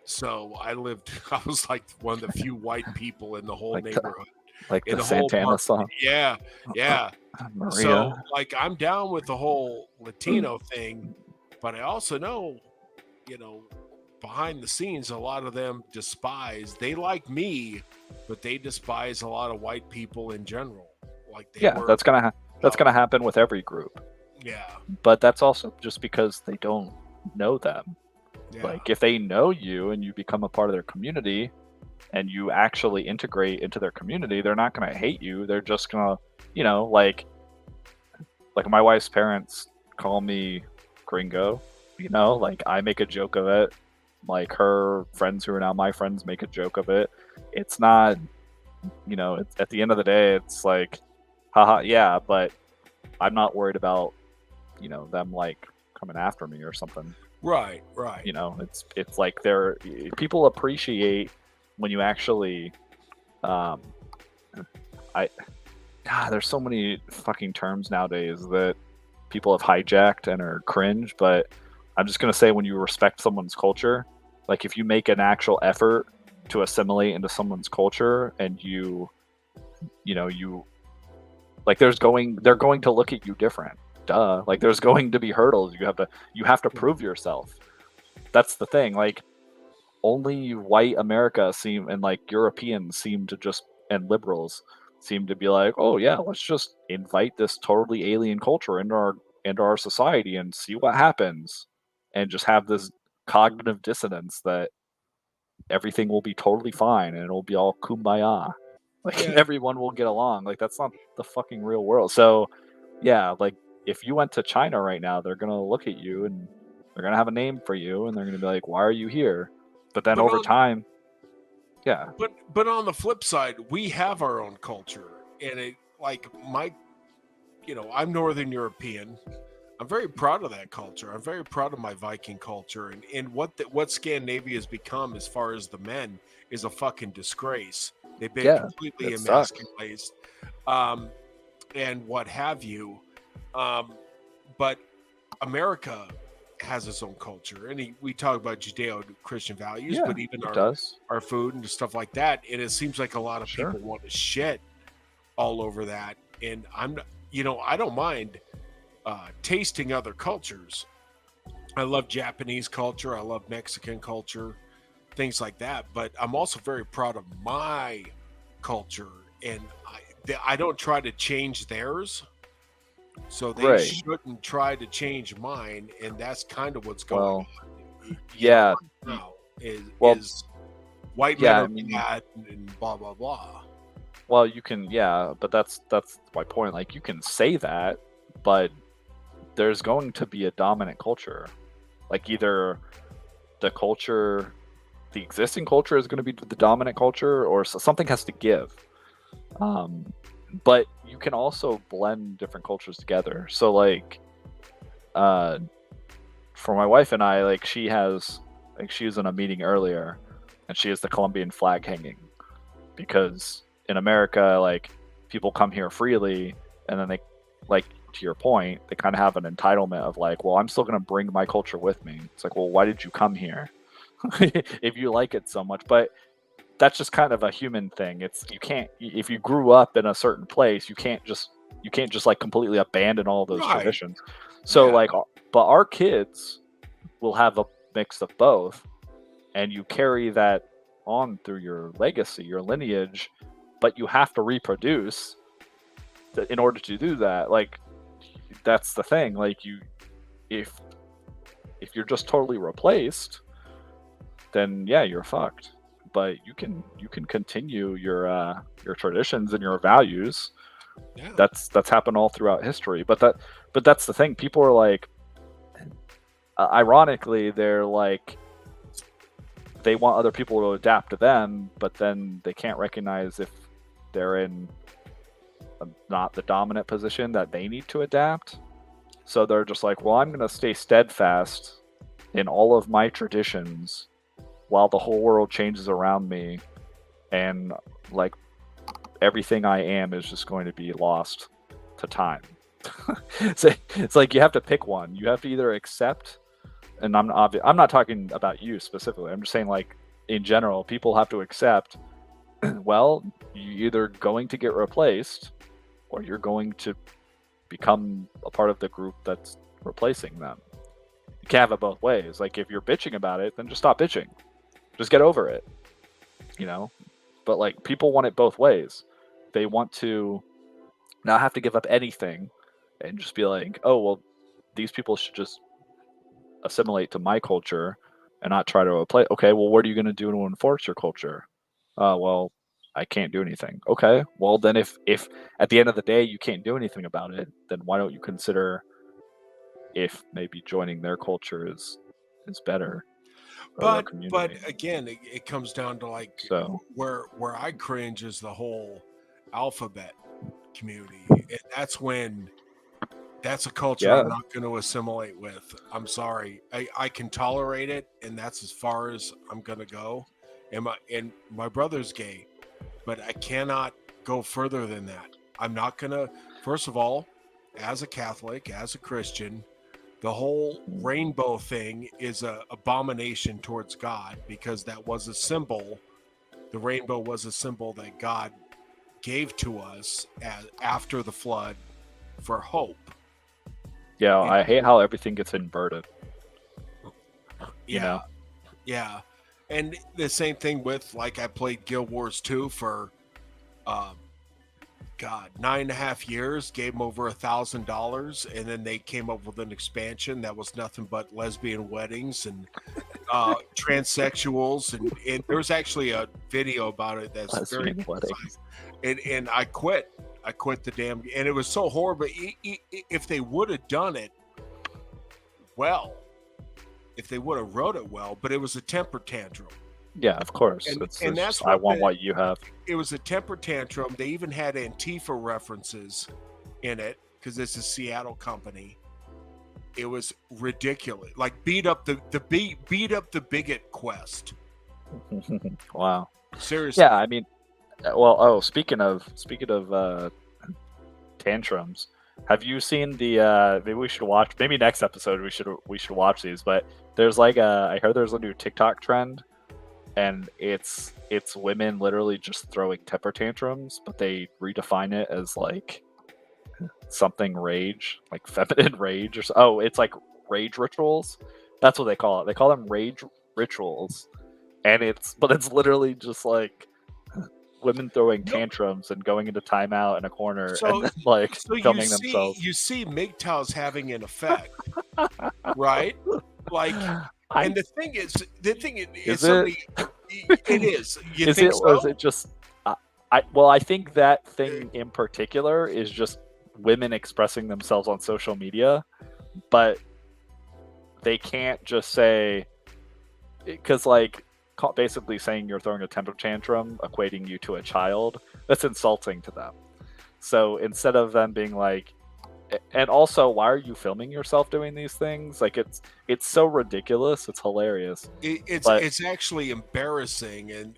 Speaker 3: So I was like one of the few white people in the whole
Speaker 1: Like the-
Speaker 3: neighborhood.
Speaker 1: like
Speaker 3: in
Speaker 1: the
Speaker 3: the whole
Speaker 1: Santana
Speaker 3: park.
Speaker 1: song.
Speaker 3: Yeah.
Speaker 1: Maria.
Speaker 3: So like I'm down with the whole Latino thing, but I also know, behind the scenes, a lot of them they like me, but they despise a lot of white people in general. Like
Speaker 1: that's gonna happen with every group.
Speaker 3: Yeah.
Speaker 1: But that's also just because they don't know them.
Speaker 3: Yeah.
Speaker 1: Like if they know you and you become a part of their community and you actually integrate into their community, they're not going to hate you. They're just going to, like my wife's parents call me gringo Like I make a joke of it. Like her friends who are now my friends make a joke of it. It's not, it's, at the end of the day, it's like, haha, yeah, but I'm not worried about, them like coming after me or something.
Speaker 3: Right.
Speaker 1: It's like people appreciate when you actually, um, I, there's so many fucking terms nowadays that people have hijacked and are cringe, but I'm just gonna say when you respect someone's culture, like if you make an actual effort to assimilate into someone's culture and you like they're going to look at you different. Duh. Like there's going to be hurdles. You have to prove yourself. That's the thing. Like only white America and like Europeans seem to just and liberals seem to be like, oh yeah, let's just invite this totally alien culture into our society and see what happens, and just have this cognitive dissonance that everything will be totally fine and it'll be all kumbaya. Like
Speaker 3: Yeah.
Speaker 1: everyone will get along. Like that's not the fucking real world. So yeah, like if you went to China right now, they're gonna look at you and they're gonna have a name for you and they're gonna be like, why are you here? But then
Speaker 3: But
Speaker 1: over
Speaker 3: on
Speaker 1: time, yeah,
Speaker 3: but on the flip side, we have our own culture, and it like I'm Northern European. I'm very proud of that culture. I'm very proud of my Viking culture, and what Scandinavia has become as far as the men is a fucking disgrace. They've been
Speaker 1: yeah,
Speaker 3: completely
Speaker 1: it sucks.
Speaker 3: emasculated, um, and what have you. Um, but America has its own culture, and we talk about Judeo-Christian values,
Speaker 1: Yeah,
Speaker 3: but even
Speaker 1: it does.
Speaker 3: our food and stuff like that. And it seems like a lot of
Speaker 1: Sure.
Speaker 3: people want to shit all over that. And I don't mind tasting other cultures. I love Japanese culture. I love Mexican culture, things like that. But I'm also very proud of my culture, and I don't try to change theirs. So they
Speaker 1: Right.
Speaker 3: shouldn't try to change mine, and that's kind of what's going
Speaker 1: Well,
Speaker 3: on.
Speaker 1: yeah.
Speaker 3: Right now
Speaker 1: Well,
Speaker 3: is white men
Speaker 1: yeah,
Speaker 3: are
Speaker 1: I mean,
Speaker 3: bad and blah blah blah.
Speaker 1: well, you can, yeah, but that's my point. Like you can say that, but there's going to be a dominant culture. Like either the culture, the existing culture is going to be the dominant culture, or something has to give. Um, but you can also blend different cultures together. So like, uh, for my wife and I, like she was in a meeting earlier, and she has the Colombian flag hanging because in America, like people come here freely, and then they, like to your point, they kind of have an entitlement of like, well, I'm still going to bring my culture with me. It's like, well, why did you come here if you like it so much? But that's just kind of a human thing. It's you can't if you grew up in a certain place, you can't just like completely abandon all those
Speaker 3: Right.
Speaker 1: traditions. So
Speaker 3: Yeah.
Speaker 1: like, but our kids will have a mix of both, and you carry that on through your legacy, your lineage, but you have to reproduce in order to do that. Like that's the thing. Like if if you're just totally replaced, then yeah, you're fucked. But you can continue your traditions and your values.
Speaker 3: Yeah.
Speaker 1: That's happened all throughout history. But that's the thing. People are like, ironically, they're like they want other people to adapt to them, but then they can't recognize if they're in not the dominant position that they need to adapt. So they're just like, well, I'm going to stay steadfast in all of my traditions while the whole world changes around me, and like everything I am is just going to be lost to time. So it's like you have to pick one. You have to either accept, and I'm not talking about you specifically. I'm just saying like in general, people have to accept. Well, you're either going to get replaced, or you're going to become a part of the group that's replacing them. You can't have it both ways. Like if you're bitching about it, then just stop bitching. Just get over it. You know? But like people want it both ways. They want to not have to give up anything and just be like, oh well, these people should just assimilate to my culture and not try to replace. Okay, well, what are you going to do to enforce your culture? Well, I can't do anything. Okay, well then, if at the end of the day you can't do anything about it, then why don't you consider if maybe joining their culture is better, or their
Speaker 3: But
Speaker 1: community.
Speaker 3: again, it comes down to like
Speaker 1: So
Speaker 3: where I cringe is the whole alphabet community, and that's a culture
Speaker 1: yeah,
Speaker 3: I'm not going to assimilate with. I'm sorry. I can tolerate it, and that's as far as I'm going to go. And my brother's gay, but I cannot go further than that. I'm not going to. First of all, as a Catholic, as a Christian, the whole rainbow thing is a abomination towards God, because that was a symbol. The rainbow was a symbol that God gave to us after the flood for hope.
Speaker 1: yeah,
Speaker 3: And
Speaker 1: I hate how everything gets inverted.
Speaker 3: yeah,
Speaker 1: know?
Speaker 3: yeah. And the same thing with, like, I played Guild Wars 2 for God, 9.5 years, gave them over $1,000, and then they came up with an expansion that was nothing but lesbian weddings and transsexuals, and there's actually a video about it that's very
Speaker 1: Lesbian weddings.
Speaker 3: and I quit. I quit the damn, and it was so horrible. If they would have done it well, if they would have wrote it well, but it was a temper tantrum.
Speaker 1: Yeah, of course.
Speaker 3: And-
Speaker 1: It's
Speaker 3: and that's
Speaker 1: just, I
Speaker 3: what
Speaker 1: want
Speaker 3: the-
Speaker 1: what you have.
Speaker 3: It was a temper tantrum. They even had Antifa references in it because it's a Seattle company. It was ridiculous. Like beat up the bigot quest.
Speaker 1: Wow.
Speaker 3: Seriously.
Speaker 1: Yeah, I mean, well, speaking of tantrums, have you seen the? Maybe we should watch. Maybe next episode we should watch these. But there's like I heard there's a new TikTok trend, and it's women literally just throwing temper tantrums, but they redefine it as like something rage, like feminine rage, or it's like rage rituals. That's what they call it. They call them rage rituals, and it's literally just like women throwing tantrums and going into timeout in a corner and then like filming themselves.
Speaker 3: You see MGTOW's having an effect, right? Like, and the thing is somebody, it is. You
Speaker 1: is
Speaker 3: think
Speaker 1: it,
Speaker 3: so?
Speaker 1: or is it just? I think that thing in particular is just women expressing themselves on social media, but they can't just say, because like basically saying you're throwing a temper tantrum, equating you to a child, that's insulting to them. So instead of them being like, and also, why are you filming yourself doing these things? Like it's so ridiculous. It's hilarious.
Speaker 3: It's actually embarrassing, and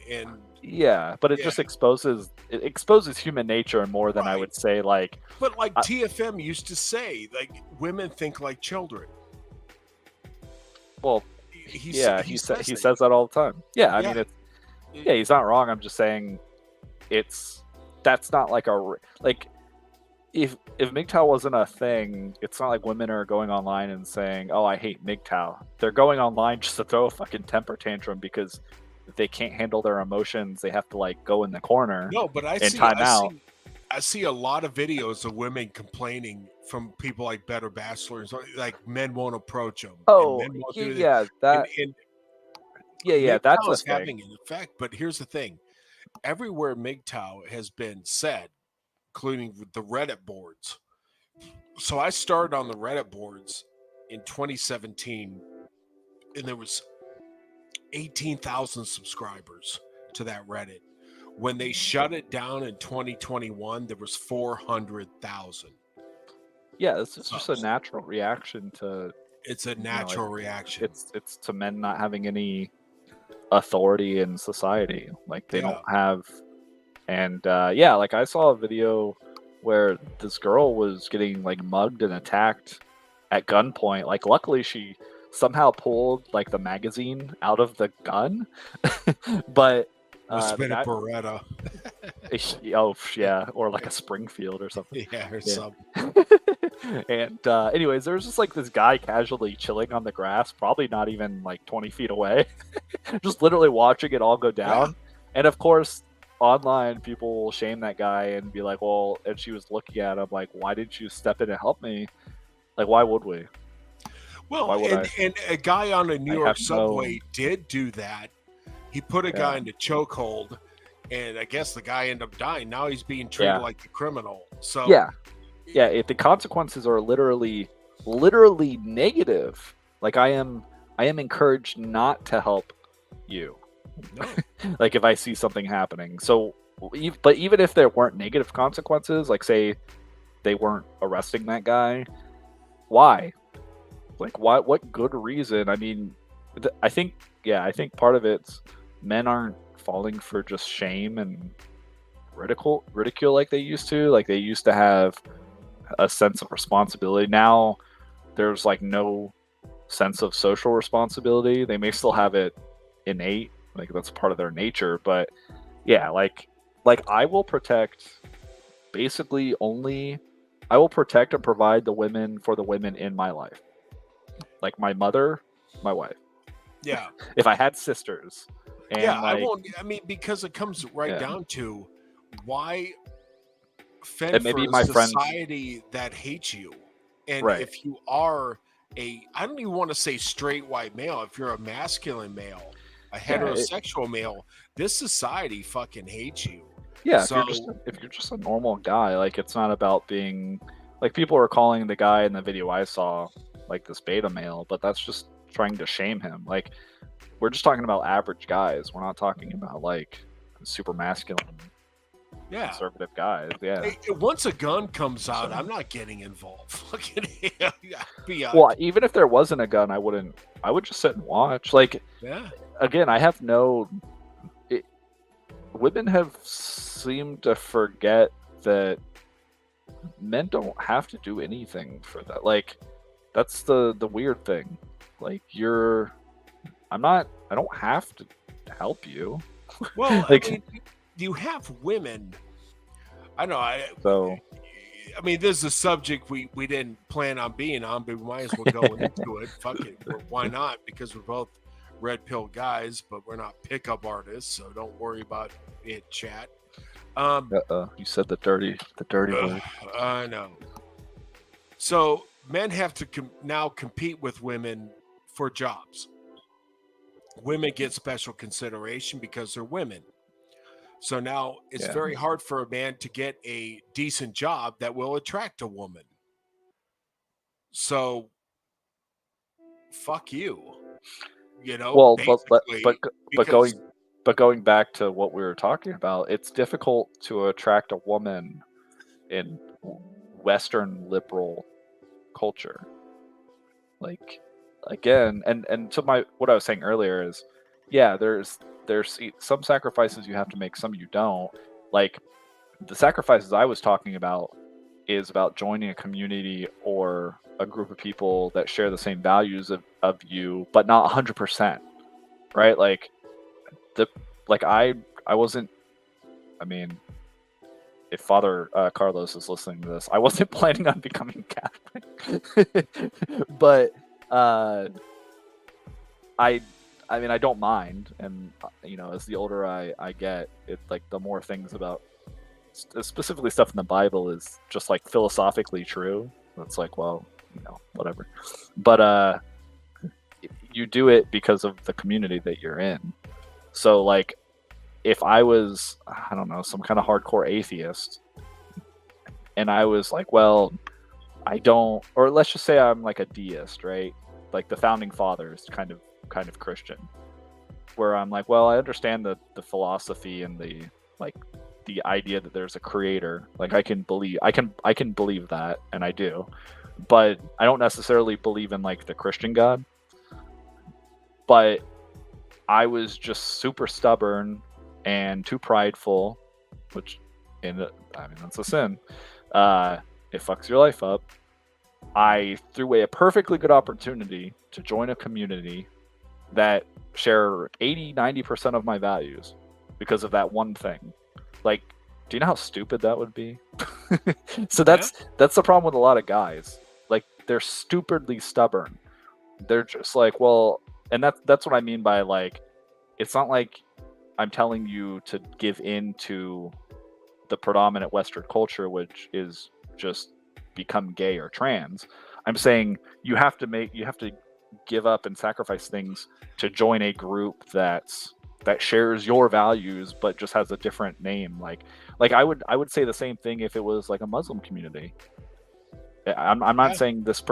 Speaker 1: yeah, but it just exposes human nature more than I would say like.
Speaker 3: But like TFM used to say, like women think like children.
Speaker 1: Well, he says that all the time. Yeah, I mean he's not wrong. I'm just saying that's not like if MGTOW wasn't a thing, it's not like women are going online and saying, "Oh, I hate MGTOW." They're going online just to throw a fucking temper tantrum because if they can't handle their emotions, they have to like go in the corner.
Speaker 3: No, but I see a lot of videos of women complaining from people like Better Bachelors, like men won't approach them.
Speaker 1: Oh, yeah, that's
Speaker 3: MGTOW is
Speaker 1: the
Speaker 3: having an effect. But here's the thing: everywhere MGTOW has been said, including with the Reddit boards. So I started on the Reddit boards in 2017, and there was 18,000 subscribers to that Reddit. When they shut it down in 2021, there was 400,000.
Speaker 1: Yeah, this is just a natural reaction to.
Speaker 3: It's a natural reaction.
Speaker 1: It's to men not having any authority in society. Like they don't have. And like I saw a video where this girl was getting like mugged and attacked at gunpoint. Like luckily she somehow pulled like the magazine out of the gun, but
Speaker 3: must have been a Beretta.
Speaker 1: Oh yeah, or like a Springfield or something.
Speaker 3: Yeah, or something.
Speaker 1: And anyways, there was just like this guy casually chilling on the grass, probably not even like 20 feet away, just literally watching it all go down. Yeah. And of course, online people will shame that guy and be like, well, and she was looking at him like, why didn't you step in and help me? Like, why would we?
Speaker 3: Well, and a guy on a New York subway did do that. He put a guy in the chokehold, and I guess the guy ended up dying. Now he's being treated like a criminal. So
Speaker 1: if the consequences are literally literally negative. Like I am encouraged not to help you.
Speaker 3: No.
Speaker 1: Like if I see something happening. So, but even if there weren't negative consequences, like say they weren't arresting that guy, why? Like why? What good reason? I mean, I think part of it's men aren't falling for just shame and ridicule like they used to. Like they used to have a sense of responsibility. Now there's like no sense of social responsibility. They may still have it innate, like that's part of their nature, but yeah, like I will protect basically only I will protect and provide the women for the women in my life. Like my mother, my wife.
Speaker 3: Yeah.
Speaker 1: If I had sisters and
Speaker 3: Yeah, I
Speaker 1: like
Speaker 3: won't. I mean, because it comes right
Speaker 1: yeah,
Speaker 3: down to why fend
Speaker 1: and
Speaker 3: for
Speaker 1: maybe
Speaker 3: a
Speaker 1: my friends,
Speaker 3: society that hates you. And
Speaker 1: right.
Speaker 3: if you are I don't even want to say straight white male, if you're a masculine male, a
Speaker 1: Yeah,
Speaker 3: heterosexual male, this society fucking hates you.
Speaker 1: yeah,
Speaker 3: So,
Speaker 1: if you're just a normal guy, like it's not about being like people are calling the guy in the video I saw like this beta male, but that's just trying to shame him. Like we're just talking about average guys. We're not talking about like super masculine
Speaker 3: yeah.
Speaker 1: conservative guys. Yeah.
Speaker 3: Once a gun comes out,
Speaker 1: So,
Speaker 3: I'm not getting involved. Fucking be
Speaker 1: well, even if there wasn't a gun, I would just sit and watch. Like
Speaker 3: yeah.
Speaker 1: again, I have no women have seemed to forget that men don't have to do anything for that. Like that's the weird thing. Like I don't have to help you.
Speaker 3: Well,
Speaker 1: Like
Speaker 3: I mean, you have women. I know.
Speaker 1: so
Speaker 3: I mean, this is a subject we didn't plan on being on, but we might as well go into it. Fuck it. Why not? Because we're both red pill guys, but we're not pickup artists, so don't worry about it, chat.
Speaker 1: you said the dirty word.
Speaker 3: I know. So men have to now compete with women for jobs. Women get special consideration because they're women. So now it's
Speaker 1: Yeah.
Speaker 3: very hard for a man to get a decent job that will attract a woman. So fuck you. You know,
Speaker 1: Well,
Speaker 3: basically
Speaker 1: but
Speaker 3: because
Speaker 1: going back to what we were talking about, it's difficult to attract a woman in Western liberal culture. Like again, and to my what I was saying earlier is, yeah, there's some sacrifices you have to make, some you don't. Like the sacrifices I was talking about is about joining a community or a group of people that share the same values of you, but not 100%, right? Like the like I wasn't. I mean, if Father Carlos is listening to this, I wasn't planning on becoming Catholic, but I I mean I don't mind, and you know, as the older I get, it like the more things about specifically stuff in the Bible is just like philosophically true. It's like, well, you know, whatever. But you do it because of the community that you're in. So like if I was, I don't know, some kind of hardcore atheist and I was like, well, I don't, or let's just say I'm like a deist, right? Like the founding fathers kind of Christian, where I'm like, well, I understand the philosophy and the idea that there's a creator. Like I can believe that, and I do, but I don't necessarily believe in like the Christian God. But I was just super stubborn and too prideful, which I mean that's a sin. It fucks your life up. I threw away a perfectly good opportunity to join a community that share 80-90% of my values because of that one thing. Like, do you know how stupid that would be? So that's the problem with a lot of guys. Like they're stupidly stubborn. They're just like, well, and that's what I mean by like, it's not like I'm telling you to give in to the predominant Western culture, which is just become gay or trans. I'm saying you have to give up and sacrifice things to join a group that shares your values but just has a different name. Like I would say the same thing if it was like a Muslim community. I'm not
Speaker 3: Yeah.
Speaker 1: saying this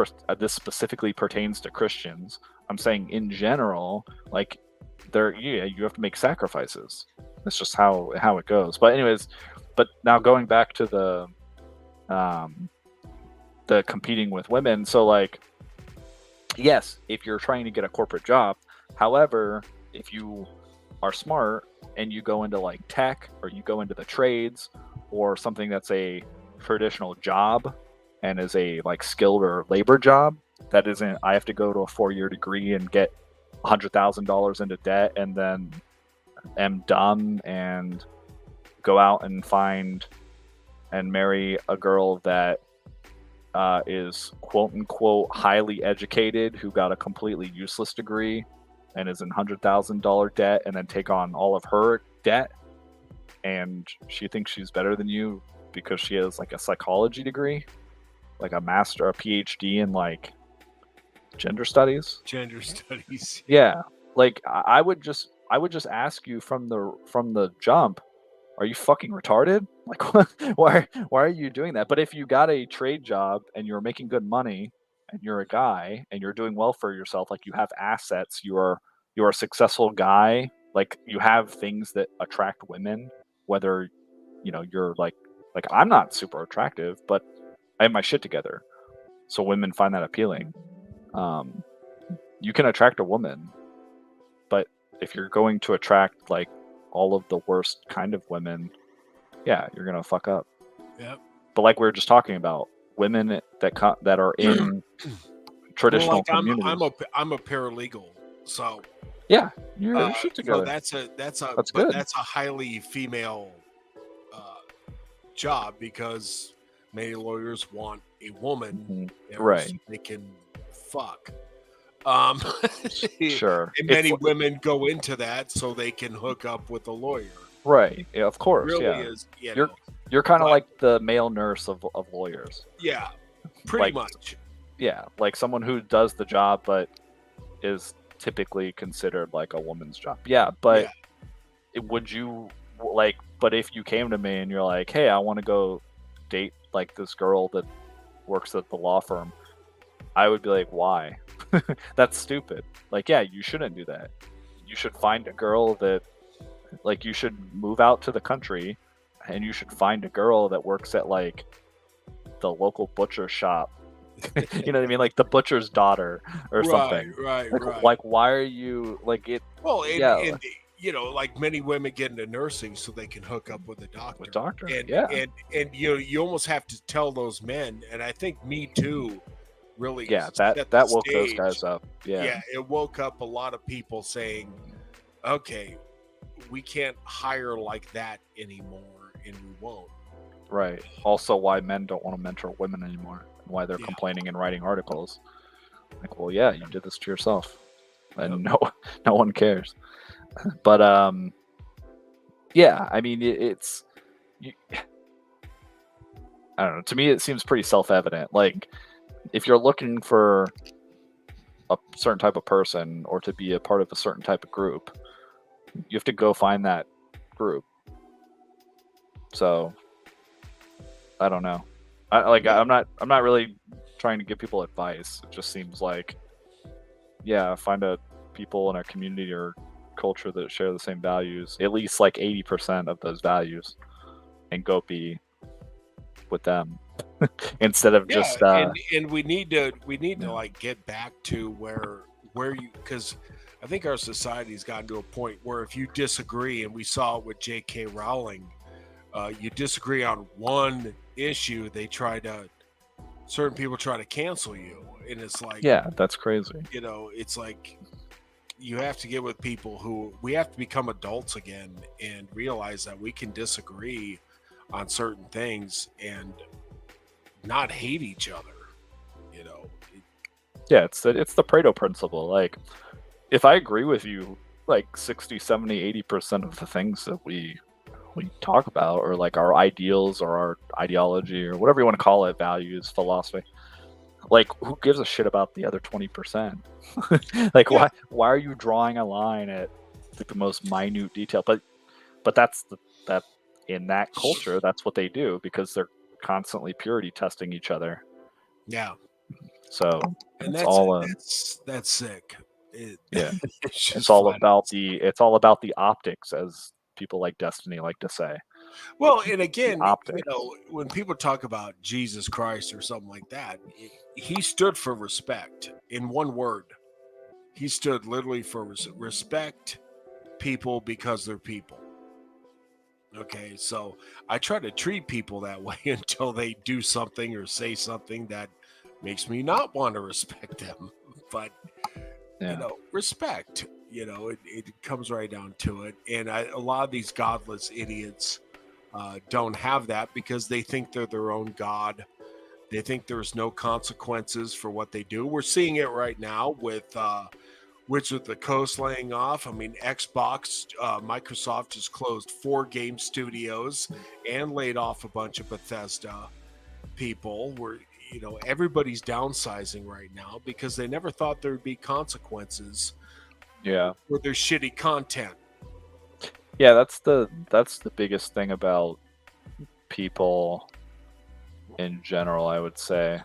Speaker 1: specifically pertains to Christians. I'm saying in general, like you have to make sacrifices. That's just how it goes. But anyways, but now going back to um the competing with women. So like, yes, if you're trying to get a corporate job, however, if you are smart and you go into like tech or you go into the trades or something that's a traditional job and is a like skilled or labor job that isn't, I have to go to a 4-year degree and get $100,000 into debt and then am dumb and go out and find and marry a girl that is quote unquote highly educated who got a completely useless degree and is in $100,000 debt and then take on all of her debt and she thinks she's better than you because she has like a psychology degree, like a master, a PhD in like gender studies.
Speaker 3: Gender studies.
Speaker 1: Yeah, like I would just ask you from the jump, are you fucking retarded? Like, why are you doing that? But if you got a trade job and you're making good money and you're a guy and you're doing well for yourself, like you have assets, you're a successful guy, like you have things that attract women, whether you're like I'm not super attractive, but I have my shit together, so women find that appealing. Um, you can attract a woman, but if you're going to attract like all of the worst kind of women, yeah, you're gonna fuck up.
Speaker 3: Yep.
Speaker 1: But like we were just talking about, women that are in traditional
Speaker 3: Well, like
Speaker 1: communities.
Speaker 3: I'm a paralegal, so
Speaker 1: Yeah, you're shit
Speaker 3: so
Speaker 1: together.
Speaker 3: that's
Speaker 1: That's
Speaker 3: but
Speaker 1: good.
Speaker 3: that's a highly female job because many lawyers want a woman
Speaker 1: Right.
Speaker 3: so they can fuck. Um,
Speaker 1: Sure.
Speaker 3: and
Speaker 1: It's
Speaker 3: many women go into that so they can hook up with a lawyer.
Speaker 1: right. Yeah, of course.
Speaker 3: Really
Speaker 1: Yeah.
Speaker 3: is,
Speaker 1: You're kind of
Speaker 3: but-
Speaker 1: like the male nurse of lawyers.
Speaker 3: yeah, pretty
Speaker 1: Like,
Speaker 3: much.
Speaker 1: Yeah, like someone who does the job but is typically considered like a woman's job. Yeah, but would you like? But if you came to me and you're like, "Hey, I want to go date like this girl that works at the law firm," I would be like, "Why? That's stupid. Like, yeah, you shouldn't do that. You should find a girl that, like, you should move out to the country, and you should find a girl that works at like the local butcher shop." You know what I mean, like the butcher's daughter or something.
Speaker 3: Right.
Speaker 1: Like, why are you like it?
Speaker 3: Well,
Speaker 1: Yeah,
Speaker 3: and like many women get into nursing so they can hook up with a doctor.
Speaker 1: with doctor.
Speaker 3: And
Speaker 1: Yeah,
Speaker 3: and you almost have to tell those men, and I think Me Too really
Speaker 1: yeah.
Speaker 3: set
Speaker 1: That
Speaker 3: the
Speaker 1: woke those
Speaker 3: stage.
Speaker 1: guys up. Yeah,
Speaker 3: It woke up a lot of people saying, "Okay, we can't hire like that anymore, and we won't."
Speaker 1: right. Also, why men don't want to mentor women anymore, and why they're
Speaker 3: Yeah.
Speaker 1: complaining and writing articles. Like, well, yeah, you did this to yourself, and no one cares. But yeah. I mean, it's. I don't know. To me, it seems pretty self-evident. Like, if you're looking for a certain type of person or to be a part of a certain type of group, you have to go find that group. So, I don't know. I'm not really trying to give people advice. It just seems like, yeah, find people in our community or culture that share the same values, at least like 80% of those values, and go be with them instead of just
Speaker 3: and we need to like get back to where you, because I think our society's gotten to a point where if you disagree, and we saw it with J.K. Rowling, you disagree on one issue, certain people try to cancel you, and it's like,
Speaker 1: yeah, that's crazy.
Speaker 3: It's like you have to get with people who we have to become adults again and realize that we can disagree on certain things and not hate each other.
Speaker 1: Yeah, it's the Pareto principle. Like, if I agree with you like 60, 70, 80% of the things that we talk about, or like our ideals or our ideology or whatever you want to call it, values, philosophy, like, who gives a shit about the other 20%? Like, why are you drawing a line at the most minute detail? But that's that in that culture, that's what they do because they're constantly purity testing each other.
Speaker 3: Yeah,
Speaker 1: So
Speaker 3: and
Speaker 1: it's all
Speaker 3: that's sick.
Speaker 1: yeah.
Speaker 3: It's just
Speaker 1: It's all
Speaker 3: flat.
Speaker 1: about the optics, as people like Destiny like to say.
Speaker 3: Well, and
Speaker 1: The
Speaker 3: again,
Speaker 1: optics.
Speaker 3: when people talk about Jesus Christ or something like that, he stood for respect in one word. He stood literally for respect people because they're people. Okay, so I try to treat people that way until they do something or say something that makes me not want to respect them. But
Speaker 1: Yeah.
Speaker 3: respect. It comes right down to it. And a lot of these godless idiots don't have that because they think they're their own god. They think there's no consequences for what they do. We're seeing it right now with Wizards of the Coast laying off. I mean, Microsoft just closed 4 game studios and laid off a bunch of Bethesda people. Everybody's downsizing right now because they never thought there would be consequences
Speaker 1: Yeah.
Speaker 3: for their shitty content.
Speaker 1: Yeah, that's the biggest thing about people in general, I would say.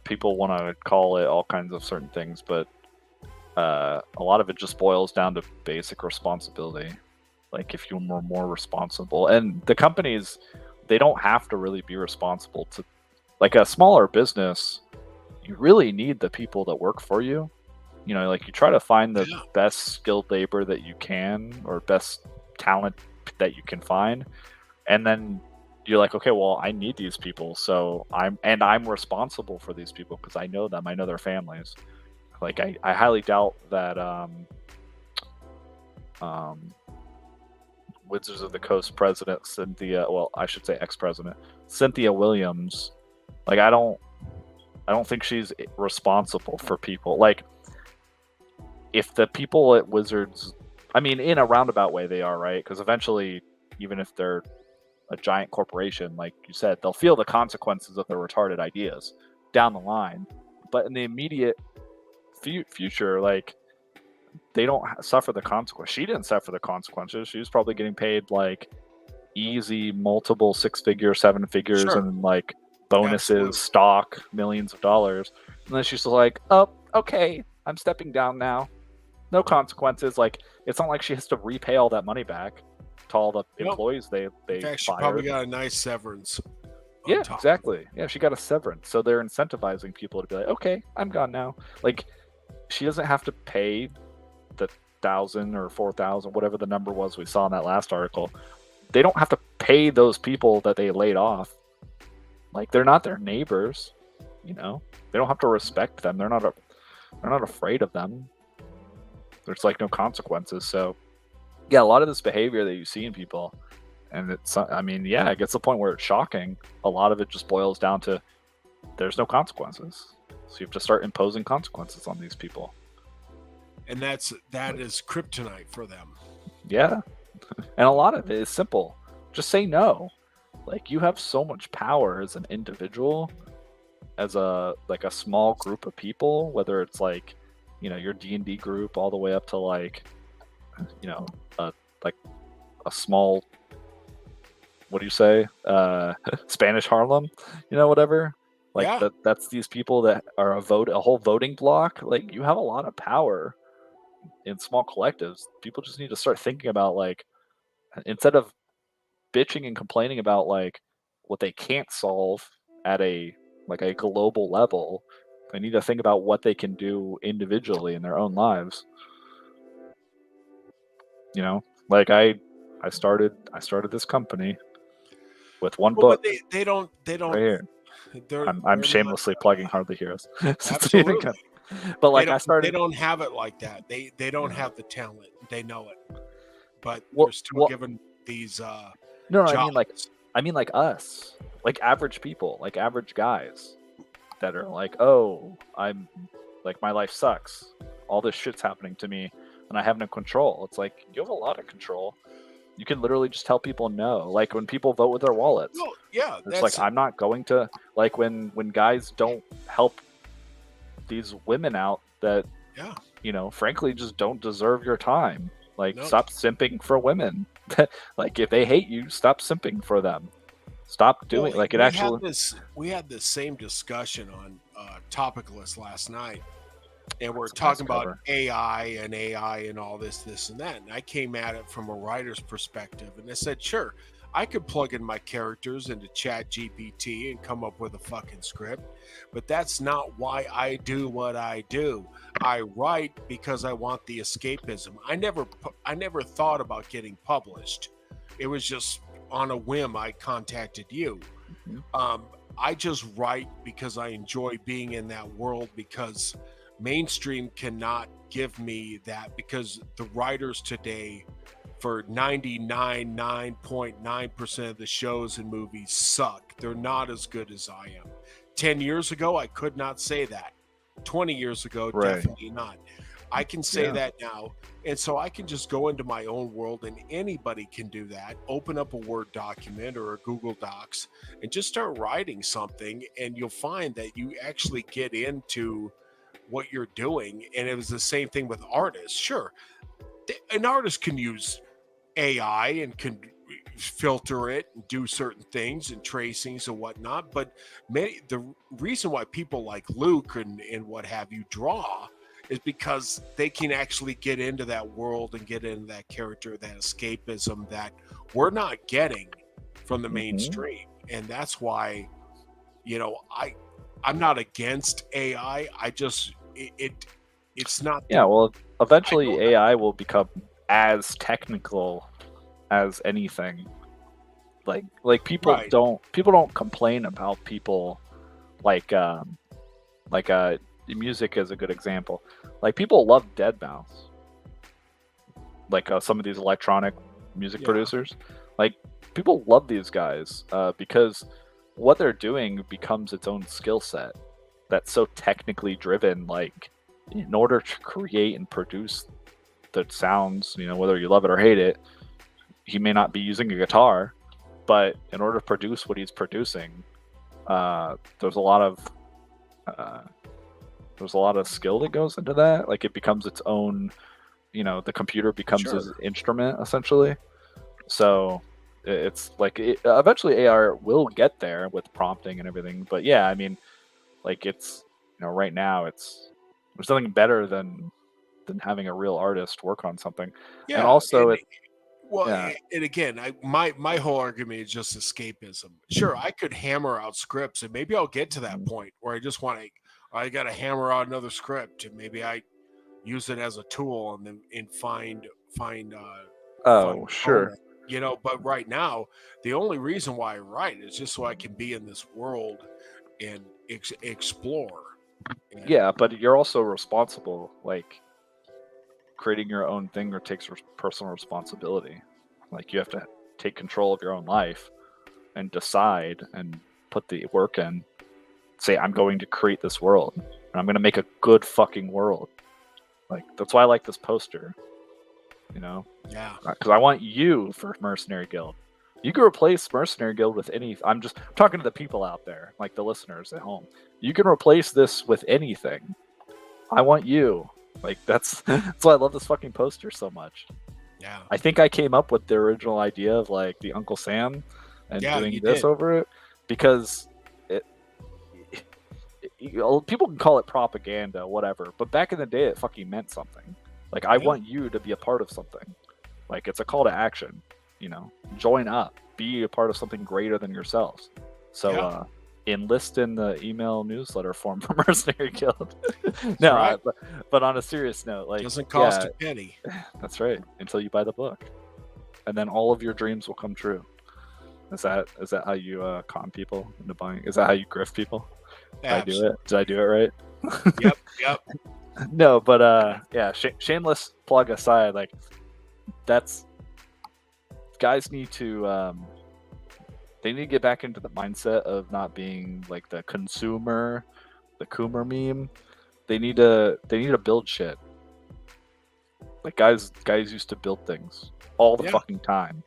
Speaker 1: People want to call it all kinds of certain things, but a lot of it just boils down to basic responsibility. Like, if you're more responsible, and the companies, they don't have to really be responsible to, like, a smaller business, you really need the people that work for you. Like, you try to find the
Speaker 3: Yeah.
Speaker 1: best skilled labor that you can, or best talent that you can find, and then you're like, okay, well, I need these people, so I'm responsible for these people because I know them, I know their families. Like, I highly doubt that um, Wizards of the Coast president Cynthia, well, I should say ex-president Cynthia Williams, like, I don't think she's responsible for people. Like, if the people at Wizards, I mean, in a roundabout way, they are, right? Because eventually, even if they're a giant corporation, like you said, they'll feel the consequences of their retarded ideas down the line. But in the immediate future, like, they don't suffer the consequence. She didn't suffer the consequences. She was probably getting paid like easy multiple 6-figure, 7 figures,
Speaker 3: Sure.
Speaker 1: and like bonuses,
Speaker 3: Absolutely.
Speaker 1: stock, millions of dollars. And then she's like, "Oh, okay, I'm stepping down now. No consequences." Like, it's not like she has to repay all that money back to all the
Speaker 3: Nope.
Speaker 1: employees they
Speaker 3: In fact, she
Speaker 1: fired.
Speaker 3: probably got a nice severance.
Speaker 1: Yeah, exactly. Yeah, she got a severance, so they're incentivizing people to be like, "Okay, I'm gone now." Like, she doesn't have to pay the 1,000 or 4,000, whatever the number was we saw in that last article. They don't have to pay those people that they laid off. Like, they're not their neighbors, They don't have to respect them. They're not afraid of them. There's like no consequences. So yeah, a lot of this behavior that you see in people, and I mean, yeah, it gets to the point where it's shocking. A lot of it just boils down to there's no consequences. So you have to start imposing consequences on these people.
Speaker 3: And that is kryptonite for them.
Speaker 1: Yeah. And a lot of it is simple. Just say no. Like, you have so much power as an individual, as a small group of people, whether it's like, your D&D group, all the way up to like, like a small, what do you say? Spanish Harlem, whatever. Like,
Speaker 3: Yeah.
Speaker 1: that's these people that are a whole voting block. Like, you have a lot of power in small collectives. People just need to start thinking about, like, instead of bitching and complaining about like what they can't solve at a global level, they need to think about what they can do individually in their own lives. Like, I started this company with one
Speaker 3: Well,
Speaker 1: book
Speaker 3: but they don't
Speaker 1: right here. I'm
Speaker 3: they're
Speaker 1: shamelessly plugging Hardly Heroes.
Speaker 3: absolutely.
Speaker 1: But like, I started.
Speaker 3: They don't have it like that. They don't
Speaker 1: Yeah.
Speaker 3: have the talent. They know it, but
Speaker 1: Well-
Speaker 3: they're still
Speaker 1: well-
Speaker 3: given these
Speaker 1: No,
Speaker 3: jobs.
Speaker 1: I mean like us, like average people, like average guys that are like, oh, I'm like, my life sucks. All this shit's happening to me and I have no control. It's like, you have a lot of control. You can literally just tell people no. Like, when people vote with their wallets,
Speaker 3: No, yeah,
Speaker 1: it's like, I'm not going to, like, when guys don't help these women out that,
Speaker 3: yeah.
Speaker 1: Frankly just don't deserve your time. Like,
Speaker 3: No.
Speaker 1: stop simping for women. Like, if they hate you, stop simping for them. Stop doing
Speaker 3: Well,
Speaker 1: like it actually.
Speaker 3: we had this same discussion on Topicalist last night, and we're
Speaker 1: It's a nice
Speaker 3: talking about
Speaker 1: cover.
Speaker 3: AI and all this and that. And I came at it from a writer's perspective, and I said, sure, I could plug in my characters into Chat GPT and come up with a fucking script, but that's not why I do what I do. I write because I want the escapism. I never thought about getting published. It was just on a whim I contacted you.
Speaker 1: Mhm.
Speaker 3: I just write because I enjoy being in that world, because mainstream cannot give me that, because the writers today for 99.9% of the shows and movies suck. They're not as good as I am. 10 years ago, I could not say that. 20 years ago,
Speaker 1: Right.
Speaker 3: definitely not. I can say
Speaker 1: Yeah.
Speaker 3: that now. And so I can just go into my own world, and anybody can do that. Open up a Word document or a Google Docs and just start writing something, and you'll find that you actually get into what you're doing. And it was the same thing with artists. Sure, an artist can use AI and can filter it and do certain things and tracings and whatnot. But the reason why people like Luke and what have you draw is because they can actually get into that world and get into that character, that escapism that we're not getting from the
Speaker 1: Mhm.
Speaker 3: mainstream. And that's why, I'm not against AI. I just it's not
Speaker 1: Yeah, well,
Speaker 3: I
Speaker 1: eventually
Speaker 3: don't-
Speaker 1: AI will become as technical as anything. Like people
Speaker 3: Right.
Speaker 1: don't complain about people like music is a good example. Like people love Dead Mouse. Like some of these electronic music
Speaker 3: Yeah.
Speaker 1: producers. Like people love these guys because what they're doing becomes its own skill set that's so technically driven. Like in order to create and produce the sounds, whether you love it or hate it, he may not be using a guitar, but in order to produce what he's producing, there's a lot of skill that goes into that. Like it becomes its own, the computer becomes
Speaker 3: Sure.
Speaker 1: his instrument essentially. So it's like eventually AI will get there with prompting and everything. But yeah, I mean, like it's right now there's nothing better than having a real artist work on something.
Speaker 3: Yeah.
Speaker 1: And also
Speaker 3: Well,
Speaker 1: yeah.
Speaker 3: and again, my whole argument is just escapism. Sure, I could hammer out scripts, and maybe I'll get to that
Speaker 1: Mhm.
Speaker 3: point where I got to hammer out another script, and maybe I use it as a tool and find
Speaker 1: Oh,
Speaker 3: a
Speaker 1: sure.
Speaker 3: owner. But right now, the only reason why I write is just so I can be in this world and explore. And
Speaker 1: Yeah, but you're also responsible. Like creating your own thing or takes personal responsibility. Like you have to take control of your own life and decide and put the work in. Say, I'm going to create this world and I'm going to make a good fucking world. Like that's why I like this poster,
Speaker 3: yeah,
Speaker 1: because I want you for Mercenary Guild. You can replace Mercenary Guild with any. I'm talking to the people out there, like the listeners at home. You can replace this with anything. I want you. Like that's why I love this fucking poster so much.
Speaker 3: yeah,
Speaker 1: I think I came up with the original idea of like the Uncle Sam and
Speaker 3: yeah.
Speaker 1: doing
Speaker 3: You
Speaker 1: this
Speaker 3: did.
Speaker 1: over it because people can call it propaganda, whatever. But back in the day, it fucking meant something. Like I
Speaker 3: Yeah.
Speaker 1: want you to be a part of something. Like it's a call to action. Join up, be a part of something greater than yourselves. So
Speaker 3: Yeah.
Speaker 1: enlist in the email newsletter form for Mercenary Guild.
Speaker 3: That's
Speaker 1: No,
Speaker 3: right.
Speaker 1: but on a serious note, like
Speaker 3: Doesn't cost
Speaker 1: yeah,
Speaker 3: a penny.
Speaker 1: that's right. Until you buy the book, and then all of your dreams will come true. Is that how you con people into buying? Is that how you grift people? Did I do it? Did I do it right?
Speaker 3: Yep.
Speaker 1: No, but yeah. Shameless plug aside, like that's guys need to they need to get back into the mindset of not being like the consumer, the Coomer meme. They need to build shit. Like guys used to build things all the
Speaker 3: Yeah.
Speaker 1: fucking time.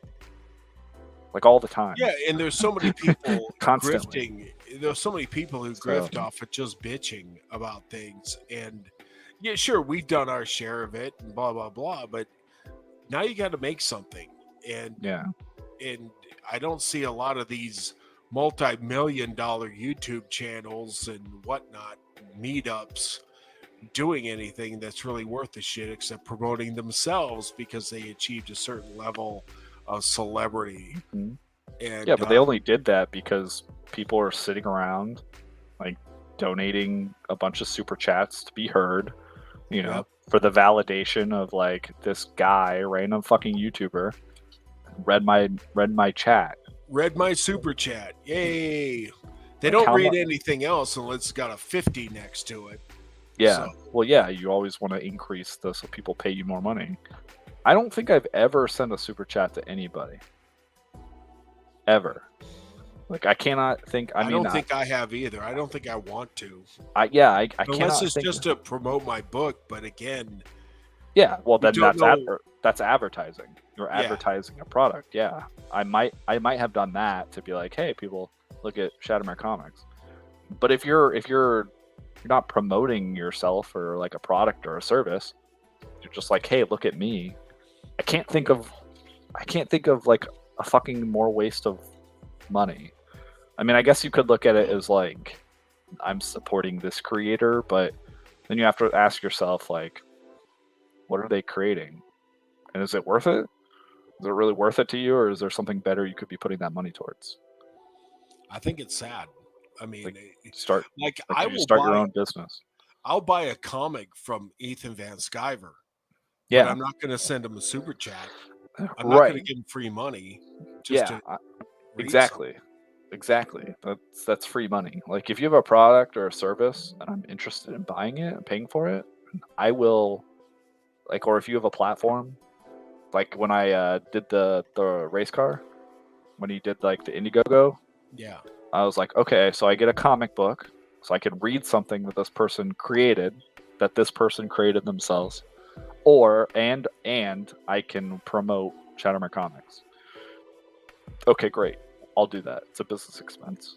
Speaker 1: Like all the time.
Speaker 3: Yeah, and there's so many people
Speaker 1: Constantly.
Speaker 3: grifting. There's so many people who grift off of just bitching about things. And yeah, sure, we've done our share of it and blah blah blah, but now you got to make something. And
Speaker 1: Yeah.
Speaker 3: I don't see a lot of these multi-million-dollar YouTube channels and whatnot, meetups, doing anything that's really worth the shit except promoting themselves because they achieved a certain level of celebrity.
Speaker 1: Mhm.
Speaker 3: And
Speaker 1: Yeah, but they only did that because people are sitting around, like, donating a bunch of super chats to be heard,
Speaker 3: Yep.
Speaker 1: for the validation of, like, this guy, random fucking YouTuber, read my chat.
Speaker 3: read my super chat. Yay. They
Speaker 1: Like,
Speaker 3: don't
Speaker 1: how
Speaker 3: read
Speaker 1: mu-
Speaker 3: anything else unless it's got a 50 next to it.
Speaker 1: Yeah.
Speaker 3: So,
Speaker 1: Well, yeah, you always want to increase this so people pay you more money. I don't think I've ever sent a super chat to anybody. Ever. Like, I cannot think.
Speaker 3: I don't think I have either. I don't think I want to.
Speaker 1: I
Speaker 3: Unless
Speaker 1: cannot
Speaker 3: it's
Speaker 1: think.
Speaker 3: just to promote my book. But again,
Speaker 1: Yeah, well,
Speaker 3: we
Speaker 1: then
Speaker 3: don't know.
Speaker 1: that's advertising. You're
Speaker 3: Yeah.
Speaker 1: advertising a product. Yeah, I might have done that to be like, hey, people, look at Shattermare Comics. But if you're not promoting yourself or like a product or a service, you're just like, hey, look at me. I can't think of like a fucking more waste of money. I mean, I guess you could look at it as like, I'm supporting this creator, but then you have to ask yourself, like, what are they creating? And is it worth it? Is it really worth it to you, or is there something better you could be putting that money towards?
Speaker 3: I think it's sad. I mean,
Speaker 1: Like, Start
Speaker 3: like
Speaker 1: like
Speaker 3: I
Speaker 1: you
Speaker 3: will
Speaker 1: start your
Speaker 3: buy.
Speaker 1: own business.
Speaker 3: I'll buy a comic from Ethan Van Sciver, but
Speaker 1: Yeah,
Speaker 3: I'm not going to send him a super chat. I'm not going to
Speaker 1: right.
Speaker 3: give him free money just to read
Speaker 1: Exactly. Exactly. That's free money. Like, if you have a product or a service and I'm interested in buying it and paying for it, I will. Like, or if you have a platform, like when I did the race car, when he did like the Indiegogo,
Speaker 3: Yeah.
Speaker 1: I was like, okay, so I get a comic book, so I can read something that this person created, themselves, or and I can promote Shattermare Comics. Okay, great, I'll do that. It's a business expense.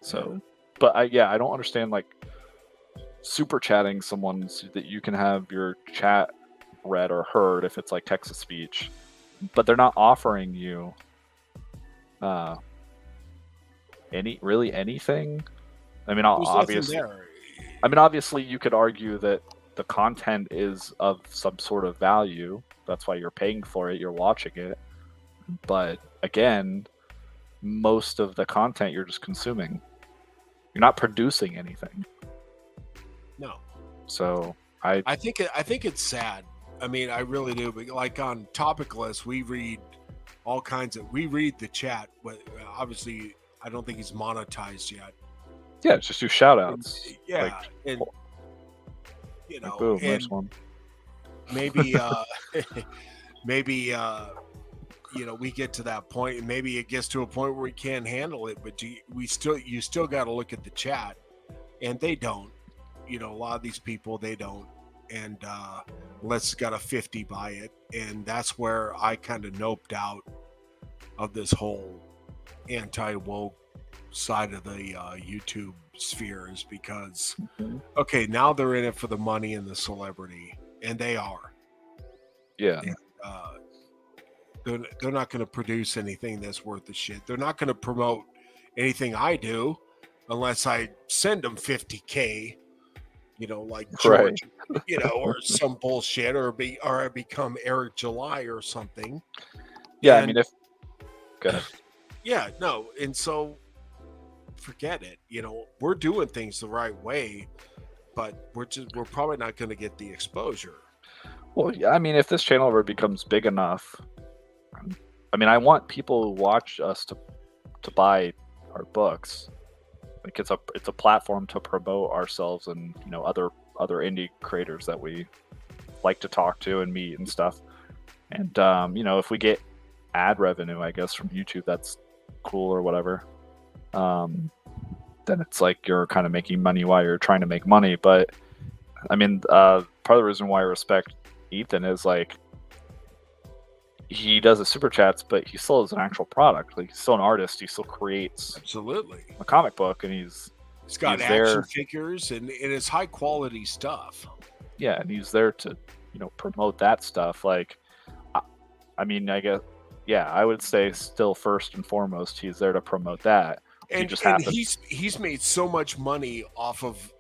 Speaker 1: So, but I don't understand like super chatting someone so that you can have your chat read or heard if it's like text to speech, but they're not offering you anything. I mean,
Speaker 3: There's nothing
Speaker 1: obviously,
Speaker 3: there.
Speaker 1: obviously, you could argue that the content is of some sort of value. That's why you're paying for it. You're watching it. But again, most of the content you're just consuming. You're not producing anything.
Speaker 3: No.
Speaker 1: So
Speaker 3: I think it's sad. I mean, I really do. But like on Topicless, we read all kinds of. We read the chat, but obviously, I don't think he's monetized yet.
Speaker 1: yeah, just do shout outs.
Speaker 3: Yeah,
Speaker 1: Like,
Speaker 3: and
Speaker 1: like, boom,
Speaker 3: and
Speaker 1: nice one.
Speaker 3: maybe maybe we get to that point, and maybe it gets to a point where we can't handle it. But you still got to look at the chat, and they don't. A lot of these people, they don't. And let's got a 50 by it, and that's where I kind of noped out of this whole anti-woke side of the YouTube sphere, is because okay, now they're in it for the money and the celebrity, and they are.
Speaker 1: Yeah.
Speaker 3: And, they're not going to produce anything that's worth the shit. They're not going to promote anything I do unless I send them 50K. Like George,
Speaker 1: Right.
Speaker 3: or some bullshit, or I become Eric July or something.
Speaker 1: Yeah,
Speaker 3: And,
Speaker 1: I mean, if go ahead.
Speaker 3: Yeah, no, and so forget it. We're doing things the right way, but we're probably not going to get the exposure.
Speaker 1: Well, yeah, I mean, if this channel ever becomes big enough, I mean, I want people who watch us to buy our books. Like, it's a platform to promote ourselves and other indie creators that we like to talk to and meet and stuff. And if we get ad revenue, I guess, from YouTube, that's cool or whatever. Then it's like you're kind of making money while you're trying to make money. But I mean, part of the reason why I respect Ethan is like, he does the super chats, but he still is an actual product. Like, he's still an artist. He still creates
Speaker 3: Absolutely
Speaker 1: a comic book, and he's
Speaker 3: got
Speaker 1: he's
Speaker 3: action
Speaker 1: there.
Speaker 3: figures, and it's high quality stuff.
Speaker 1: Yeah, and he's there to promote that stuff. Like, I mean, I guess, yeah, I would say still first and foremost, he's there to promote that.
Speaker 3: And
Speaker 1: just
Speaker 3: and
Speaker 1: happen.
Speaker 3: he's made so much money off of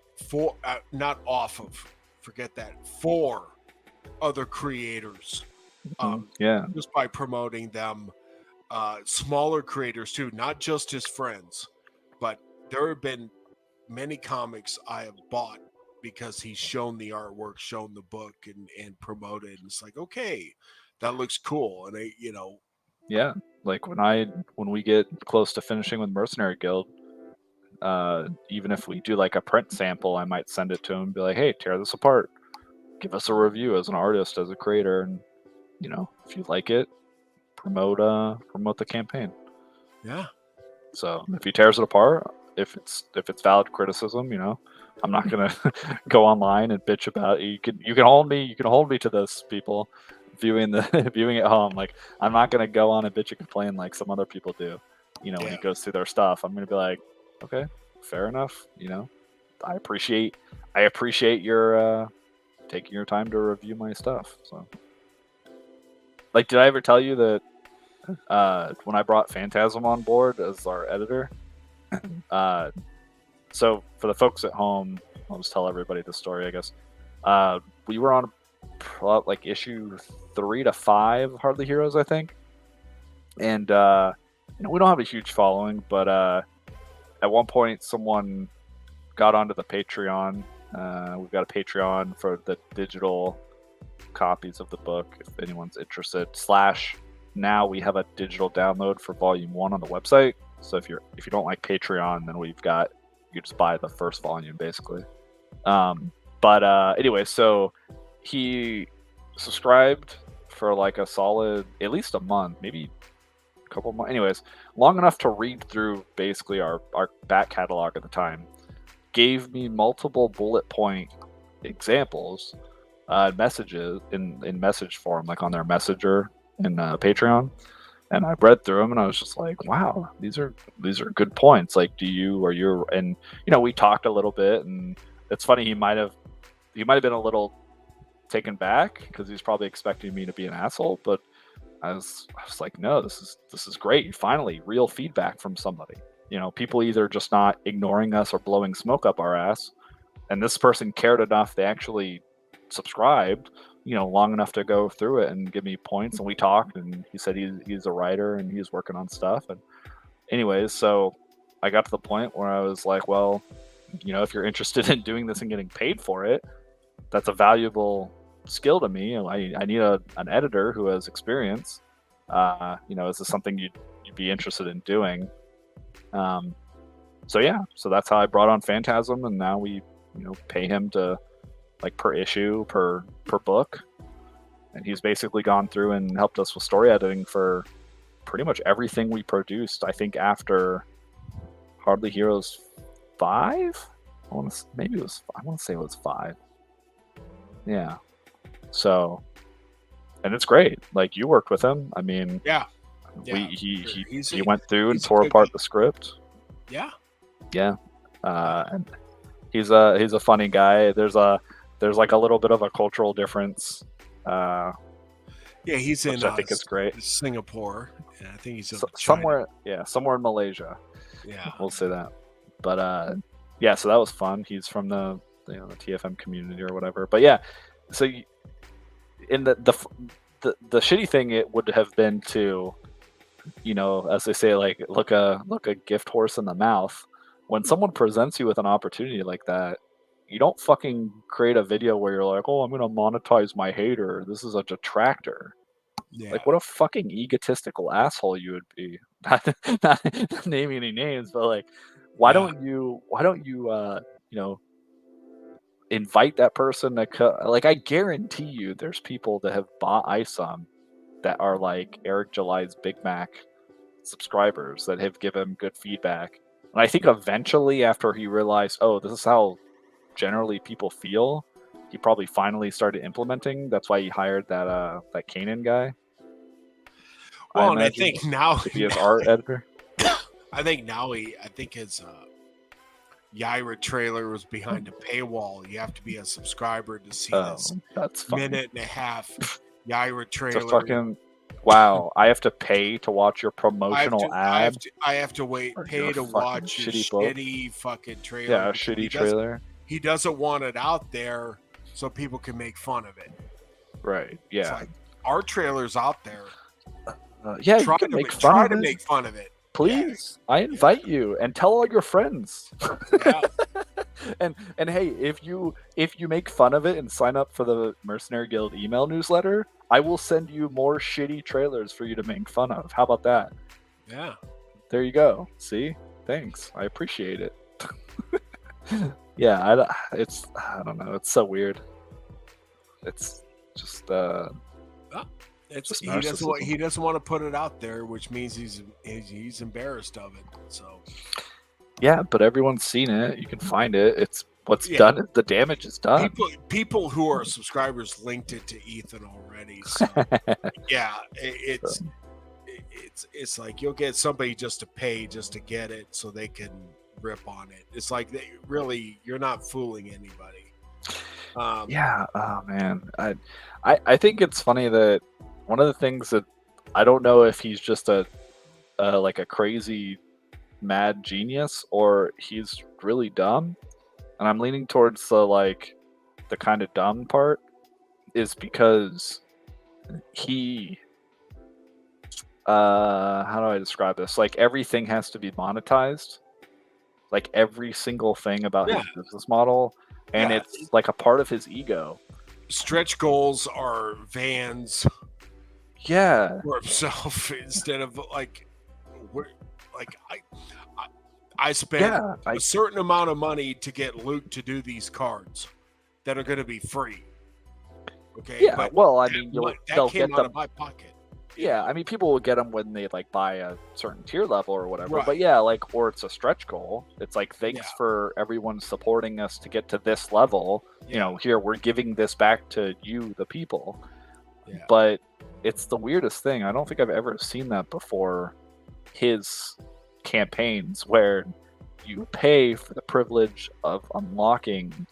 Speaker 3: not off of, forget that, for other creators,
Speaker 1: Yeah.
Speaker 3: just by promoting them. Smaller creators too, not just his friends, but there have been many comics I have bought because he's shown the artwork, shown the book, and promoted. And it's like, okay, that looks cool. And
Speaker 1: Yeah. Like when we get close to finishing with Mercenary Guild, even if we do like a print sample, I might send it to him and be like, hey, tear this apart. Give us a review as an artist, as a creator, and if you like it, promote the campaign.
Speaker 3: yeah,
Speaker 1: So if he tears it apart, if it's valid criticism, I'm not gonna go online and bitch about it. You can hold me to this, people viewing at home. Like, I'm not gonna go on and bitch and complain like some other people do. When
Speaker 3: Yeah.
Speaker 1: he goes through their stuff, I'm gonna be like, okay, fair enough. I appreciate your taking your time to review my stuff. So, like, did I ever tell you that when I brought Phantasm on board as our editor? So for the folks at home, I'll just tell everybody the story, I guess. We were on like issue 3 to 5 Hardly Heroes, I think, and we don't have a huge following, but at one point someone got onto the Patreon. We've got a Patreon for the digital copies of the book, if anyone's interested. / now we have a digital download for volume 1 on the website. So if you don't like Patreon, then you just buy the first volume basically. But anyway, so he subscribed for like a solid at least a month, maybe a couple months. Anyways, long enough to read through basically our back catalog at the time. Gave me multiple bullet point examples, messages in message form, like on their messenger in Patreon. And I read through them, and I was just like, "Wow, these are good points." Like, and we talked a little bit, and it's funny. He might have been a little taken back because he's probably expecting me to be an asshole. But I was like, "No, this is great. Finally, real feedback from somebody." People either just not ignoring us or blowing smoke up our ass, and this person cared enough; they actually subscribed. Long enough to go through it and give me points, and we talked, and he said he's a writer and he's working on stuff. And anyways, so I got to the point where I was like, well, if you're interested in doing this and getting paid for it, that's a valuable skill to me. I need an editor who has experience. Is this something you'd be interested in doing? So that's how I brought on Phantasm, and now we pay him to, like, per issue, per book, and he's basically gone through and helped us with story editing for pretty much everything we produced. I think after Hardly Heroes 5, I want to say it was 5. Yeah. So, and it's great. Like, you worked with him. I mean,
Speaker 3: yeah.
Speaker 1: He went through and tore apart the script.
Speaker 3: Yeah.
Speaker 1: Yeah. And he's a funny guy. There's like a little bit of a cultural difference.
Speaker 3: Yeah, he's in.
Speaker 1: I think it's great.
Speaker 3: Singapore. Yeah, I think he's
Speaker 1: somewhere. Yeah, somewhere in Malaysia.
Speaker 3: Yeah,
Speaker 1: we'll say that. But yeah, so that was fun. He's from the TFM community or whatever. But yeah, so in the shitty thing, it would have been to, as they say, like, look a gift horse in the mouth. When someone presents you with an opportunity like that, you don't fucking create a video where you're like, oh, I'm gonna monetize my hater. This is a detractor.
Speaker 3: Yeah.
Speaker 1: Like, what a fucking egotistical asshole you would be. Not naming any names, but like, why don't you invite that person to like, I guarantee you there's people that have bought ISOM that are like Eric July's Big Mac subscribers that have given good feedback. And I think eventually, after he realized, oh, this is how generally people feel, he probably finally started implementing. That's why he hired that Kanan guy.
Speaker 3: Well, and I think now
Speaker 1: to be his art editor.
Speaker 3: I think his Yaira trailer was behind a paywall. You have to be a subscriber to see this
Speaker 1: that's funny.
Speaker 3: minute and a half Yaira trailer.
Speaker 1: It's a fucking Wow, I have to pay to watch your promotional ad
Speaker 3: I have to wait,
Speaker 1: for
Speaker 3: pay
Speaker 1: your
Speaker 3: to
Speaker 1: fucking
Speaker 3: watch his
Speaker 1: shitty book?
Speaker 3: shitty fucking trailer.
Speaker 1: Yeah, a
Speaker 3: because
Speaker 1: shitty trailer.
Speaker 3: He doesn't want it out there so people can make fun of it.
Speaker 1: Right.
Speaker 3: It's
Speaker 1: Yeah.
Speaker 3: like our trailer's out there.
Speaker 1: Yeah, you can make fun
Speaker 3: try
Speaker 1: of
Speaker 3: to
Speaker 1: it.
Speaker 3: make fun of it.
Speaker 1: Please, I invite you, and tell all your friends.
Speaker 3: Yeah.
Speaker 1: and hey, if you make fun of it and sign up for the Mercenary Guild email newsletter, I will send you more shitty trailers for you to make fun of. How about that?
Speaker 3: Yeah.
Speaker 1: There you go. See, thanks. I appreciate it. Yeah, I don't know. It's so weird. It's just just narcissism.
Speaker 3: He doesn't want to put it out there, which means he's embarrassed of it. So
Speaker 1: yeah, but everyone's seen it. You can find it. It's what's done. The damage is done.
Speaker 3: People who are subscribers linked it to Ethan already. So yeah, it's like you'll get somebody just to pay just to get it so they can rip on it. It's like you're not fooling anybody.
Speaker 1: Yeah. Oh man, I think it's funny that one of the things that I don't know if he's just a like a crazy mad genius or he's really dumb, and I'm leaning towards the kind of dumb part is because he how do I describe this? Like everything has to be monetized, like every single thing about his business model, and it's like a part of his ego.
Speaker 3: Stretch goals are vans.
Speaker 1: Yeah.
Speaker 3: For himself instead of I spent a certain amount of money to get Luke to do these cards that are going to be free. Okay.
Speaker 1: Yeah.
Speaker 3: But
Speaker 1: well, I mean,
Speaker 3: that came out of my pocket.
Speaker 1: Yeah, I mean, people will get them when they like buy a certain tier level or whatever.
Speaker 3: Right.
Speaker 1: But yeah, like, or it's a stretch goal. It's like, thanks for everyone supporting us to get to this level. You know, here we're giving this back to you, the people.
Speaker 3: Yeah.
Speaker 1: But it's the weirdest thing. I don't think I've ever seen that before. His campaigns where you pay for the privilege of unlocking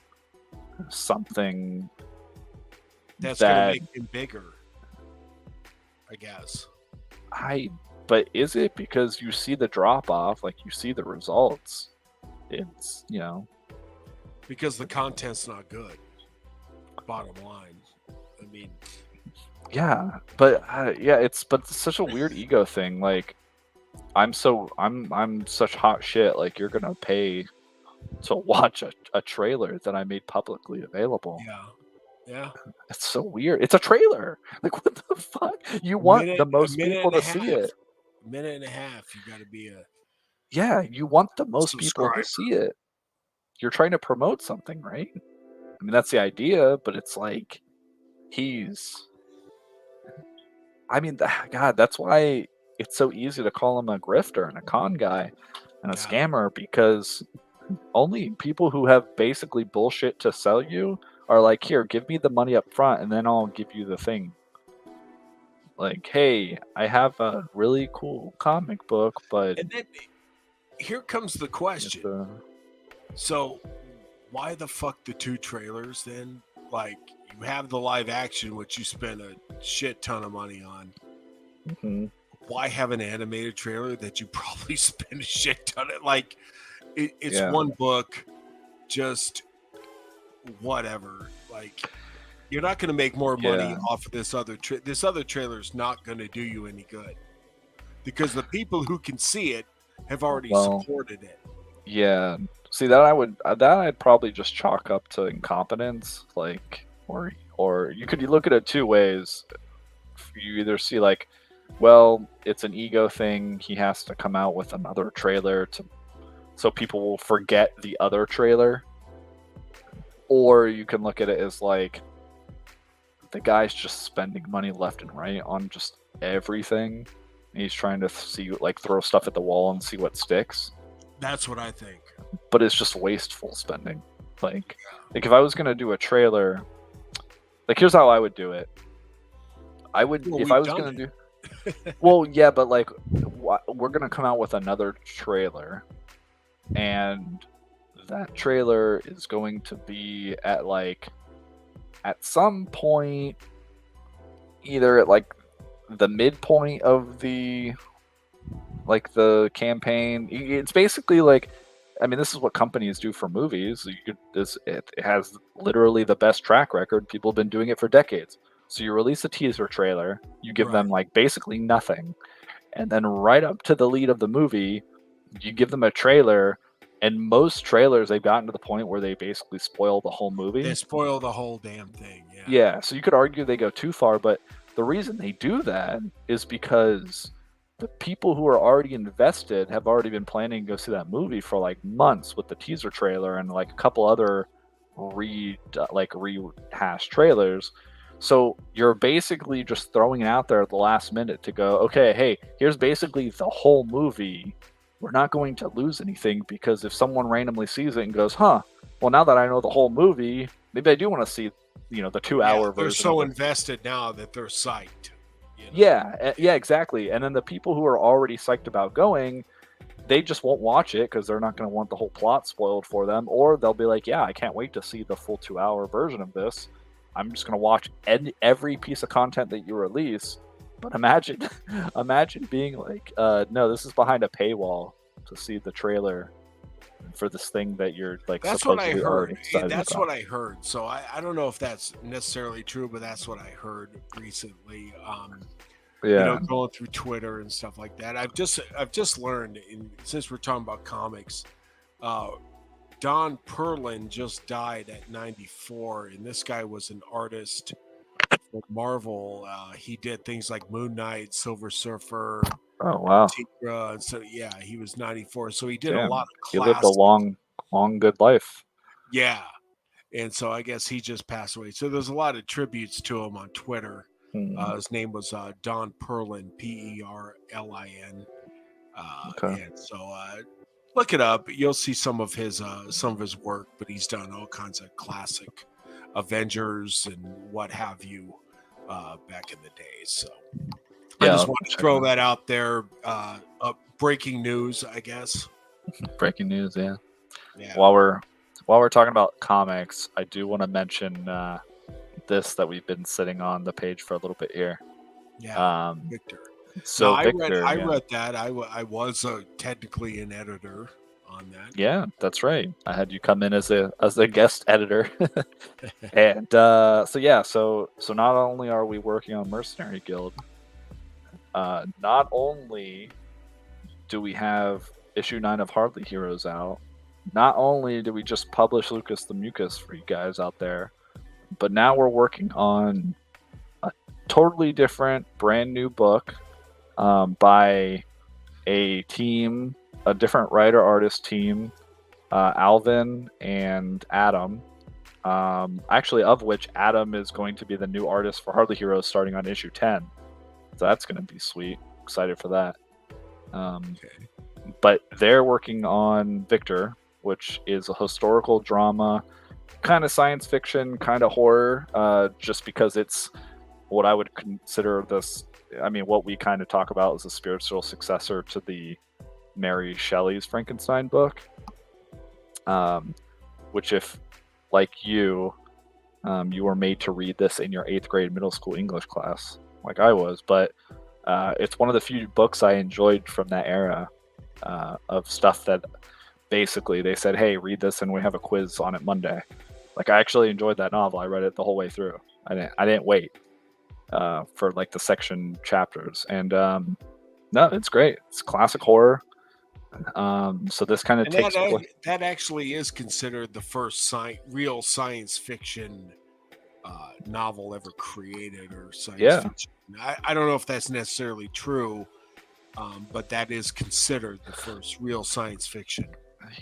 Speaker 1: something
Speaker 3: that's going to make him bigger. I guess.
Speaker 1: But is it because you see the drop off, like you see the results? It's, you know,
Speaker 3: because the content's not good. Bottom line. I mean,
Speaker 1: yeah, but it's such a weird ego thing. Like, I'm such hot shit. Like, you're gonna pay to watch a trailer that I made publicly available.
Speaker 3: Yeah.
Speaker 1: It's so weird. It's a trailer. Like, what the fuck? You want the most people to see it.
Speaker 3: A minute and a half. You got to be a.
Speaker 1: Yeah, you want the most people to see it. You're trying to promote something, right? I mean, that's the idea, but it's like God, that's why it's so easy to call him a grifter and a con guy and a scammer, because only people who have basically bullshit to sell you are like, here, give me the money up front and then I'll give you the thing. Like, hey, I have a really cool comic book, but...
Speaker 3: And then here comes the question. So why the fuck the 2 trailers then? Like, you have the live action, which you spent a shit ton of money on.
Speaker 1: Mm-hmm.
Speaker 3: Why have an animated trailer that you probably spend a shit ton of? Like, it's one book, just whatever. Like, you're not going to make more money off of this other this other trailer is not going to do you any good, because the people who can see it have already supported it. Yeah.
Speaker 1: See, I'd probably just chalk up to incompetence, like, or you could look at it 2 ways. You either see like, well, it's an ego thing. He has to come out with another trailer so people will forget the other trailer. Or you can look at it as like, the guy's just spending money left and right on just everything. He's trying to throw stuff at the wall and see what sticks.
Speaker 3: That's what I think.
Speaker 1: But it's just wasteful spending. Like if I was gonna do a trailer, like, here's how I would do it. Well, yeah, but like, we're gonna come out with another trailer, and that trailer is going to be at some point, either at like the midpoint of the campaign. It's basically like, I mean, this is what companies do for movies. It has literally the best track record. People have been doing it for decades. So you release a teaser trailer, you give them like basically nothing, and then right up to the lead of the movie, you give them a trailer. And most trailers, they've gotten to the point where they basically spoil the whole movie.
Speaker 3: They spoil the whole damn thing. Yeah.
Speaker 1: Yeah, so you could argue they go too far, but the reason they do that is because the people who are already invested have already been planning to go see that movie for like months with the teaser trailer and like a couple other rehashed trailers. So you're basically just throwing it out there at the last minute to go, okay, hey, here's basically the whole movie. We're not going to lose anything because if someone randomly sees it and goes, huh, well, now that I know the whole movie, maybe I do want to see, the 2 hour version.
Speaker 3: They're so invested now that they're psyched.
Speaker 1: Yeah, exactly. And then the people who are already psyched about going, they just won't watch it because they're not going to want the whole plot spoiled for them, or they'll be like, yeah, I can't wait to see the full 2 hour version of this. I'm just going to watch every piece of content that you release. But imagine being like, no, this is behind a paywall to see the trailer for this thing that you're like.
Speaker 3: That's what I heard.
Speaker 1: That's
Speaker 3: what I heard. So I don't know if that's necessarily true, but that's what I heard recently. Going through Twitter and stuff like that. I've just learned, since we're talking about comics, Don Perlin just died at 94, and this guy was an artist for Marvel. He did things like Moon Knight, Silver Surfer.
Speaker 1: Oh wow!
Speaker 3: Tigra, and so yeah, he was 94. So he did a lot of classic.
Speaker 1: He lived a long, good life.
Speaker 3: Yeah, and so I guess he just passed away. So there's a lot of tributes to him on Twitter. His name was Don Perlin, Perlin.
Speaker 1: Okay.
Speaker 3: And so look it up. You'll see some of his work, but he's done all kinds of classic Avengers and what have you back in the day. So I just want to throw that out there. Breaking news, I guess.
Speaker 1: Breaking news, yeah. While we're talking about comics, I do want to mention this that we've been sitting on the page for a little bit here.
Speaker 3: Yeah, Victor.
Speaker 1: So
Speaker 3: I
Speaker 1: Victor,
Speaker 3: read that. I was technically an editor on that.
Speaker 1: Yeah, that's right. I had you come in as a guest editor, and so not only are we working on Mercenary Guild, not only do we have issue 9 of Hardly Heroes out, not only do we just publish Lucas the Mucus for you guys out there, but now we're working on a totally different, brand new book by a different writer-artist team, Alvin and Adam. Actually, of which Adam is going to be the new artist for Hardly Heroes starting on issue 10. So that's going to be sweet. Excited for that. But they're working on Victor, which is a historical drama, kind of science fiction, kind of horror, just because it's what I would consider what we kind of talk about as a spiritual successor to the Mary Shelley's Frankenstein book. Which, if, like you were made to read this in your 8th grade middle school English class, like I was, but it's one of the few books I enjoyed from that era of stuff that basically they said, hey, read this and we have a quiz on it Monday. Like, I actually enjoyed that novel. I read it the whole way through. I didn't wait for like the section chapters. And no, it's great. It's classic horror. So this kind of takes
Speaker 3: that actually is considered the first real science fiction novel ever created, or science fiction. I don't know if that's necessarily true, but that is considered the first real science fiction.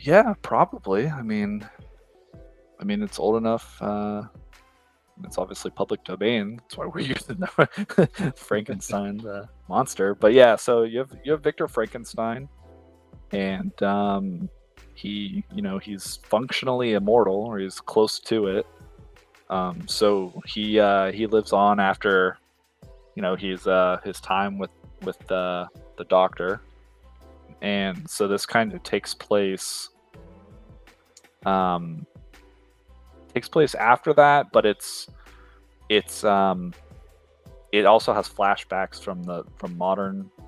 Speaker 1: Yeah, probably. I mean, it's old enough. It's obviously public domain. That's why we're using the Frankenstein monster. But yeah, so you have Victor Frankenstein, and he's functionally immortal, or he's close to it. So he lives on after his time with the doctor, and so this kind of takes place after that, but it's it also has flashbacks from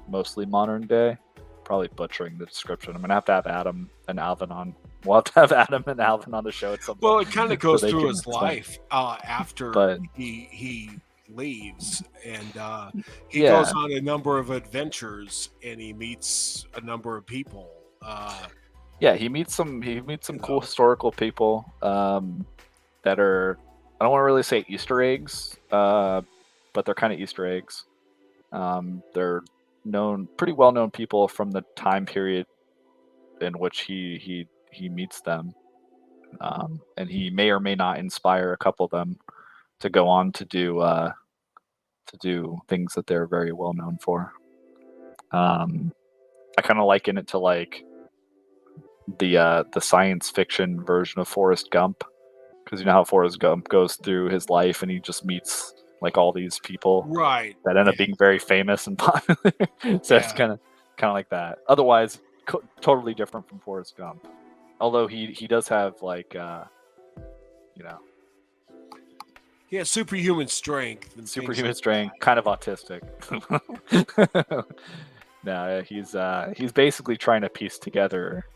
Speaker 1: mostly modern day. Probably butchering the description. I'm gonna have to have Adam and Alvin on. We'll have to have Adam and Alvin on the show at some point.
Speaker 3: Well, it kind of goes
Speaker 1: they
Speaker 3: through
Speaker 1: can
Speaker 3: his
Speaker 1: explain.
Speaker 3: life after
Speaker 1: But
Speaker 3: he leaves, and he
Speaker 1: yeah,
Speaker 3: goes on a number of adventures, and he meets a number of people.
Speaker 1: yeah, he meets some cool
Speaker 3: know.
Speaker 1: historical people that are, I don't want to really say Easter eggs, but they're kind of Easter eggs. They're pretty well known people from the time period in which he meets them, and he may or may not inspire a couple of them to go on to do things that they're very well known for. I kind of liken it to like the science fiction version of Forrest Gump, because you know how Forrest Gump goes through his life and he just meets like all these people
Speaker 3: Right.
Speaker 1: that end up being very famous and popular. So it's
Speaker 3: Yeah.
Speaker 1: kind of like that. Otherwise, totally different from Forrest Gump. Although he does have like you know,
Speaker 3: He has superhuman strength. And
Speaker 1: superhuman
Speaker 3: things
Speaker 1: strength, kind of autistic. No, he's basically trying to piece together,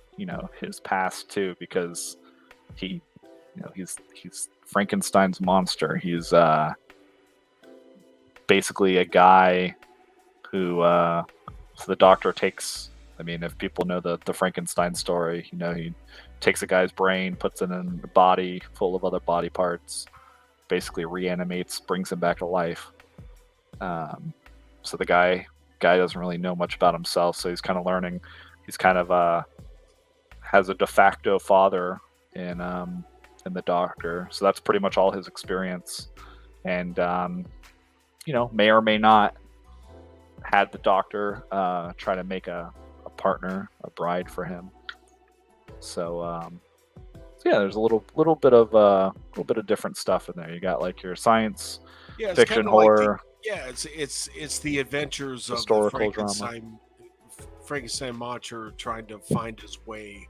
Speaker 1: his past too, because he's Frankenstein's monster. He's basically a guy who so the doctor takes. I mean, if people know the Frankenstein story, he takes a guy's brain, puts it in a body full of other body parts, basically reanimates, brings him back to life. So the guy doesn't really know much about himself, so he's kind of learning. He's kind of has a de facto father in the doctor, so that's pretty much all his experience. And may or may not had the doctor try to make a partner, a bride for him. So yeah, there's a little bit of different stuff in there. You got like your science fiction horror.
Speaker 3: It's the adventures of
Speaker 1: historical
Speaker 3: the Frankenstein monster trying to find his way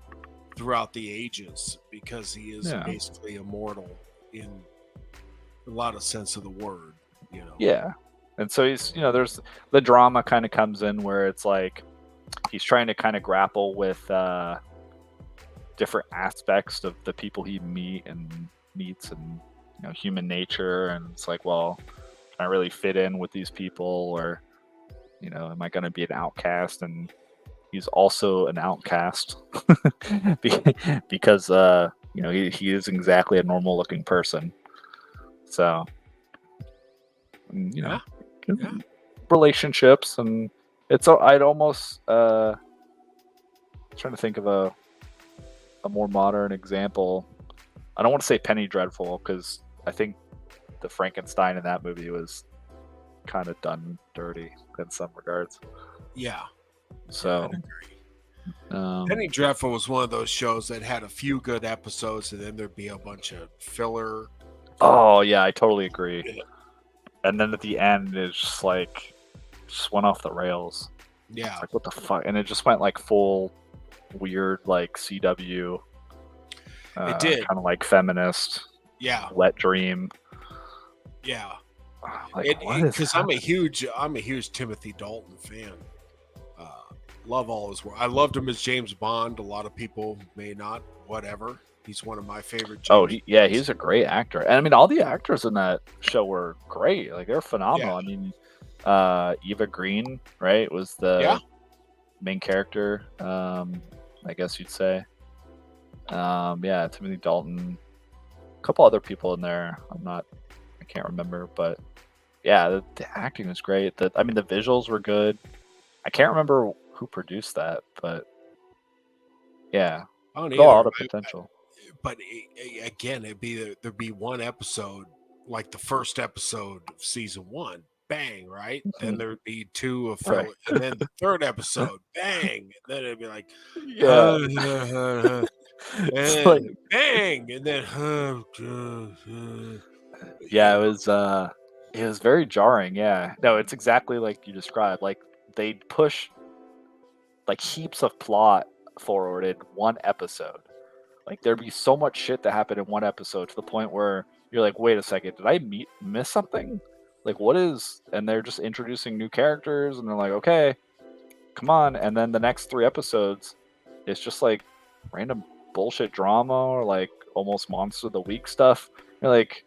Speaker 3: throughout the ages, because he is basically immortal in a lot of sense of the word.
Speaker 1: Yeah, and so he's there's the drama kind of comes in where it's like he's trying to kind of grapple with different aspects of the people he meets and human nature, and it's like, well, can I really fit in with these people, or am I going to be an outcast? And he's also an outcast because he is exactly a normal looking person. So relationships, and I'd almost trying to think of a more modern example. I don't want to say Penny Dreadful, because I think the Frankenstein in that movie was kind of done dirty in some regards.
Speaker 3: Yeah.
Speaker 1: So
Speaker 3: Penny Dreadful was one of those shows that had a few good episodes, and then there'd be a bunch of filler.
Speaker 1: Oh yeah, I totally agree. Yeah. And then at the end, it's just like went off the rails.
Speaker 3: Yeah.
Speaker 1: It's like, what the fuck? And it just went like full weird, like CW.
Speaker 3: It did.
Speaker 1: Kind of like feminist.
Speaker 3: Yeah.
Speaker 1: Wet dream.
Speaker 3: Yeah.
Speaker 1: Because
Speaker 3: I'm a huge Timothy Dalton fan. Love all his work. I loved him as James Bond. A lot of people may not. Whatever. He's one of my favorite.
Speaker 1: He's a great actor, and I mean, all the actors in that show were great. Like, they're phenomenal.
Speaker 3: Yeah.
Speaker 1: I mean, Eva Green, right, was the main character. I guess you'd say. Timothy Dalton, a couple other people in there. I can't remember, but yeah, the acting was great. The visuals were good. I can't remember who produced that, but yeah, a lot of potential.
Speaker 3: But again, there'd be one episode, like the first episode of season 1, bang, right?
Speaker 1: Mm-hmm.
Speaker 3: Then there'd be 2 of filler, and then the third episode, bang, and then it'd be like, and like, bang, and then
Speaker 1: it was very jarring. Yeah, no, it's exactly like you described. Like, they'd push like heaps of plot forward in one episode. Like, there'd be so much shit that happened in one episode to the point where you're like, wait a second, did I miss something? Like, what is? And they're just introducing new characters, and they're like, okay, come on. And then the next 3 episodes, it's just like random bullshit drama or like almost monster of the week stuff. You're like,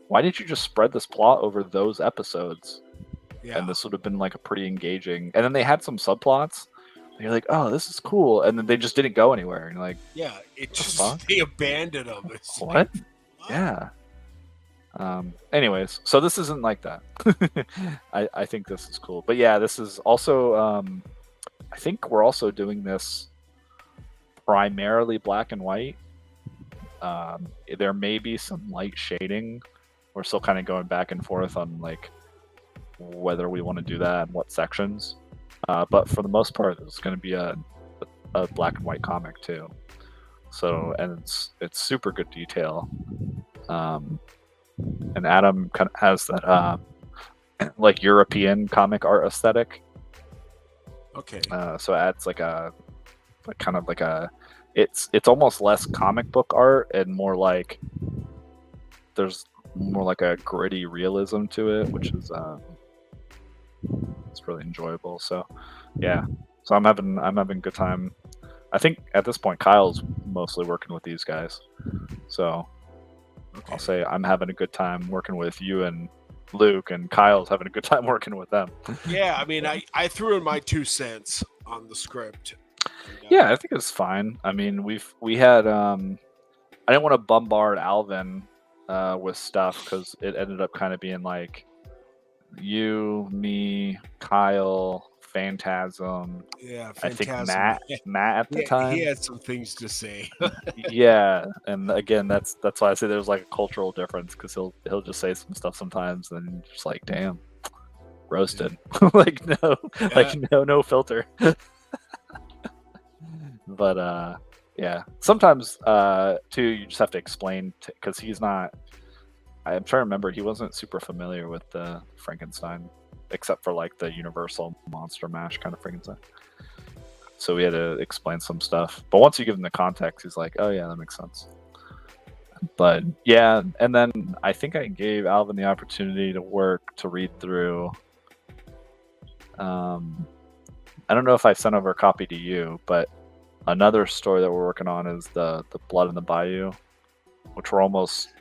Speaker 1: why didn't you just spread this plot over those episodes?
Speaker 3: Yeah.
Speaker 1: And this would have been like a pretty engaging. And then they had some subplots. And you're like, oh, this is cool. And then they just didn't go anywhere. And you're like,
Speaker 3: Yeah. It just
Speaker 1: fuck?
Speaker 3: they abandoned them. It's
Speaker 1: what?
Speaker 3: like,
Speaker 1: Yeah. Anyways, so this isn't like that. I think this is cool. But yeah, this is also I think we're also doing this primarily black and white. There may be some light shading. We're still kind of going back and forth on like whether we want to do that and what sections. But for the most part, it's going to be a black and white comic too. So and it's super good detail. And Adam kind of has that like European comic art aesthetic.
Speaker 3: okay.
Speaker 1: So it adds like kind of like a it's almost less comic book art and more like there's more like a gritty realism to it, which is it's really enjoyable. So yeah, so I'm having a good time. I think at this point Kyle's mostly working with these guys, so
Speaker 3: Okay.
Speaker 1: I'll say I'm having a good time working with you and Luke, and Kyle's having a good time working with them.
Speaker 3: Yeah, I mean, I threw in my 2 cents on the script. And,
Speaker 1: Yeah, I think it's fine. I mean, we had I didn't want to bombard Alvin with stuff because it ended up kind of being like you, me, Kyle, Phantasm.
Speaker 3: yeah,
Speaker 1: I think
Speaker 3: Phantasm.
Speaker 1: Matt at the
Speaker 3: He
Speaker 1: time.
Speaker 3: had some things to say.
Speaker 1: Yeah, and again, that's why I say there's like a cultural difference because he'll just say some stuff sometimes, and just like, damn, roasted, like no filter. But yeah, sometimes too, you just have to explain because he's not. I'm trying to remember. He wasn't super familiar with the Frankenstein, except for like the Universal Monster Mash kind of Frankenstein. So we had to explain some stuff. But once you give him the context, he's like, "Oh yeah, that makes sense." But yeah, and then I think I gave Alvin the opportunity to read through. I don't know if I sent over a copy to you, but another story that we're working on is the Blood in the Bayou, which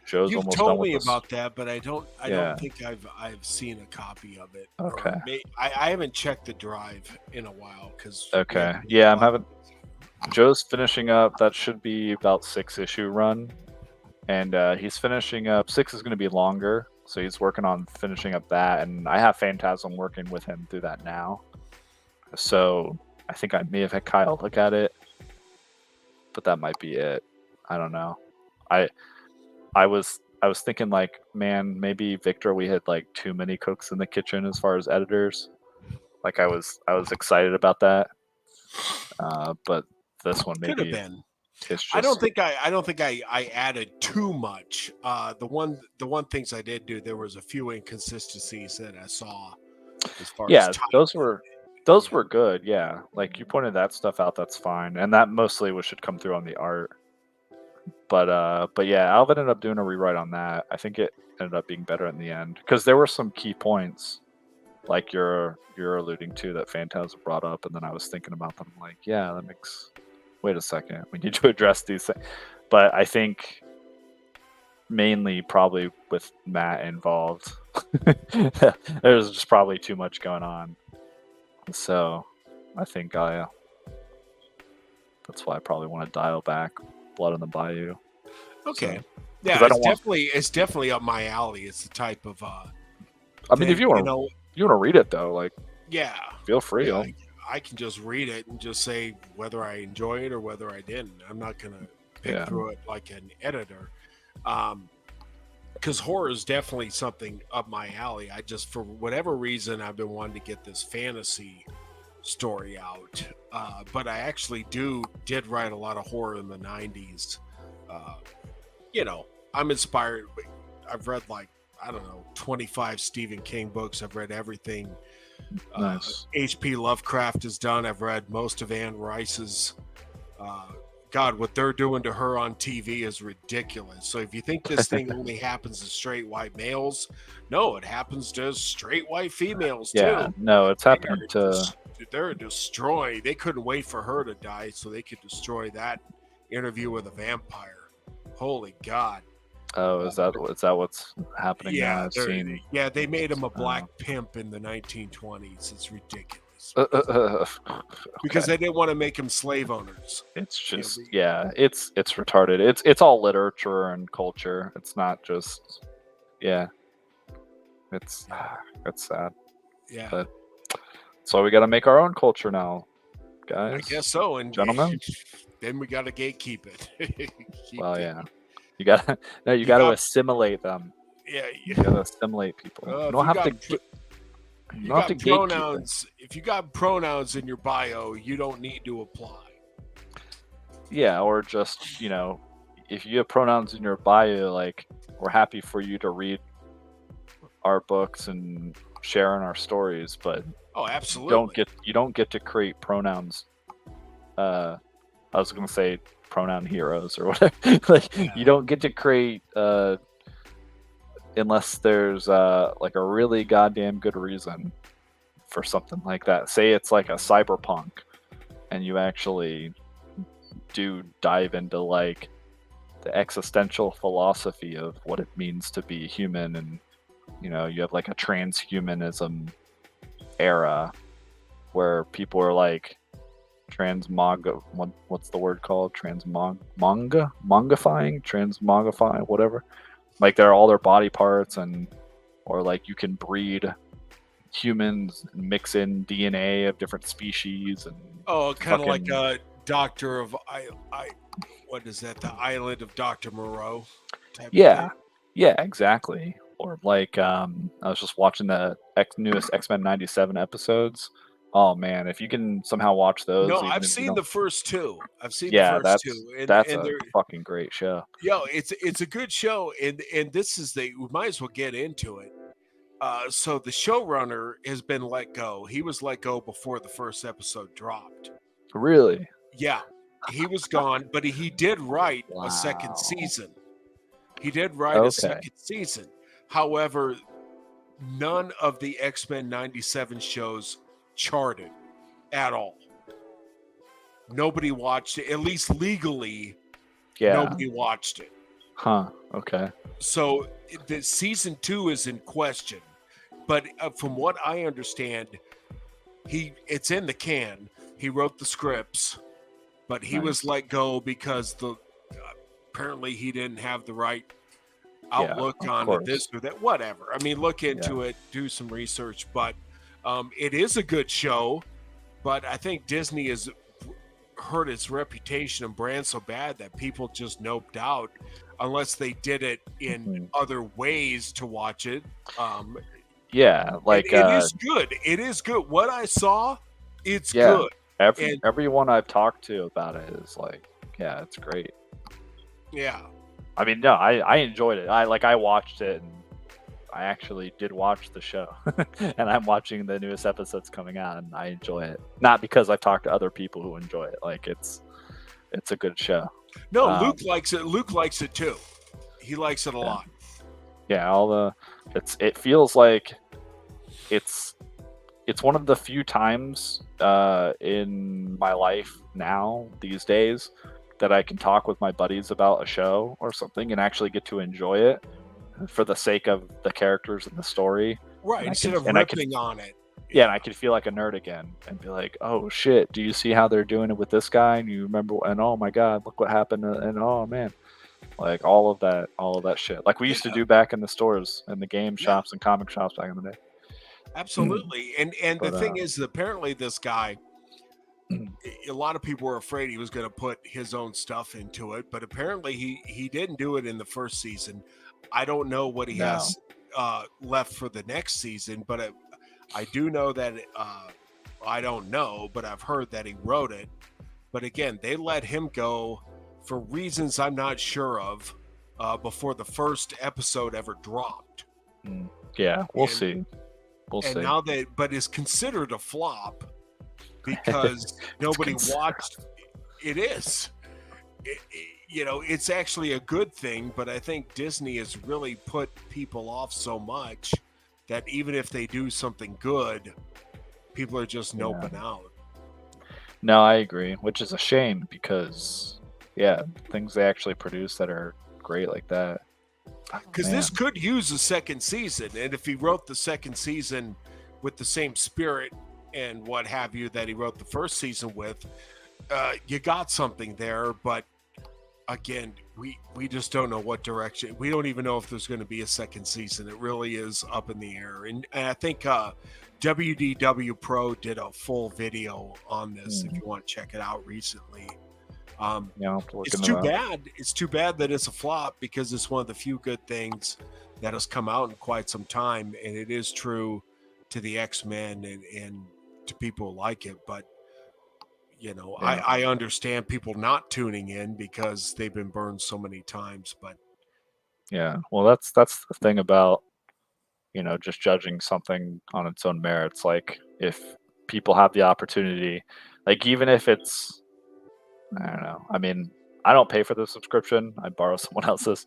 Speaker 1: Joe's
Speaker 3: You've
Speaker 1: almost
Speaker 3: told
Speaker 1: done with
Speaker 3: me
Speaker 1: this.
Speaker 3: about that, but I don't
Speaker 1: Yeah.
Speaker 3: think I've seen a copy of it.
Speaker 1: Okay.
Speaker 3: I haven't checked the drive in a while because.
Speaker 1: Okay. Yeah, I'm having. Joe's finishing up. That should be about 6-issue run, and he's finishing up. 6 is going to be longer, so he's working on finishing up that. And I have Phantasm working with him through that now. So I think I may have had Kyle look at it, but that might be it. I don't know. I was thinking like, man, maybe Victor, we had like too many cooks in the kitchen as far as editors. Like I was excited about that, but this one
Speaker 3: Could have
Speaker 1: maybe
Speaker 3: been.
Speaker 1: it's just.
Speaker 3: I don't think I added too much. The one things I did do, there was a few inconsistencies that I saw as far
Speaker 1: Yeah,
Speaker 3: as
Speaker 1: those were good. Yeah, like you pointed that stuff out. That's fine, and that mostly should come through on the art. But yeah, Alvin ended up doing a rewrite on that. I think it ended up being better in the end because there were some key points, like you're alluding to, that Phantasm brought up, and then I was thinking about them. Like, yeah, that makes. Wait a second, we need to address these things. But I think mainly probably with Matt involved, there's just probably too much going on. So I think that's why I probably want to dial back Blood in the Bayou.
Speaker 3: Okay.
Speaker 1: So,
Speaker 3: yeah, it's definitely up my alley. It's the type of
Speaker 1: I mean, if you want to read it though, like,
Speaker 3: yeah,
Speaker 1: feel free.
Speaker 3: yeah, I can just read it and just say whether I enjoy it or whether I didn't. I'm not gonna pick through it like an editor, because horror is definitely something up my alley. I just, for whatever reason, I've been wanting to get this fantasy story out, but I actually did write a lot of horror in the 90s. I'm inspired. I've read like, I don't know, 25 Stephen King books. I've read everything
Speaker 1: Nice.
Speaker 3: H.P. Lovecraft has done. I've read most of Anne Rice's God, what they're doing to her on TV is ridiculous. So if you think this thing only happens to straight white males, no, it happens to straight white females
Speaker 1: Yeah,
Speaker 3: too.
Speaker 1: no, it's happening to.
Speaker 3: They're destroying. They couldn't wait for her to die so they could destroy that Interview with a Vampire. Holy God.
Speaker 1: Oh, is that what's happening now? I've seen.
Speaker 3: Yeah, they made him a black pimp in the 1920s. It's ridiculous. Because
Speaker 1: Okay.
Speaker 3: they didn't want to make him slave owners.
Speaker 1: It's just it's retarded. It's all literature and culture. It's not just it's sad.
Speaker 3: Yeah.
Speaker 1: But so we got to make our own culture now, guys.
Speaker 3: I guess so. And
Speaker 1: gentlemen,
Speaker 3: then we got to gatekeep it.
Speaker 1: You gotta you gotta assimilate them.
Speaker 3: Yeah,
Speaker 1: You gotta assimilate people. You don't have to. You don't have to gatekeep
Speaker 3: pronouns. If you got pronouns in your bio, you don't need to apply.
Speaker 1: Yeah, or just if you have pronouns in your bio, like we're happy for you to read our books and share in our stories, but
Speaker 3: oh, absolutely,
Speaker 1: you don't get to create pronouns. I was gonna say pronoun heroes or whatever. You don't get to create unless there's like a really goddamn good reason for something like that. Say it's like a cyberpunk, and you actually do dive into like the existential philosophy of what it means to be human, and you have like a transhumanism era where people are like what's the word called, transmogifying, whatever, like they're all their body parts, or like you can breed humans and mix in DNA of different species, and
Speaker 3: kind of like a Doctor of what is that, the Island of Dr. Moreau type
Speaker 1: yeah exactly. Or like I was just watching the newest X-Men 97 episodes. Oh man, if you can somehow watch those.
Speaker 3: No, I've seen the first two.
Speaker 1: That's a fucking great show.
Speaker 3: It's a good show, and this is we might as well get into it. So the showrunner has been let go. He was let go before the first episode dropped.
Speaker 1: Really?
Speaker 3: Yeah, he was gone, but he did write a second season. He did write a second season. However, none of the X-Men 97 shows charted at all. Nobody watched it, at least legally. Nobody watched it.
Speaker 1: Huh. Okay.
Speaker 3: So the season 2 is in question, but from what I understand, it's in the can. He wrote the scripts, but he was let go because apparently he didn't have the right outlook on it, this or that, whatever. I mean, look into it, do some research, but it is a good show. But I think Disney has hurt its reputation and brand so bad that people just noped out unless they did it in other ways to watch it.
Speaker 1: Like
Speaker 3: it is good. It is good. What I saw, it's good.
Speaker 1: Everyone I've talked to about it is like, yeah, it's great.
Speaker 3: Yeah.
Speaker 1: I mean, no, I enjoyed it. I watched it, and I actually did watch the show, and I'm watching the newest episodes coming out, and I enjoy it. Not because I've talked to other people who enjoy it. Like it's a good show.
Speaker 3: No, Luke likes it. Luke likes it too. He likes it a lot.
Speaker 1: Yeah, it feels like it's one of the few times in my life now these days that I can talk with my buddies about a show or something and actually get to enjoy it for the sake of the characters and the story.
Speaker 3: Right, instead of ripping on it.
Speaker 1: Yeah, and I could feel like a nerd again and be like, oh shit, do you see how they're doing it with this guy? And you remember, and oh my god, look what happened, and oh man. Like all of that shit. Like we used to do back in the stores and the game shops and comic shops back in the day.
Speaker 3: Absolutely. And the thing is, apparently this guy, a lot of people were afraid he was going to put his own stuff into it, but apparently he didn't do it in the first season. I don't know what he has left for the next season, but I do know that I don't know, but I've heard that he wrote it. But again, they let him go for reasons I'm not sure of before the first episode ever dropped.
Speaker 1: Yeah, we'll see. We'll see.
Speaker 3: Now but it's considered a flop because nobody watched. It is. it's actually a good thing, but I think Disney has really put people off so much that even if they do something good, people are just noping out.
Speaker 1: No, I agree, which is a shame because, yeah, things they actually produce that are great like that.
Speaker 3: Because this could use a second season, and if he wrote the second season with the same spirit and what have you that he wrote the first season with, you got something there. But again, we just don't know what direction. We don't even know if there's going to be a second season. It really is up in the air. And I think WDW Pro did a full video on this. If you want to check it out recently. It's too bad. It's too bad that it's a flop because it's one of the few good things that has come out in quite some time, and it is true to the X-Men and to people who like it. But I understand people not tuning in because they've been burned so many times. But
Speaker 1: yeah, well, that's the thing about just judging something on its own merits. Like if people have the opportunity, like even if it's, I don't know. I mean, I don't pay for the subscription. I borrow someone else's.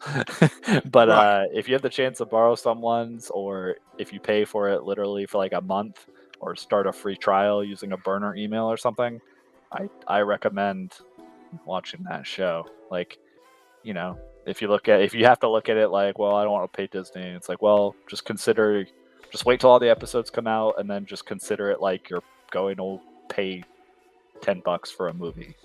Speaker 1: But
Speaker 3: Right.
Speaker 1: if you have the chance to borrow someone's, or if you pay for it literally for like a month, or start a free trial using a burner email or something, I recommend watching that show. Like, if you have to look at it like, well, I don't want to pay Disney. It's like, well, just wait till all the episodes come out, and then just consider it like you're going to pay $10 for a movie.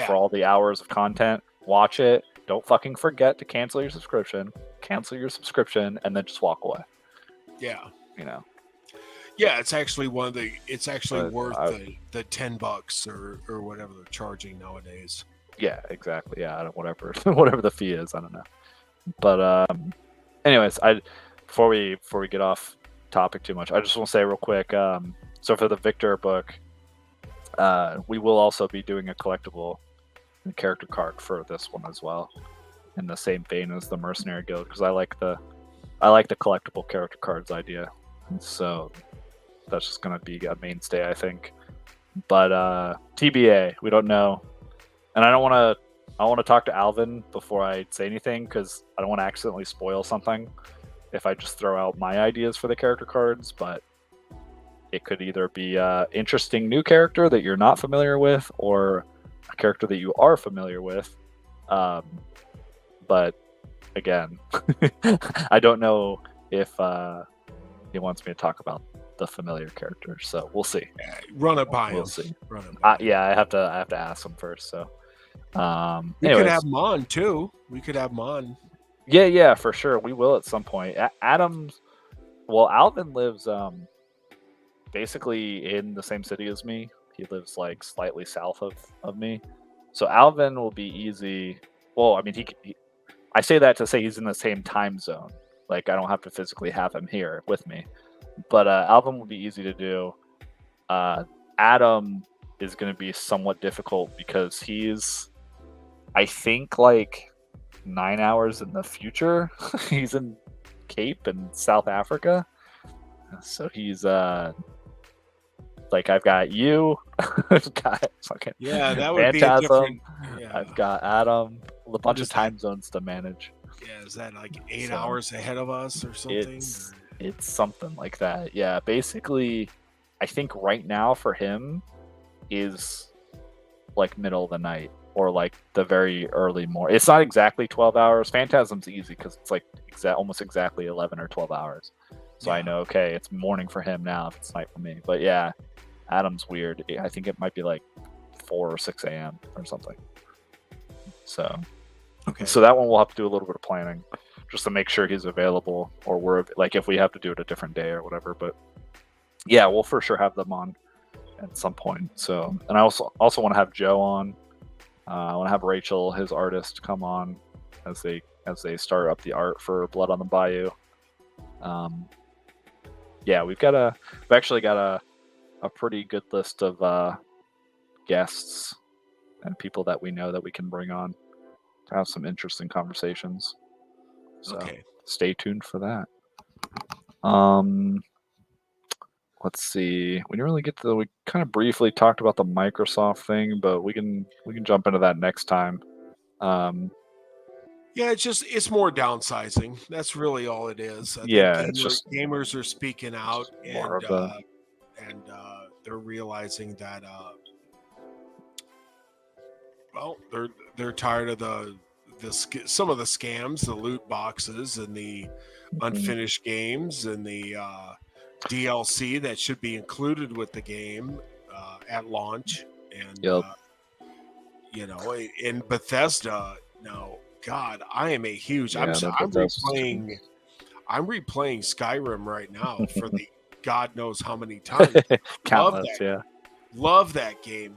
Speaker 1: For all the hours of content, watch it. Don't fucking forget to cancel your subscription. And then just walk away.
Speaker 3: Yeah.
Speaker 1: Yeah,
Speaker 3: it's actually worth the $10 or whatever they're charging nowadays.
Speaker 1: Yeah, exactly. Yeah, whatever whatever the fee is, I don't know. But anyways, before we get off topic too much, I just want to say real quick. So for the Victor book, we will also be doing a collectible character card for this one as well, in the same vein as the Mercenary Guild, because I like the collectible character cards idea. So that's just gonna be a mainstay, I think. But TBA, we don't know, and I want to talk to Alvin before I say anything because I don't want to accidentally spoil something if I just throw out my ideas for the character cards. But it could either be an interesting new character that you're not familiar with, or a character that you are familiar with. But again, I don't know if he wants me to talk about the familiar character, so we'll see.
Speaker 3: Run it by him.
Speaker 1: We'll see.
Speaker 3: Run it by him.
Speaker 1: Yeah, I have to ask him first. So,
Speaker 3: we could have him on too. We could have him on.
Speaker 1: Yeah, for sure. We will at some point. Alvin lives basically in the same city as me. He lives like slightly south of me. So Alvin will be easy. Well, I mean, I say that to say he's in the same time zone. Like, I don't have to physically have him here with me. But Alvin will be easy to do. Adam is going to be somewhat difficult because he's, I think, like 9 hours in the future. He's in Cape in South Africa. So he's like, I've got you. I've got fucking
Speaker 3: that would
Speaker 1: Phantasm.
Speaker 3: be a different. Yeah.
Speaker 1: I've got Adam. A bunch of time zones to manage.
Speaker 3: Yeah, is that like 8 hours ahead of us or something?
Speaker 1: It's something like that. Yeah, basically, I think right now for him is like middle of the night or like the very early morning. It's not exactly 12 hours. Phantasm's easy because it's like almost exactly 11 or 12 hours. So I know, okay, it's morning for him now if it's night for me. But yeah, Adam's weird. I think it might be like 4 or 6 a.m. or something. So,
Speaker 3: okay.
Speaker 1: So that one we'll have to do a little bit of planning just to make sure he's available, or we're like if we have to do it a different day or whatever. But yeah, we'll for sure have them on at some point. So, and I also want to have Joe on. I want to have Rachel, his artist, come on as they start up the art for Blood on the Bayou. Yeah, we've actually got a pretty good list of guests and people that we know that we can bring on to have some interesting conversations. So stay tuned for that. let's see. We didn't really get to. We kind of briefly talked about the Microsoft thing, but we can jump into that next time. Um,
Speaker 3: Yeah, it's more downsizing. That's really all it is. I think
Speaker 1: yeah, it's just
Speaker 3: gamers are speaking out,
Speaker 1: more of a
Speaker 3: and they're realizing that well, they're tired of some of the scams, the loot boxes, and the unfinished games, and the DLC that should be included with the game at launch, and
Speaker 1: yep.
Speaker 3: in Bethesda. No, God, I am a huge.
Speaker 1: Yeah, that
Speaker 3: I'm
Speaker 1: Bethesda's
Speaker 3: replaying. I'm replaying Skyrim right now for the God knows how many times. Love
Speaker 1: countless.
Speaker 3: that.
Speaker 1: Yeah.
Speaker 3: Love that game.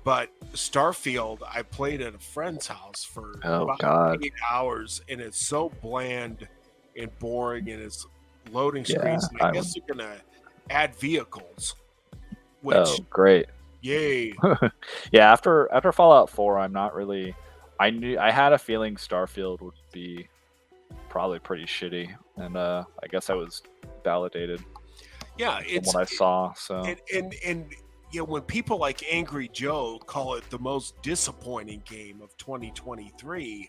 Speaker 3: But Starfield, I played at a friend's house for
Speaker 1: Oh
Speaker 3: about
Speaker 1: God.
Speaker 3: 8 hours, and it's so bland and boring, and it's loading
Speaker 1: Yeah.
Speaker 3: screens. And I guess they're gonna add vehicles, which
Speaker 1: Oh, great.
Speaker 3: yay!
Speaker 1: Yeah. After Fallout 4, I'm not really. I had a feeling Starfield would be probably pretty shitty, and I guess I was validated
Speaker 3: Yeah,
Speaker 1: from
Speaker 3: it's
Speaker 1: what I saw. So
Speaker 3: and when people like Angry Joe call it the most disappointing game of 2023.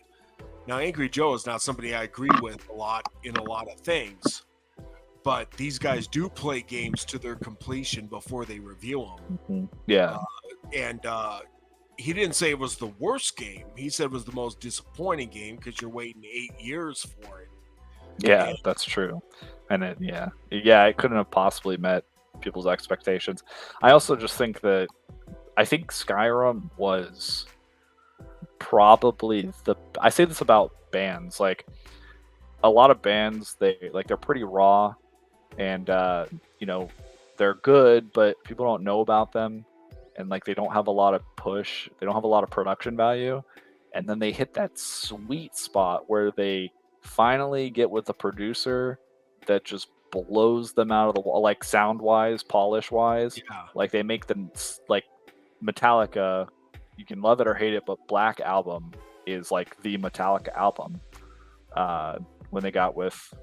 Speaker 3: Now, Angry Joe is not somebody I agree with a lot in a lot of things, but these guys do play games to their completion before they review them.
Speaker 1: yeah,
Speaker 3: And he didn't say it was the worst game. He said it was the most disappointing game because you're waiting 8 years for it.
Speaker 1: yeah,
Speaker 3: And
Speaker 1: that's true. And it couldn't have possibly met people's expectations. I also just think that I think Skyrim was probably I say this about bands, like a lot of bands, they're pretty raw, and you know, they're good, but people don't know about them, and like they don't have a lot of push, they don't have a lot of production value, and then they hit that sweet spot where they finally get with a producer that just blows them out of the wall, like sound wise, polish wise.
Speaker 3: yeah,
Speaker 1: Like they make them like Metallica. You can love it or hate it, but Black Album is like the Metallica album. When they got with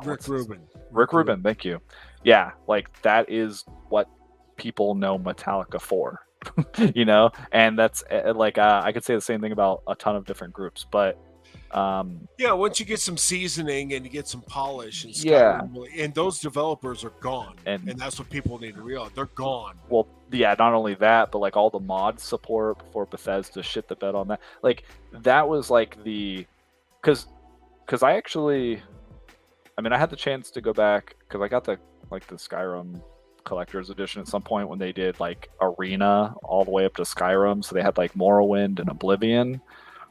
Speaker 3: Rick Rubin.
Speaker 1: Rick Rubin, thank you. Yeah, like that is what people know Metallica for, and that's like I could say the same thing about a ton of different groups, but
Speaker 3: Yeah, once you get some seasoning and you get some polish, and
Speaker 1: yeah,
Speaker 3: Skyrim, and those developers are gone,
Speaker 1: and
Speaker 3: that's what people need to realize. They're gone.
Speaker 1: well, yeah, not only that, but like all the mod support for Bethesda shit the bed on that. Like that was like because I actually, I mean, I had the chance to go back because I got the Skyrim collector's edition at some point when they did like Arena all the way up to Skyrim, so they had like Morrowind and Oblivion,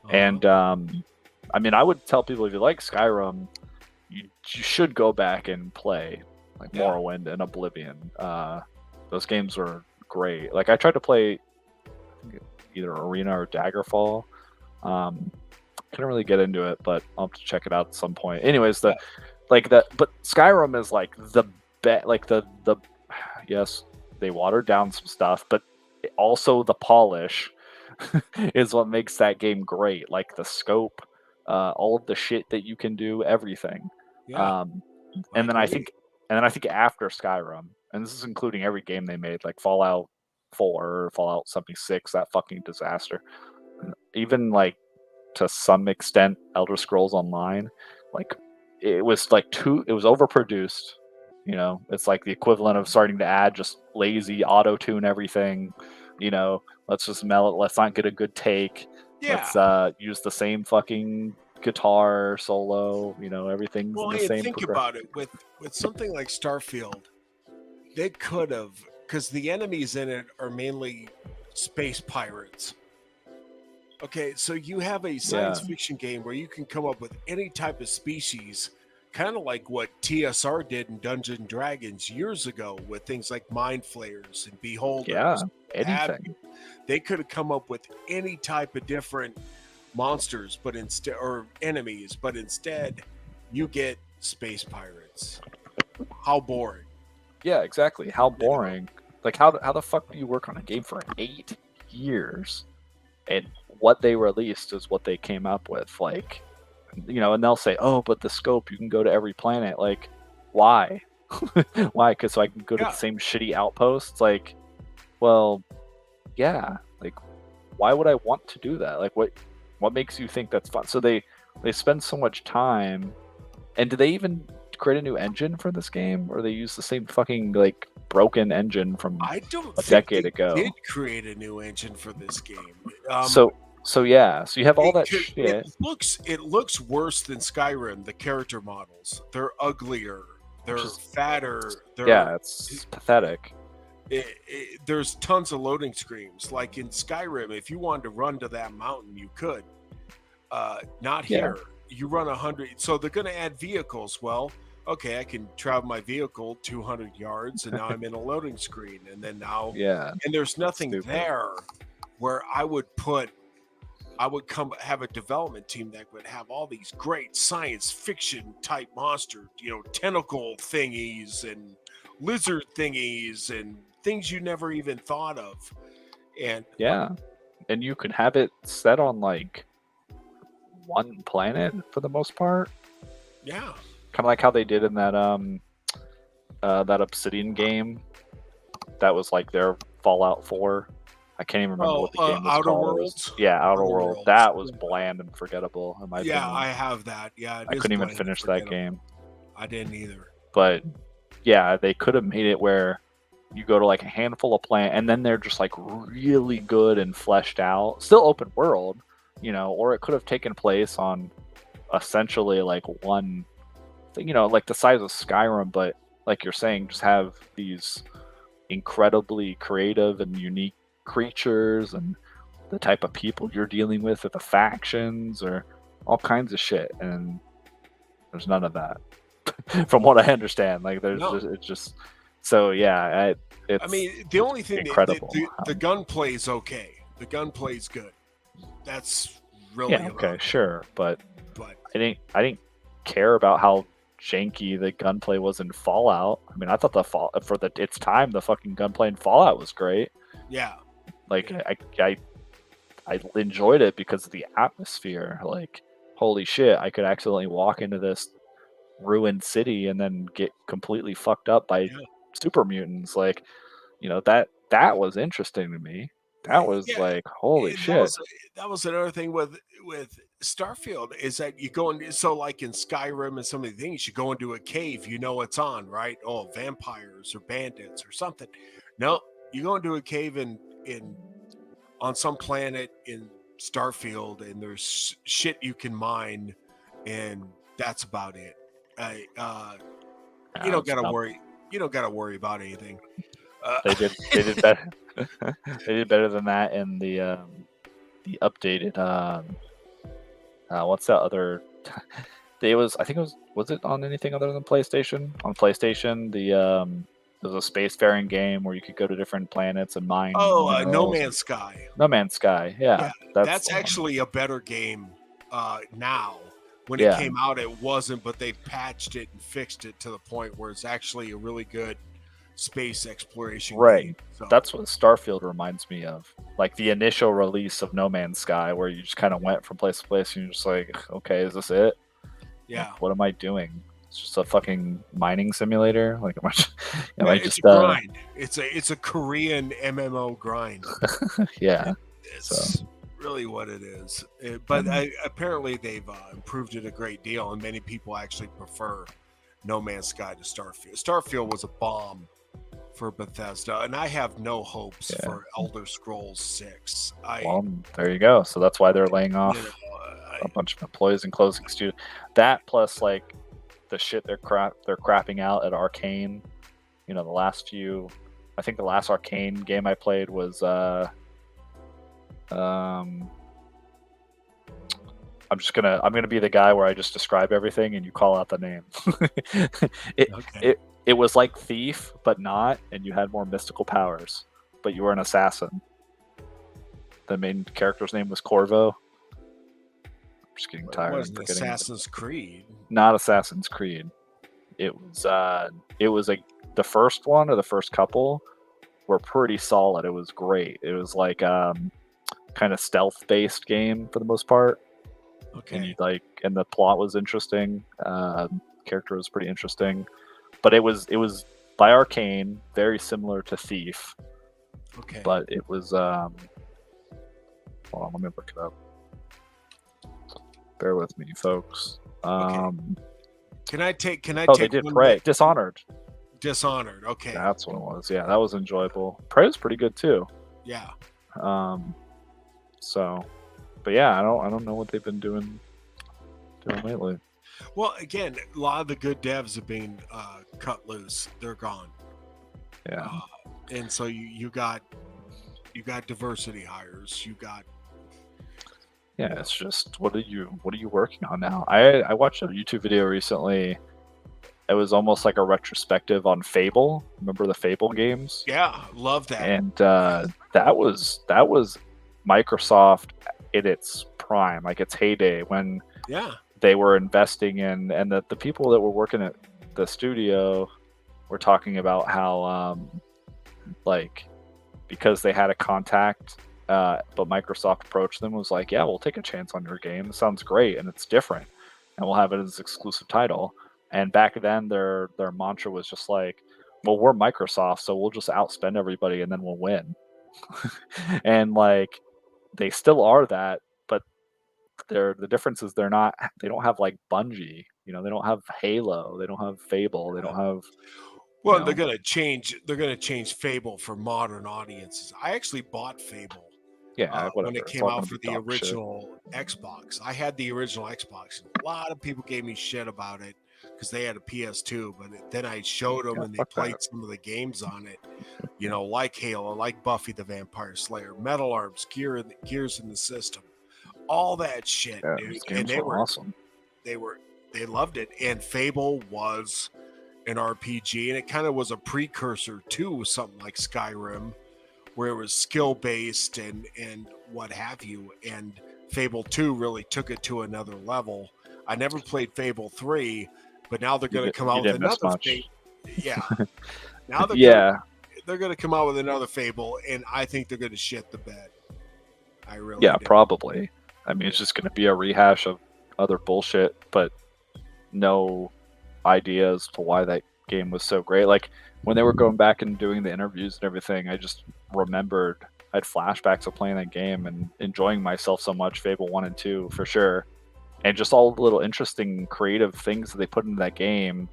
Speaker 1: and I mean, I would tell people if you like Skyrim, you should go back and play like Morrowind and Oblivion. Those games were great. Like I tried to play I think either Arena or Daggerfall. Couldn't really get into it, but I'll have to check it out at some point. Anyways, but Skyrim is like the like the yes, they watered down some stuff, but also the polish is what makes that game great. Like the scope, all of the shit that you can do, everything.
Speaker 3: Yeah,
Speaker 1: And then I think after Skyrim, and this is including every game they made, like Fallout 4, Fallout 76, that fucking disaster. Even like to some extent Elder Scrolls Online, like it was overproduced. It's like the equivalent of starting to add just lazy auto tune everything. Let's just melt it. Let's not get a good take.
Speaker 3: yeah.
Speaker 1: Let's use the same fucking guitar solo. Everything's
Speaker 3: Well,
Speaker 1: the
Speaker 3: and
Speaker 1: same.
Speaker 3: think about it with something like Starfield, they could have, because the enemies in it are mainly space pirates. Okay, so you have a science fiction game where you can come up with any type of species, kind of like what TSR did in Dungeons and Dragons years ago with things like mind flayers and beholders.
Speaker 1: Yeah, anything.
Speaker 3: They could have come up with any type of different monsters, but instead, or enemies, but instead you get space pirates. How boring.
Speaker 1: Yeah, exactly. How boring. Like how the fuck do you work on a game for 8 years and what they released is what they came up with? Like, and they'll say, oh, but the scope, you can go to every planet. Like, why? Why? Because so I can go to
Speaker 3: Yeah.
Speaker 1: the same shitty outposts. Like, well, yeah. Like, why would I want to do that? Like, what makes you think that's fun? So they spend so much time, and do they even create a new engine for this game, or they use the same fucking like broken engine from
Speaker 3: I don't
Speaker 1: a
Speaker 3: think
Speaker 1: decade
Speaker 3: they
Speaker 1: ago?
Speaker 3: did create a new engine for this game.
Speaker 1: So yeah, so you have all that
Speaker 3: it
Speaker 1: shit.
Speaker 3: looks worse than Skyrim. The character models, they're uglier, they're
Speaker 1: Which is-
Speaker 3: fatter.
Speaker 1: Yeah, it's pathetic.
Speaker 3: There's tons of loading screens. Like in Skyrim, if you wanted to run to that mountain, you could. Not
Speaker 1: Yeah.
Speaker 3: here. You run 100. So they're going to add vehicles. Well, okay, I can travel my vehicle 200 yards, and now I'm in a loading screen. And then now,
Speaker 1: Yeah,
Speaker 3: and there's nothing
Speaker 1: stupid.
Speaker 3: there where I would come have a development team that would have all these great science fiction type monster, tentacle thingies and lizard thingies and things you never even thought of. And
Speaker 1: yeah, and you could have it set on like one planet for the most part,
Speaker 3: yeah,
Speaker 1: kind of like how they did in that Obsidian game. That was like their Fallout 4. I can't even remember what the game was
Speaker 3: Outer
Speaker 1: called.
Speaker 3: Worlds?
Speaker 1: Yeah, Outer
Speaker 3: Outer
Speaker 1: Worlds.
Speaker 3: Worlds,
Speaker 1: That was
Speaker 3: yeah.
Speaker 1: bland and forgettable in my
Speaker 3: yeah,
Speaker 1: opinion.
Speaker 3: I have that. Yeah, it
Speaker 1: I
Speaker 3: is
Speaker 1: couldn't even
Speaker 3: bland and
Speaker 1: finish that
Speaker 3: forgettable.
Speaker 1: game.
Speaker 3: I didn't either.
Speaker 1: But yeah, they could have made it where you go to like a handful of planets, and then they're just like really good and fleshed out. Still open world, or it could have taken place on essentially like one thing, like the size of Skyrim, but like you're saying, just have these incredibly creative and unique creatures and the type of people you're dealing with, or the factions, or all kinds of shit. And there's none of that, from what I understand. Like there's
Speaker 3: No.
Speaker 1: it's just so yeah.
Speaker 3: I mean, the only thing
Speaker 1: incredible.
Speaker 3: The gunplay is okay. The gunplay is good. That's really
Speaker 1: Yeah, okay,
Speaker 3: about it.
Speaker 1: sure, but
Speaker 3: But
Speaker 1: I didn't care about how janky the gunplay was in Fallout. I mean, I thought for its time, the fucking gunplay in Fallout was great.
Speaker 3: yeah,
Speaker 1: Like
Speaker 3: Yeah.
Speaker 1: I enjoyed it because of the atmosphere. Like, holy shit, I could accidentally walk into this ruined city and then get completely fucked up by
Speaker 3: Yeah.
Speaker 1: super mutants. Like, that was interesting to me. That was
Speaker 3: Yeah,
Speaker 1: like, holy
Speaker 3: and
Speaker 1: shit.
Speaker 3: that was another thing with Starfield is that you go in. So like in Skyrim and some of the things, you go into a cave, it's on, right? Oh, vampires or bandits or something. No, you go into a cave in on some planet in Starfield, and there's shit you can mine, and that's about it. You don't gotta worry. You don't gotta worry about anything.
Speaker 1: They did better. They did better than that in the updated what's that other I think it was it on anything other than PlayStation? On PlayStation, there was a spacefaring game where you could go to different planets and mine.
Speaker 3: No
Speaker 1: minerals.
Speaker 3: Man's Sky.
Speaker 1: No Man's Sky. Yeah,
Speaker 3: That's
Speaker 1: the one.
Speaker 3: actually a better game now. When
Speaker 1: Yeah.
Speaker 3: it came out, it wasn't, but they patched it and fixed it to the point where it's actually a really good space exploration
Speaker 1: Right.
Speaker 3: game. So,
Speaker 1: That's what Starfield reminds me of. Like the initial release of No Man's Sky, where you just kind of went from place to place and you're just like, okay, is this it?
Speaker 3: yeah.
Speaker 1: Like, what am I doing? It's just a fucking mining simulator. Like, am I
Speaker 3: It's
Speaker 1: just
Speaker 3: a grind. It's a Korean MMO grind.
Speaker 1: yeah.
Speaker 3: It's really what it is. But apparently they've improved it a great deal, and many people actually prefer No Man's Sky to Starfield. Starfield was a bomb for Bethesda, and I have no hopes for Elder Scrolls 6.
Speaker 1: Well, there you go. So that's why they're laying off a bunch of employees and closing studios. That plus like the shit they're crapping out at Arcane. The last few. I think the last Arcane game I played was I'm gonna be the guy where I just describe everything and you call out the name. It was like Thief, but not, and you had more mystical powers, but you were an assassin. The main character's name was Corvo. I'm just getting tired.
Speaker 3: What is
Speaker 1: of forgetting
Speaker 3: Assassin's Creed?
Speaker 1: Not Assassin's Creed. It was like the first one or the first couple were pretty solid. It was great. It was like kind of stealth based game for the most part.
Speaker 3: Okay.
Speaker 1: And and the plot was interesting. Character was pretty interesting, but it was by Arcane, very similar to Thief,
Speaker 3: Okay.
Speaker 1: but it was hold on, let me look it up. Bear with me, folks.
Speaker 3: Can I take
Speaker 1: They did Prey. Dishonored.
Speaker 3: Dishonored. Okay.
Speaker 1: That's what it was. Yeah, that was enjoyable. Prey was pretty good too.
Speaker 3: Yeah.
Speaker 1: So, but yeah, I don't know what they've been doing lately.
Speaker 3: Well, again, a lot of the good devs have been cut loose. They're gone.
Speaker 1: Yeah.
Speaker 3: And so you got diversity hires. You got.
Speaker 1: Yeah, it's just what are you working on now? I watched a YouTube video recently. It was almost like a retrospective on Fable. Remember the Fable games?
Speaker 3: Yeah, love that.
Speaker 1: And that was Microsoft in its prime, like its heyday, when they were investing in, and the people that were working at the studio were talking about how like, because they had a contact, but Microsoft approached them, was like, yeah, we'll take a chance on your game. It sounds great and it's different, and we'll have it as exclusive title. And back then their mantra was just like, well, we're Microsoft, so we'll just outspend everybody and then we'll win. And like, they still are that, but the difference is they don't have like Bungie, they don't have Halo, they don't have Fable, they don't have.
Speaker 3: Well, they're gonna change Fable for modern audiences. I actually bought Fable.
Speaker 1: Yeah,
Speaker 3: when it came out for the original Xbox. I had the original Xbox. A lot of people gave me shit about it because they had a PS2, but then I showed them and they played some of the games on it, like Halo, like Buffy the Vampire Slayer, Metal Arms, Gears in the System, all that shit, dude. And they were
Speaker 1: awesome.
Speaker 3: They loved it. And Fable was an RPG, and it kind of was a precursor to something like Skyrim, where it was skill based and what have you. And Fable 2 really took it to another level. I never played Fable 3, but now they're going to come out with another Fable. Yeah. Now they're going to come out with another Fable, and I think they're going to shit the bed. I really do.
Speaker 1: Probably. I mean, it's just going to be a rehash of other bullshit, but no idea as to why that game was so great. Like, when they were going back and doing the interviews and everything, I just remembered, I had flashbacks of playing that game and enjoying myself so much, Fable 1 and 2 for sure. And just all the little interesting creative things that they put into that game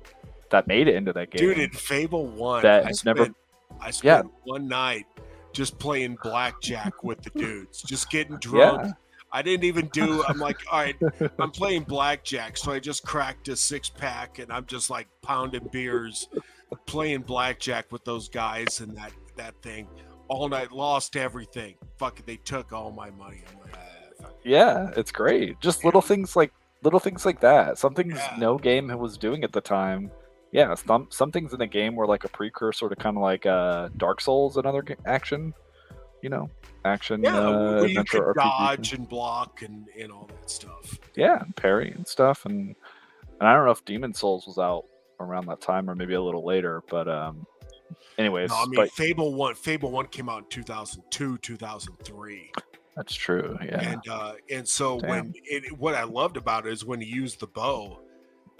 Speaker 1: that made it into that game.
Speaker 3: Dude, in Fable 1, I spent one night just playing blackjack with the dudes, just getting drunk. Yeah. I didn't even I'm like, all right, I'm playing blackjack. So I just cracked a 6-pack and I'm just like pounding beers, playing blackjack with those guys and that thing all night. Lost everything. Fucking, they took all my money. I'm like,
Speaker 1: yeah, it's great. Just little things like that. Some things no game was doing at the time. Yeah, some things in the game were like a precursor to kind of like Dark Souls and other action. Action.
Speaker 3: Where you could dodge and block and all that stuff.
Speaker 1: Yeah, and parry and stuff, and I don't know if Demon Souls was out around that time or maybe a little later, but anyways.
Speaker 3: No, I mean, Fable 1 came out in 2002, 2003.
Speaker 1: That's true. Yeah.
Speaker 3: And so what I loved about it is when you used the bow,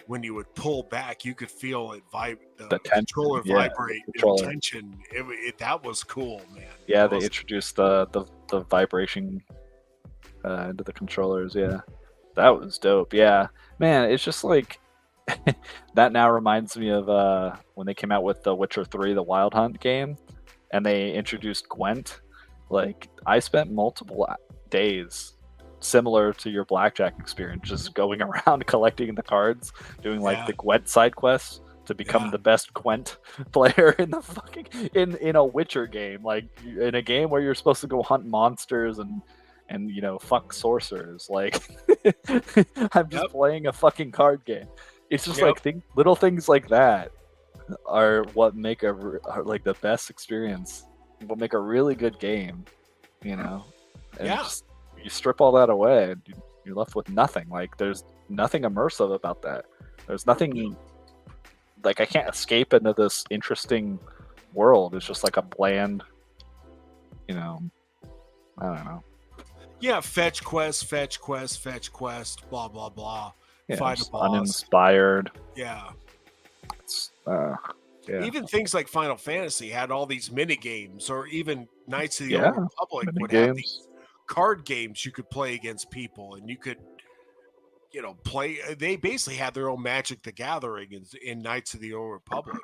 Speaker 3: when you would pull back, you could feel it the controller vibrate, the tension. That was cool, man.
Speaker 1: Yeah, they introduced the vibration into the controllers. Yeah, that was dope. Yeah, man, it's just like that now reminds me of when they came out with The Witcher 3, the Wild Hunt game, and they introduced Gwent. Like, I spent multiple days, similar to your blackjack experience, just going around collecting the cards, doing like the Gwent side quests to become the best Gwent player in the fucking in a Witcher game, like in a game where you're supposed to go hunt monsters and fuck sorcerers. Like, I'm just playing a fucking card game. It's just like little things like that are what make are like the best experience, what make a really good game, And just, you strip all that away, and you're left with nothing. Like, there's nothing immersive about that. There's nothing, like, I can't escape into this interesting world. It's just like a bland, I don't know.
Speaker 3: Yeah, fetch quest, blah blah blah.
Speaker 1: Yeah, fight a boss. Uninspired.
Speaker 3: Yeah.
Speaker 1: it's yeah,
Speaker 3: Even things like Final Fantasy had all these mini games, or even Knights of the
Speaker 1: yeah,
Speaker 3: Old Republic
Speaker 1: mini
Speaker 3: would have
Speaker 1: games.
Speaker 3: these card games you could play against people, and you could, play. They basically had their own Magic the Gathering in Knights of the Old Republic.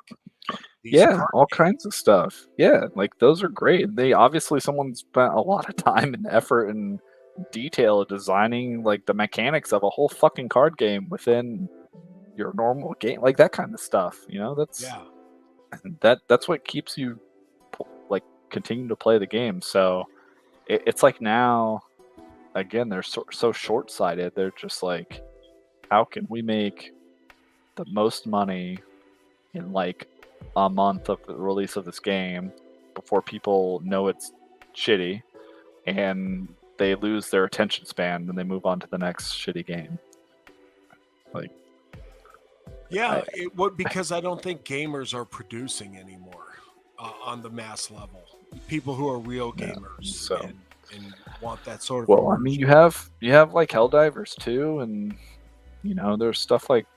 Speaker 3: These
Speaker 1: Yeah,
Speaker 3: card
Speaker 1: all
Speaker 3: games.
Speaker 1: kinds of stuff. Yeah, like those are great. They obviously someone spent a lot of time and effort and detail designing like the mechanics of a whole fucking card game within your normal game, like that kind of stuff. That's
Speaker 3: Yeah.
Speaker 1: that's what keeps you like continue to play the game. So it's like now again they're so short-sighted. They're just like, how can we make the most money in like a month of the release of this game before people know it's shitty and they lose their attention span and they move on to the next shitty game. Like,
Speaker 3: Yeah,
Speaker 1: I,
Speaker 3: it would, because I don't think gamers are producing anymore on the mass level. People who are real
Speaker 1: yeah,
Speaker 3: gamers
Speaker 1: so
Speaker 3: and want that sort of
Speaker 1: well, I mean,
Speaker 3: immersion.
Speaker 1: you have like Helldivers too, and there's stuff like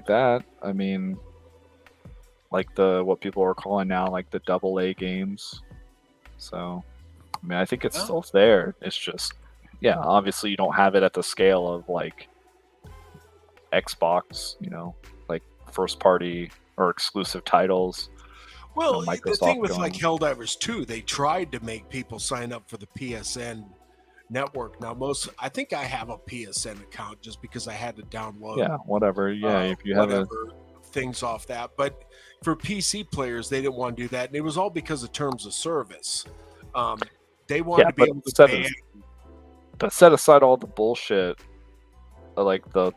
Speaker 1: that. I mean, like the what people are calling now like the AA games. So, I mean, I think it's
Speaker 3: Yeah.
Speaker 1: still there. It's just, yeah, obviously you don't have it at the scale of like Xbox, like first party or exclusive titles.
Speaker 3: Well, the thing
Speaker 1: Microsoft
Speaker 3: with like
Speaker 1: going,
Speaker 3: Helldivers 2, they tried to make people sign up for the PSN network. Now, I think I have a PSN account just because I had to download
Speaker 1: yeah, whatever. Yeah, if you have
Speaker 3: whatever things off that. But for PC players, they didn't want to do that, and it was all because of terms of service. They wanted
Speaker 1: yeah,
Speaker 3: to be
Speaker 1: but
Speaker 3: able to ban.
Speaker 1: set aside all the bullshit, like the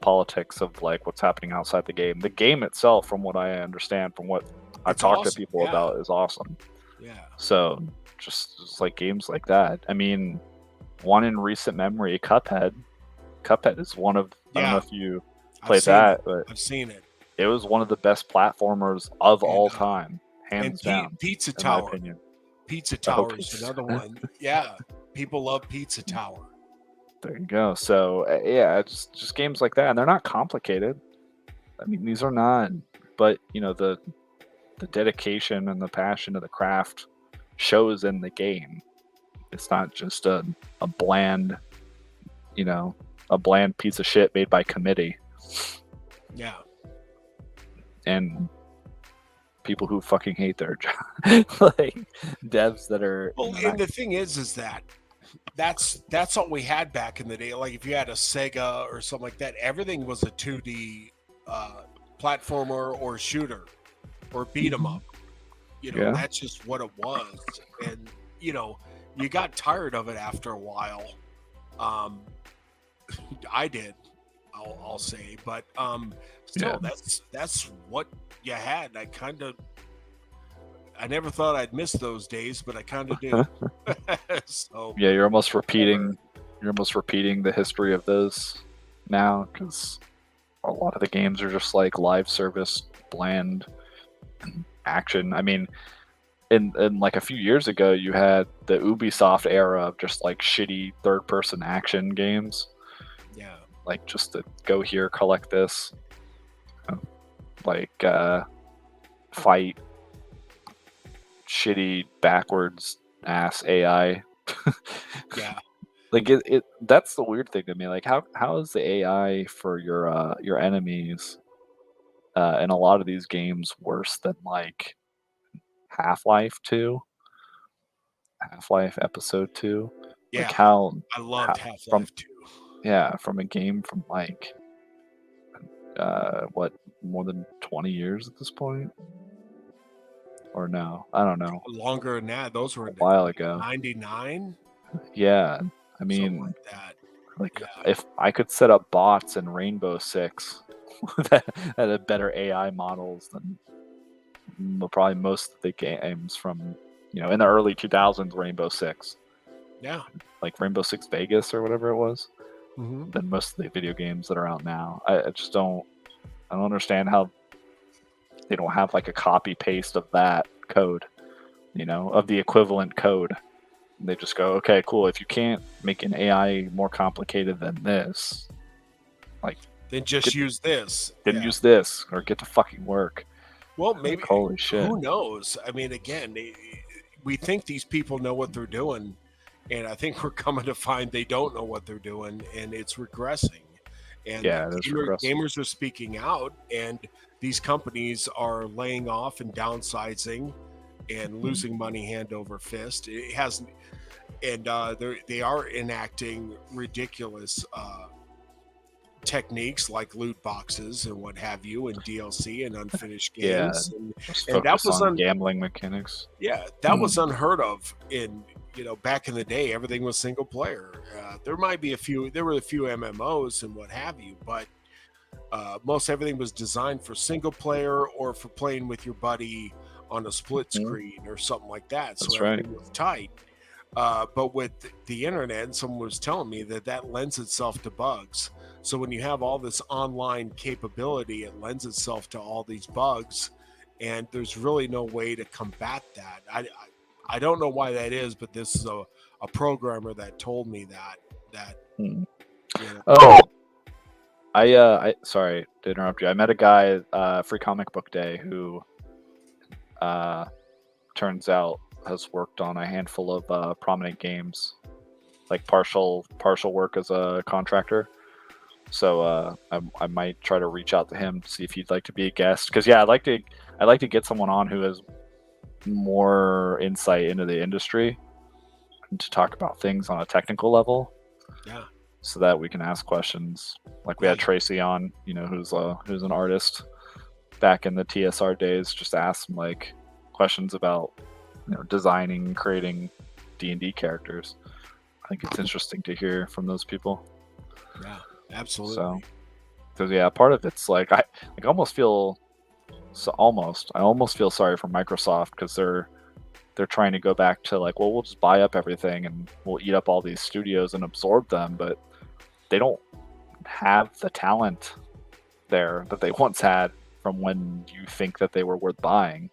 Speaker 1: politics of like what's happening outside the game. The game itself, from what I understand, from what I've
Speaker 3: It's
Speaker 1: talked to
Speaker 3: awesome,
Speaker 1: people
Speaker 3: yeah.
Speaker 1: about, is awesome.
Speaker 3: Yeah.
Speaker 1: So just like games like that. I mean, one in recent memory, Cuphead. Cuphead is one of, I don't know
Speaker 3: Yeah.
Speaker 1: if you
Speaker 3: I've
Speaker 1: played
Speaker 3: seen
Speaker 1: that,
Speaker 3: it.
Speaker 1: but
Speaker 3: I've seen it.
Speaker 1: it was one of the best platformers of
Speaker 3: And,
Speaker 1: all time,
Speaker 3: And
Speaker 1: hands down,
Speaker 3: Pizza
Speaker 1: in my
Speaker 3: Tower.
Speaker 1: opinion.
Speaker 3: Pizza
Speaker 1: Oh,
Speaker 3: Tower is
Speaker 1: Pizza
Speaker 3: another one. Yeah. People love Pizza Tower.
Speaker 1: There you go. So yeah, it's just games like that, and they're not complicated. I mean, these are not, but the dedication and the passion of the craft shows in the game. It's not just a bland, a bland piece of shit made by committee
Speaker 3: Yeah.
Speaker 1: and people who fucking hate their job, like devs that are.
Speaker 3: Well, and the thing is that that's all we had back in the day. Like if you had a Sega or something like that, everything was a 2D platformer or shooter or beat 'em up.
Speaker 1: Yeah.
Speaker 3: That's just what it was. And you got tired of it after a while. I did, I'll say, but still,
Speaker 1: Yeah.
Speaker 3: that's what you had. I never thought I'd miss those days, but I kind of did. So
Speaker 1: Yeah, you're almost repeating the history of those now, because a lot of the games are just like live service, bland action. I mean, in like a few years ago, you had the Ubisoft era of just like shitty third person action games.
Speaker 3: yeah,
Speaker 1: Like just to go here, collect this, like fight shitty backwards ass AI.
Speaker 3: yeah.
Speaker 1: Like it that's the weird thing to me. Like how is the AI for your enemies in a lot of these games worse than like Half-Life 2, Half-Life Episode 2?
Speaker 3: Yeah,
Speaker 1: Like how
Speaker 3: I loved
Speaker 1: from
Speaker 3: Half-Life 2.
Speaker 1: from a game from like what, more than 20 years at this point? Or no, I don't know.
Speaker 3: Longer than that. Those were
Speaker 1: A while ago.
Speaker 3: 99,
Speaker 1: Yeah, I
Speaker 3: something
Speaker 1: mean,
Speaker 3: like that.
Speaker 1: like
Speaker 3: Yeah.
Speaker 1: if I could set up bots in Rainbow Six that had better AI models than probably most of the games from in the early 2000s, Rainbow Six,
Speaker 3: Yeah.
Speaker 1: like Rainbow Six Vegas or whatever it was,
Speaker 3: Mm-hmm.
Speaker 1: than most of the video games that are out now. I just don't understand how they don't have like a copy paste of that code, of the equivalent code. They just go, okay, cool. If you can't make an AI more complicated than this, like,
Speaker 3: then just use this.
Speaker 1: Didn't use this, or get to fucking work.
Speaker 3: Well, maybe.
Speaker 1: Like, holy shit.
Speaker 3: Who knows? I mean, again, we think these people know what they're doing, and I think we're coming to find they don't know what they're doing, and it's regressing. And gamers are speaking out, and these companies are laying off and downsizing and losing money hand over fist. It hasn't, and they are enacting ridiculous techniques like loot boxes and what have you, and DLC and unfinished games.
Speaker 1: And that was on gambling mechanics.
Speaker 3: Yeah, that was unheard of in back in the day. Everything was single player. There were a few MMOs and what have you, but most everything was designed for single player or for playing with your buddy on a split screen or something like that.
Speaker 1: That's
Speaker 3: so everything was tight. But with the internet, and someone was telling me that lends itself to bugs. So when you have all this online capability, it lends itself to all these bugs, and there's really no way to combat that. I don't know why that is, but this is a programmer that told me that.
Speaker 1: Oh, I sorry to interrupt you. I met a guy, Free Comic Book Day, who turns out has worked on a handful of prominent games, like partial work as a contractor. So I might try to reach out to him, see if he'd like to be a guest. Because I'd like to get someone on who has more insight into the industry and to talk about things on a technical level.
Speaker 3: Yeah.
Speaker 1: So that we can ask questions. Like we had Tracy on, who's an artist back in the TSR days. Just ask him like questions about designing and creating D&D characters. I think it's interesting to hear from those people.
Speaker 3: Yeah. Absolutely.
Speaker 1: So, because part of it's like I almost feel sorry for Microsoft because they're trying to go back to like, well, we'll just buy up everything and we'll eat up all these studios and absorb them, but they don't have the talent there that they once had from when you think that they were worth buying.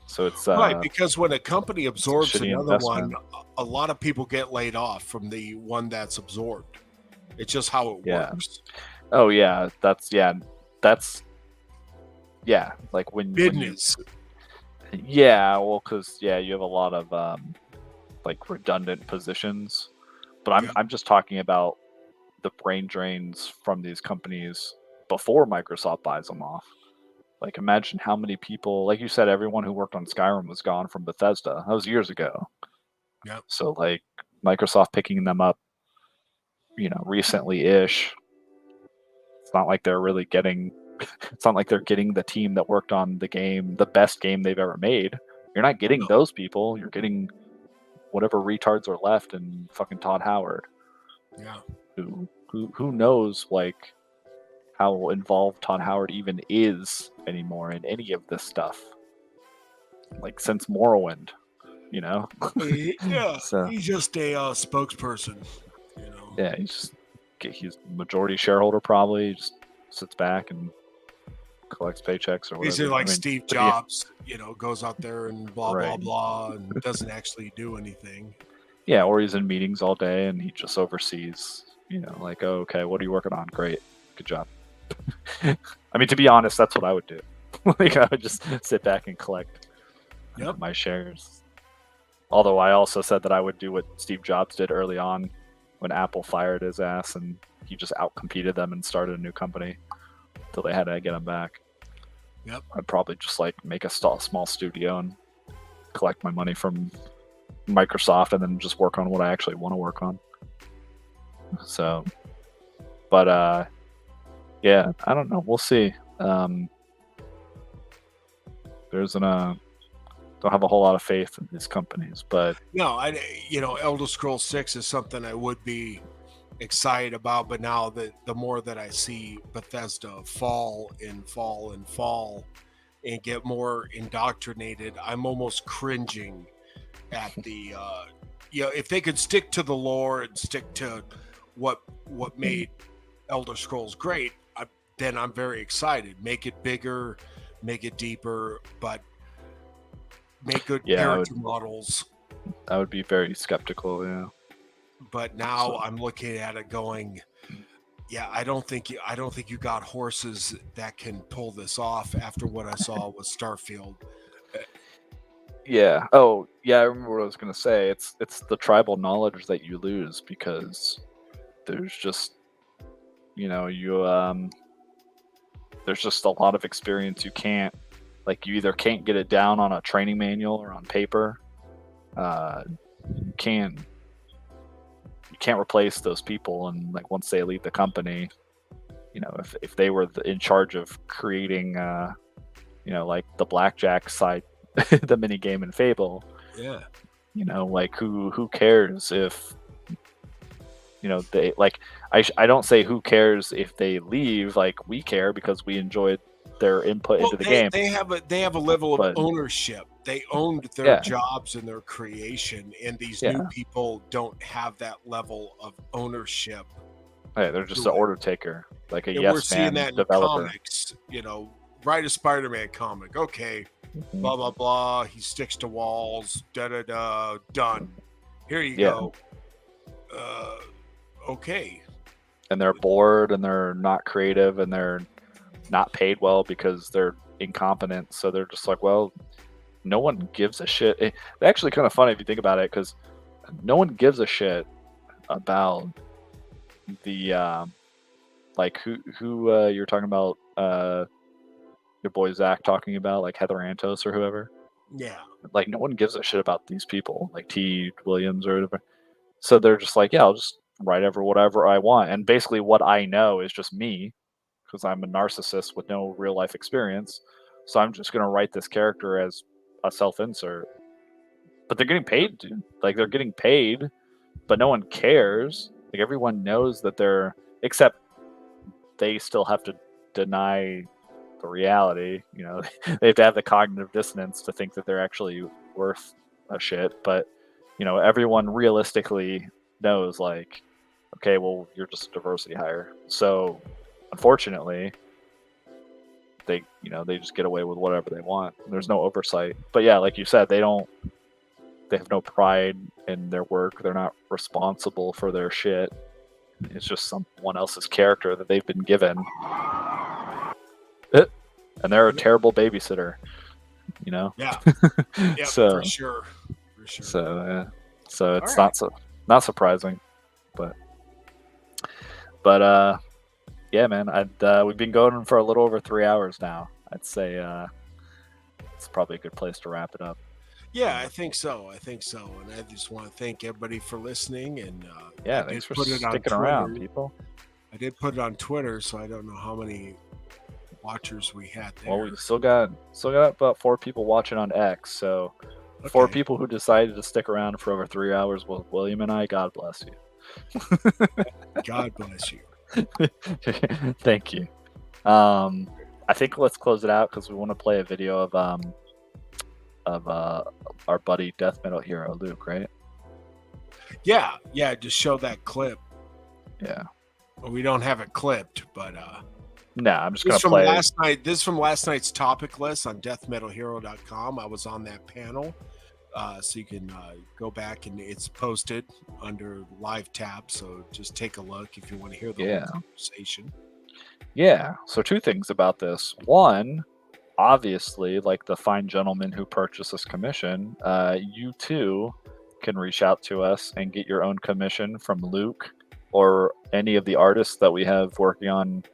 Speaker 1: So it's
Speaker 3: right, because when a company absorbs another
Speaker 1: investment.
Speaker 3: one, a lot of people get laid off from the one that's absorbed. It's just how it works.
Speaker 1: Oh yeah, that's like when
Speaker 3: business.
Speaker 1: You have a lot of like redundant positions, but I'm just talking about the brain drains from these companies before Microsoft buys them off. Like imagine how many people, like you said, everyone who worked on Skyrim was gone from Bethesda. That was years ago.
Speaker 3: Yeah.
Speaker 1: So like Microsoft picking them up, recently-ish. It's not like they're really getting. It's not like they're getting the team that worked on the game, the best game they've ever made. You're not getting those people. You're getting whatever retards are left and fucking Todd Howard.
Speaker 3: Yeah.
Speaker 1: Who knows like how involved Todd Howard even is anymore in any of this stuff? Like since Morrowind,
Speaker 3: Yeah.
Speaker 1: So,
Speaker 3: he's just a spokesperson.
Speaker 1: Yeah, he's majority shareholder probably. Just sits back and collects paychecks or whatever.
Speaker 3: He's like Steve Jobs, goes out there and blah blah and doesn't actually do anything.
Speaker 1: Yeah, or he's in meetings all day and he just oversees. Like, oh, okay, what are you working on? Great, good job. I mean, to be honest, that's what I would do. Like, I would just sit back and collect my shares. Although I also said that I would do what Steve Jobs did early on when Apple fired his ass and he just outcompeted them and started a new company until they had to get him back.
Speaker 3: Yep.
Speaker 1: I'd probably just like make a small studio and collect my money from Microsoft and then just work on what I actually want to work on. So, but I don't know. We'll see. Don't have a whole lot of faith in these companies, but
Speaker 3: no, Elder Scrolls 6 is something I would be excited about, but now the more that I see Bethesda fall and get more indoctrinated, I'm almost cringing at the if they could stick to the lore and stick to what made Elder Scrolls great, then I'm very excited. Make it bigger, make it deeper, but make good character models.
Speaker 1: I would be very skeptical,
Speaker 3: But now I'm looking at it going, Yeah, I don't think you got horses that can pull this off after what I saw with Starfield.
Speaker 1: Yeah. Oh, yeah. I remember what I was gonna say. It's the tribal knowledge that you lose because there's just there's just a lot of experience you can't you either can't get it down on a training manual or on paper. Uh, you can you can't replace those people, and once they leave the company, if they were in charge of creating like the blackjack side, the mini game in Fable,
Speaker 3: Yeah.
Speaker 1: who cares if they I don't say who cares if they leave. We care because we enjoyed their input
Speaker 3: Well,
Speaker 1: into the game.
Speaker 3: they have a level of
Speaker 1: But-
Speaker 3: ownership. They owned their
Speaker 1: Yeah.
Speaker 3: jobs and their creation, and these
Speaker 1: Yeah.
Speaker 3: new people don't have that level of ownership.
Speaker 1: Hey, they're just
Speaker 3: Do
Speaker 1: an
Speaker 3: it.
Speaker 1: order taker, like a
Speaker 3: And
Speaker 1: yes
Speaker 3: we're seeing
Speaker 1: man
Speaker 3: that in
Speaker 1: developer.
Speaker 3: comics. Write a Spider-Man comic. Okay,
Speaker 1: Mhm.
Speaker 3: blah blah blah. He sticks to walls. Da da da. Done. Here you
Speaker 1: Yeah.
Speaker 3: go. Okay.
Speaker 1: And they're bored and they're not creative and they're not paid well because they're incompetent. So they're just like, well, no one gives a shit. It's actually kind of funny if you think about it, because no one gives a shit about the who you're talking about, your boy Zach talking about, like Heather Antos or whoever.
Speaker 3: Yeah.
Speaker 1: No one gives a shit about these people, like T. Williams or whatever. So they're just like, yeah, I'll just write whatever I want. And basically what I know is just me, because I'm a narcissist with no real life experience. So I'm just going to write this character as a self-insert. But they're getting paid, dude. They're getting paid, but no one cares. Everyone knows that except they still have to deny the reality. They have to have the cognitive dissonance to think that they're actually worth a shit. But everyone realistically knows, okay, well, you're just a diversity hire. So unfortunately, they just get away with whatever they want. There's no oversight. But yeah, like you said, they have no pride in their work. They're not responsible for their shit. It's just someone else's character that they've been given. And they're a terrible babysitter,
Speaker 3: Yeah. Yeah.
Speaker 1: So,
Speaker 3: for sure.
Speaker 1: So it's
Speaker 3: All
Speaker 1: not surprising, but yeah, man. We've been going for a little over 3 hours now. I'd say it's probably a good place to wrap it up.
Speaker 3: Yeah, I think so. And I just want to thank everybody for listening. And
Speaker 1: Yeah,
Speaker 3: I
Speaker 1: thanks
Speaker 3: did
Speaker 1: for
Speaker 3: put it on
Speaker 1: sticking around,
Speaker 3: Twitter.
Speaker 1: people.
Speaker 3: I did put it on Twitter, so I don't know how many watchers we had there.
Speaker 1: Well, we still got about 4 people watching on X. So 4
Speaker 3: Okay.
Speaker 1: people who decided to stick around for over 3 hours with William and I. God bless you.
Speaker 3: God bless you.
Speaker 1: Thank you. I think let's close it out because we want to play a video of our buddy Death Metal Hero Luke, right?
Speaker 3: Yeah, just show that clip.
Speaker 1: Yeah.
Speaker 3: Well, we don't have it clipped, but
Speaker 1: No, I'm just
Speaker 3: this
Speaker 1: gonna
Speaker 3: is from
Speaker 1: play.
Speaker 3: last night. This is from last night's topic list on deathmetalhero.com. I was on that panel. So you can go back and it's posted under live tab. So just take a look if you want to hear the whole conversation.
Speaker 1: Yeah. So 2 things about this. One, obviously, like the fine gentleman who purchased this commission, you too can reach out to us and get your own commission from Luke or any of the artists that we have working on,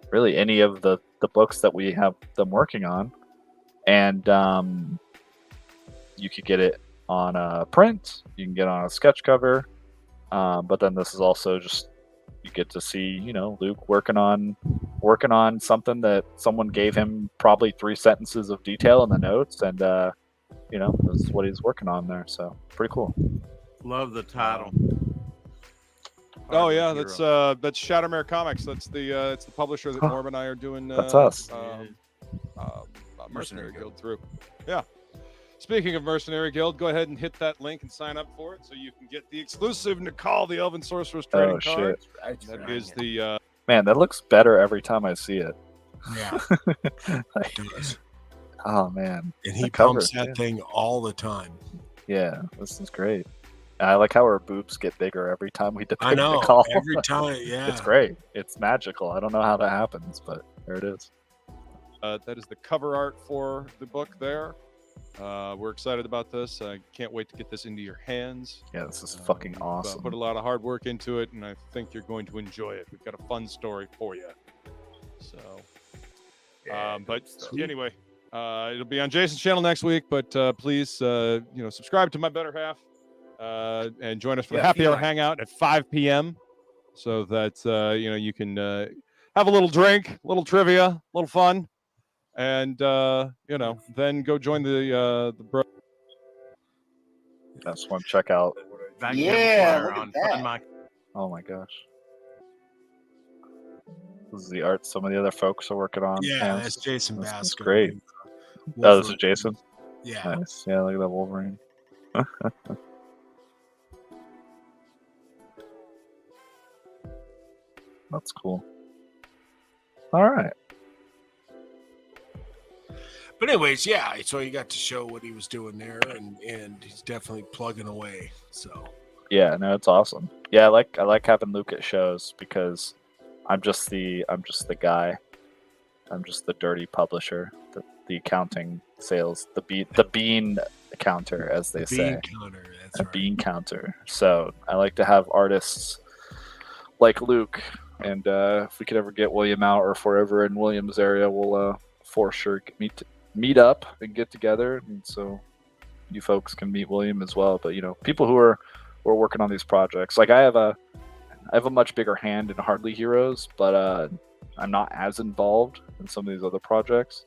Speaker 1: really any of the books that we have them working on. And you could get it on a print, you can get it on a sketch cover, but then this is also just, you get to see, Luke working on something that someone gave him probably 3 sentences of detail in the notes, and this is what he's working on there. So pretty cool.
Speaker 4: Love the title.
Speaker 5: Oh yeah, that's Shattermare Comics. That's it's the publisher that Norm and I are doing.
Speaker 1: That's us.
Speaker 5: Mercenary Guild through. Yeah. Speaking of Mercenary Guild, go ahead and hit that link and sign up for it so you can get the exclusive Nikal the Elven Sorcerer's trading card. That is the
Speaker 1: man, that looks better every time I see it.
Speaker 3: Yeah.
Speaker 1: Oh man.
Speaker 3: And he pumps that thing all the time.
Speaker 1: Yeah, this is great. I like how her boobs get bigger every time we depict
Speaker 3: I know
Speaker 1: Nicole.
Speaker 3: every time. Yeah,
Speaker 1: It's great. It's magical. I don't know how that happens, but there it is.
Speaker 5: That is the cover art for the book there. We're excited about this. I can't wait to get this into your hands.
Speaker 1: Yeah, this is fucking
Speaker 5: We've,
Speaker 1: awesome.
Speaker 5: Put a lot of hard work into it, and I think you're going to enjoy it. We've got a fun story for you. So, but anyway, it'll be on Jason's channel next week. But please, subscribe to my better half and join us for the happy hour hangout at 5 p.m. so that you can have a little drink, a little trivia, a little fun. And then go join the bro.
Speaker 1: That's one. Check out.
Speaker 6: Yeah, look at that.
Speaker 1: Oh my gosh. This is the art some of the other folks are working on.
Speaker 3: yeah. That's Jason
Speaker 1: That's
Speaker 3: Bascom.
Speaker 1: great.
Speaker 3: and,
Speaker 1: Oh, this is
Speaker 3: Wolverine.
Speaker 1: Jason.
Speaker 3: Yeah,
Speaker 1: Nice. Yeah, look at that Wolverine. That's cool. All right.
Speaker 3: but anyways, yeah. So you got to show what he was doing there, and he's definitely plugging away. So
Speaker 1: Yeah, no, it's awesome. Yeah, I like having Luke at shows because I'm just the guy. I'm just the dirty publisher, the accounting, sales, the bean counter, as they say.
Speaker 3: bean counter. That's
Speaker 1: A
Speaker 3: right.
Speaker 1: bean counter. So I like to have artists like Luke, and if we could ever get William out, or if we're ever in William's area, we'll for sure meet up and get together, and so you folks can meet William as well. But people who are working on these projects, like I have a much bigger hand in Hardly Heroes, but I'm not as involved in some of these other projects.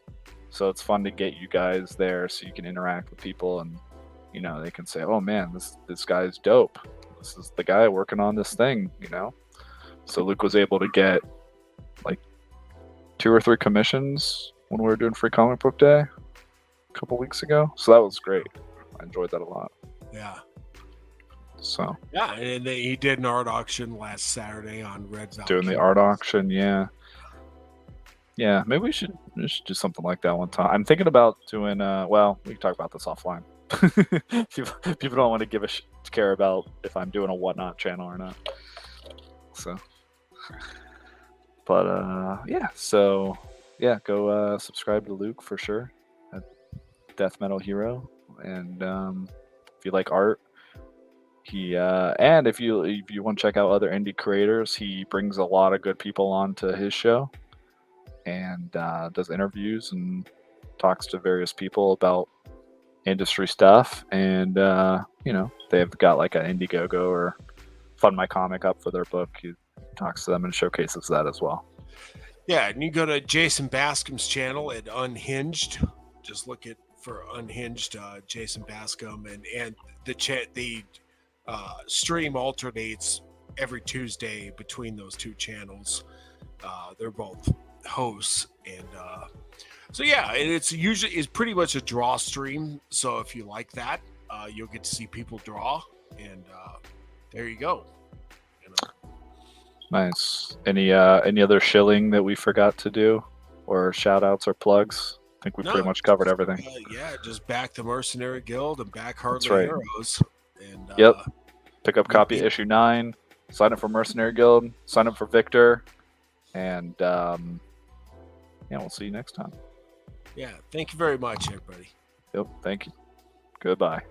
Speaker 1: So it's fun to get you guys there so you can interact with people, and they can say, "Oh man, this guy's dope. This is the guy working on this thing." So Luke was able to get like 2 or 3 commissions when we were doing Free Comic Book Day a couple weeks ago. So that was great. I enjoyed that a lot.
Speaker 3: Yeah,
Speaker 1: So
Speaker 3: yeah. And then he did an art auction last Saturday on Red's
Speaker 1: doing the art auction, yeah. Maybe we should do something like that one time. I'm thinking about doing. Well, we can talk about this offline. People don't want to give a care about if I'm doing a whatnot channel or not. So, but so go subscribe to Luke for sure at Death Metal Hero, and if you like art, he and if you want to check out other indie creators, he brings a lot of good people onto his show, and does interviews and talks to various people about industry stuff, and they've got like an Indiegogo or Fund My Comic up for their book. He talks to them and showcases that as well.
Speaker 3: Yeah, and you go to Jason Bascom's channel at Unhinged. Just look for Unhinged, Jason Bascom, and the stream alternates every Tuesday between those 2 channels. They're both hosts, and so yeah, and it's pretty much a draw stream. So if you like that, you'll get to see people draw, and there you go.
Speaker 1: Nice. Any other shilling that we forgot to do, or shout outs or plugs? I think we pretty much covered everything.
Speaker 3: Yeah, just back the Mercenary Guild and back Hardly
Speaker 1: right.
Speaker 3: Heroes. And
Speaker 1: Yep. Pick up copy issue 9. Sign up for Mercenary Guild. Sign up for Victor, and we'll see you next time.
Speaker 3: Yeah, thank you very much, everybody.
Speaker 1: Yep. Thank you. Goodbye.